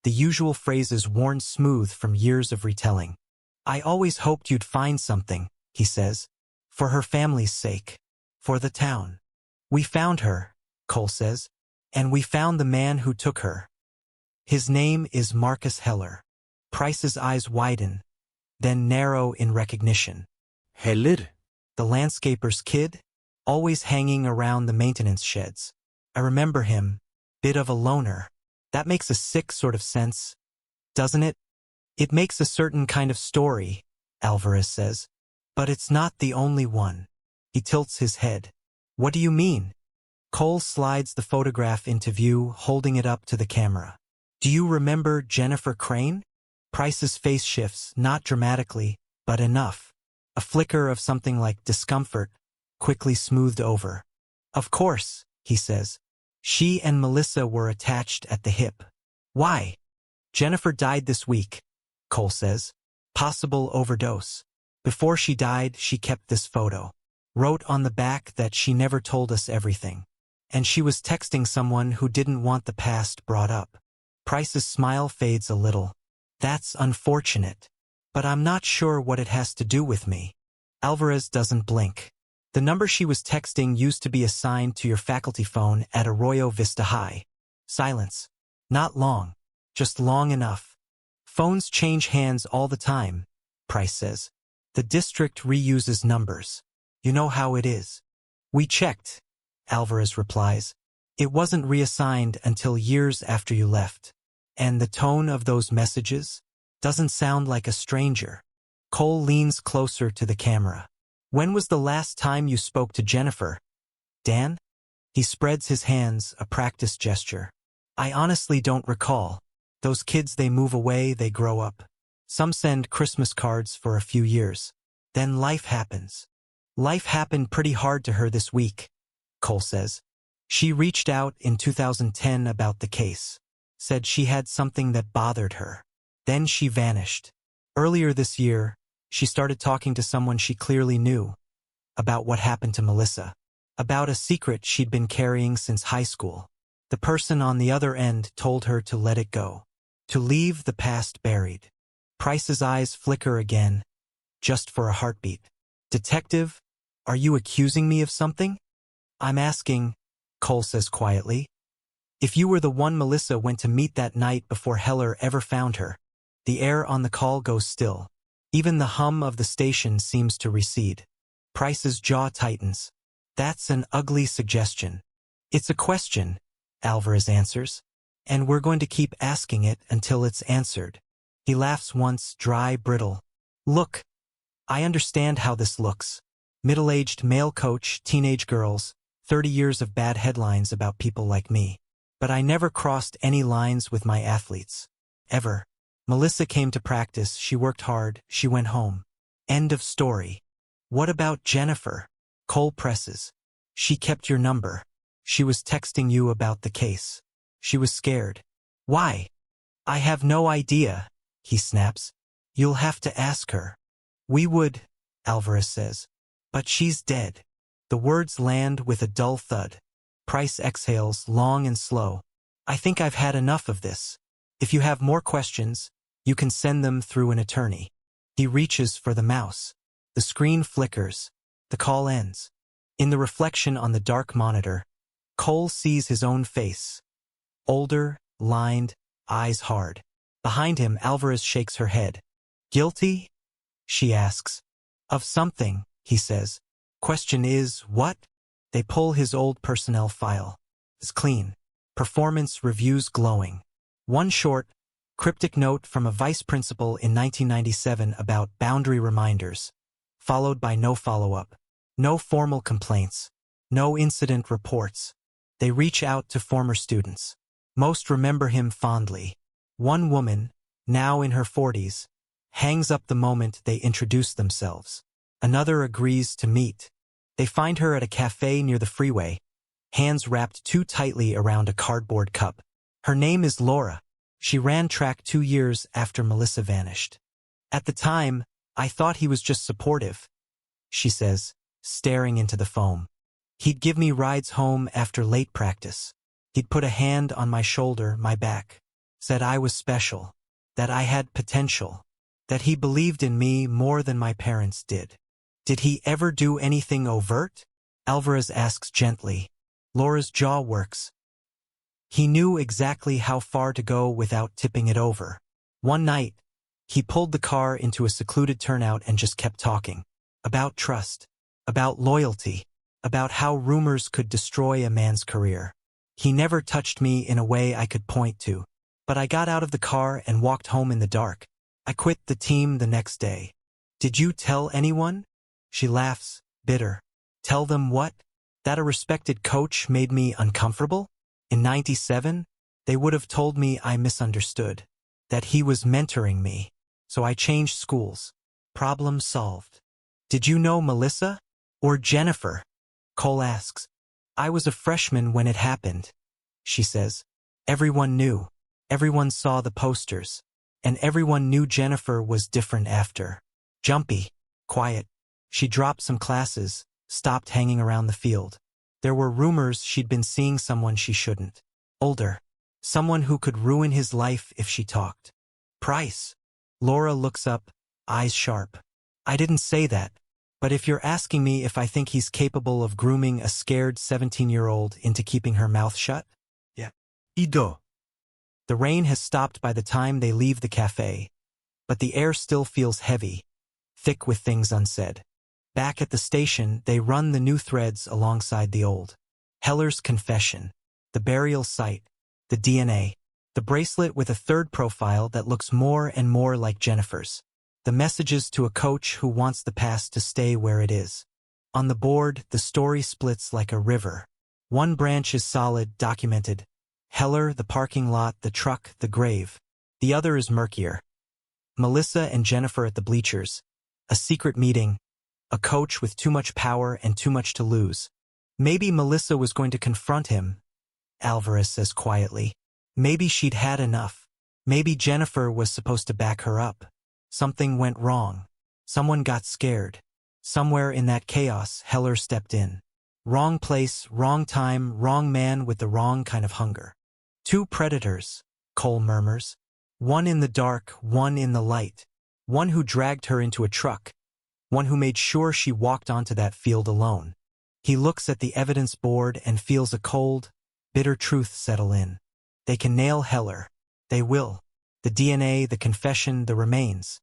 the usual phrases worn smooth from years of retelling. I always hoped you'd find something, he says, for her family's sake, for the town. We found her, Cole says, and we found the man who took her. His name is Marcus Heller. Price's eyes widen, then narrow in recognition. Heller? The landscaper's kid, always hanging around the maintenance sheds. I remember him, bit of a loner. That makes a sick sort of sense, doesn't it? It makes a certain kind of story, Alvarez says. But it's not the only one. He tilts his head. What do you mean? Cole slides the photograph into view, holding it up to the camera. Do you remember Jennifer Crane? Price's face shifts, not dramatically, but enough. A flicker of something like discomfort, quickly smoothed over. Of course, he says. She and Melissa were attached at the hip. Why? Jennifer died this week, Cole says. Possible overdose. Before she died, she kept this photo. Wrote on the back that she never told us everything. And she was texting someone who didn't want the past brought up. Price's smile fades a little. That's unfortunate. But I'm not sure what it has to do with me. Alvarez doesn't blink. The number she was texting used to be assigned to your faculty phone at Arroyo Vista High. Silence. Not long. Just long enough. Phones change hands all the time, Price says. The district reuses numbers. You know how it is. We checked, Alvarez replies. It wasn't reassigned until years after you left. And the tone of those messages doesn't sound like a stranger. Cole leans closer to the camera. When was the last time you spoke to Jennifer? Dan? He spreads his hands, a practice gesture. I honestly don't recall. Those kids, they move away, they grow up. Some send Christmas cards for a few years. Then life happens. Life happened pretty hard to her this week, Cole says. She reached out in 2010 about the case. Said she had something that bothered her. Then she vanished. Earlier this year, she started talking to someone she clearly knew about what happened to Melissa, about a secret she'd been carrying since high school. The person on the other end told her to let it go, to leave the past buried. Price's eyes flicker again, just for a heartbeat. Detective, are you accusing me of something? I'm asking, Cole says quietly. If you were the one Melissa went to meet that night before Heller ever found her. The air on the call goes still. Even the hum of the station seems to recede. Price's jaw tightens. That's an ugly suggestion. It's a question, Alvarez answers. And we're going to keep asking it until it's answered. He laughs once, dry, brittle. Look, I understand how this looks. Middle-aged male coach, teenage girls, 30 years of bad headlines about people like me. But I never crossed any lines with my athletes. Ever. Melissa came to practice, she worked hard, she went home. End of story. What about Jennifer? Cole presses. She kept your number. She was texting you about the case. She was scared. Why? I have no idea, he snaps. You'll have to ask her. We would, Alvarez says. But she's dead. The words land with a dull thud. Price exhales, long and slow. I think I've had enough of this. If you have more questions, you can send them through an attorney. He reaches for the mouse. The screen flickers. The call ends. In the reflection on the dark monitor, Cole sees his own face. Older, lined, eyes hard. Behind him, Alvarez shakes her head. Guilty? She asks. Of something, he says. Question is, what? They pull his old personnel file. It's clean. Performance reviews glowing. One short, cryptic note from a vice principal in 1997 about boundary reminders, followed by no follow-up. No formal complaints. No incident reports. They reach out to former students. Most remember him fondly. One woman, now in her 40s, hangs up the moment they introduce themselves. Another agrees to meet. They find her at a cafe near the freeway, hands wrapped too tightly around a cardboard cup. Her name is Laura. She ran track 2 years after Melissa vanished. At the time, I thought he was just supportive, she says, staring into the foam. He'd give me rides home after late practice. He'd put a hand on my shoulder, my back. Said I was special, that I had potential, that he believed in me more than my parents did. Did he ever do anything overt? Alvarez asks gently. Laura's jaw works. He knew exactly how far to go without tipping it over. One night, he pulled the car into a secluded turnout and just kept talking. About trust, about loyalty, about how rumors could destroy a man's career. He never touched me in a way I could point to. But I got out of the car and walked home in the dark. I quit the team the next day. Did you tell anyone? She laughs, bitter. Tell them what? That a respected coach made me uncomfortable? In '97, they would have told me I misunderstood. That he was mentoring me. So I changed schools. Problem solved. Did you know Melissa? Or Jennifer? Cole asks. I was a freshman when it happened, she says. Everyone knew. Everyone saw the posters. And everyone knew Jennifer was different after. Jumpy. Quiet. She dropped some classes, stopped hanging around the field. There were rumors she'd been seeing someone she shouldn't. Older. Someone who could ruin his life if she talked. Price. Laura looks up, eyes sharp. I didn't say that. But if you're asking me if I think he's capable of grooming a scared 17-year-old into keeping her mouth shut? Yeah. Ido. The rain has stopped by the time they leave the cafe, but the air still feels heavy, thick with things unsaid. Back at the station, they run the new threads alongside the old. Heller's confession, the burial site, the DNA, the bracelet with a third profile that looks more and more like Jennifer's. The messages to a coach who wants the past to stay where it is. On the board, the story splits like a river. One branch is solid, documented. Heller, the parking lot, the truck, the grave. The other is murkier. Melissa and Jennifer at the bleachers. A secret meeting. A coach with too much power and too much to lose. Maybe Melissa was going to confront him, Alvarez says quietly. Maybe she'd had enough. Maybe Jennifer was supposed to back her up. Something went wrong. Someone got scared. Somewhere in that chaos, Heller stepped in. Wrong place, wrong time, wrong man with the wrong kind of hunger. Two predators, Cole murmurs. One in the dark, one in the light. One who dragged her into a truck. One who made sure she walked onto that field alone. He looks at the evidence board and feels a cold, bitter truth settle in. They can nail Heller. They will. The DNA, the confession, the remains.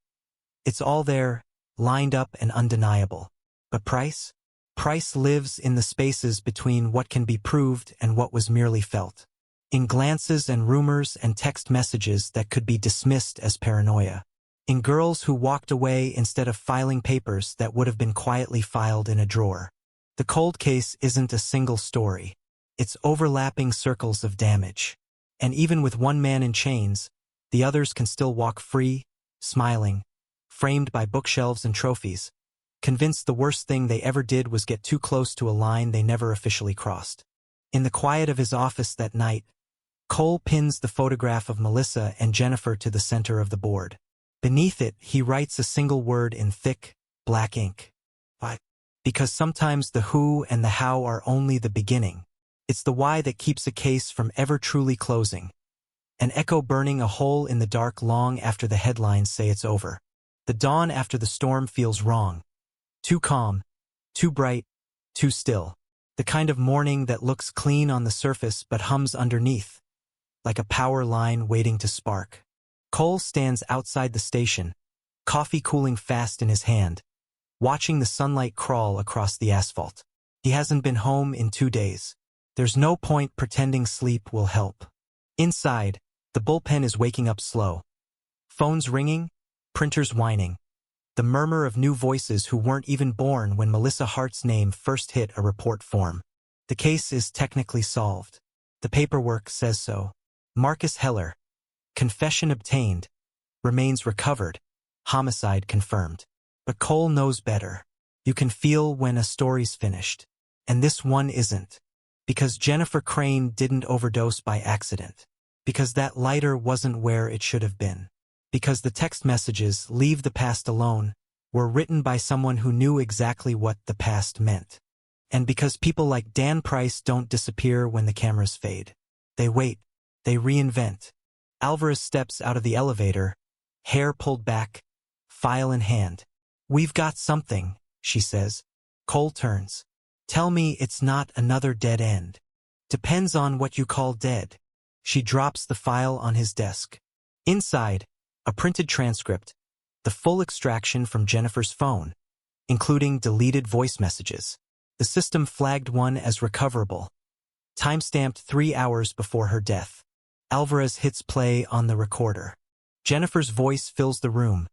It's all there, lined up and undeniable. But Price? Price lives in the spaces between what can be proved and what was merely felt. In glances and rumors and text messages that could be dismissed as paranoia. In girls who walked away instead of filing papers that would have been quietly filed in a drawer. The cold case isn't a single story. It's overlapping circles of damage. And even with one man in chains, the others can still walk free, smiling, framed by bookshelves and trophies, convinced the worst thing they ever did was get too close to a line they never officially crossed. In the quiet of his office that night, Cole pins the photograph of Melissa and Jennifer to the center of the board. Beneath it, he writes a single word in thick, black ink. Why? Because sometimes the who and the how are only the beginning. It's the why that keeps a case from ever truly closing. An echo burning a hole in the dark long after the headlines say it's over. The dawn after the storm feels wrong. Too calm, too bright, Too still. The kind of morning that looks clean on the surface but hums underneath, like a power line waiting to spark. Cole stands outside the station, coffee cooling fast in his hand, watching the sunlight crawl across the asphalt. He hasn't been home in 2 days. There's no point pretending sleep will help. Inside, the bullpen is waking up slow. Phones ringing, printers whining. The murmur of new voices who weren't even born when Melissa Hart's name first hit a report form. The case is technically solved. The paperwork says so. Marcus Heller, confession obtained, remains recovered, homicide confirmed. But Cole knows better. You can feel when a story's finished. And this one isn't. Because Jennifer Crane didn't overdose by accident. Because that lighter wasn't where it should have been. Because the text messages, "Leave the past alone," were written by someone who knew exactly what the past meant. And because people like Dan Price don't disappear when the cameras fade. They wait. They reinvent. Alvarez steps out of the elevator, hair pulled back, file in hand. "We've got something," she says. Cole turns. "Tell me it's not another dead end." "Depends on what you call dead." She drops the file on his desk. Inside, a printed transcript, the full extraction from Jennifer's phone, including deleted voice messages. The system flagged one as recoverable. Timestamped 3 hours before her death. Alvarez hits play on the recorder. Jennifer's voice fills the room.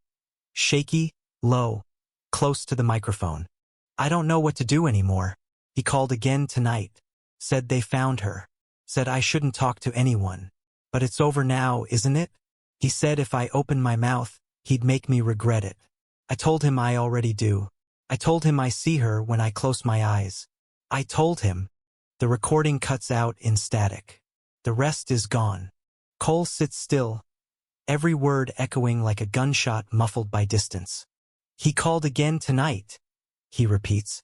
Shaky, low, close to the microphone. "I don't know what to do anymore. He called again tonight. Said they found her. Said I shouldn't talk to anyone. But it's over now, isn't it? He said if I opened my mouth, he'd make me regret it. I told him I already do. I told him I see her when I close my eyes. I told him." The recording cuts out in static. The rest is gone. Cole sits still, every word echoing like a gunshot muffled by distance. "He called again tonight," he repeats.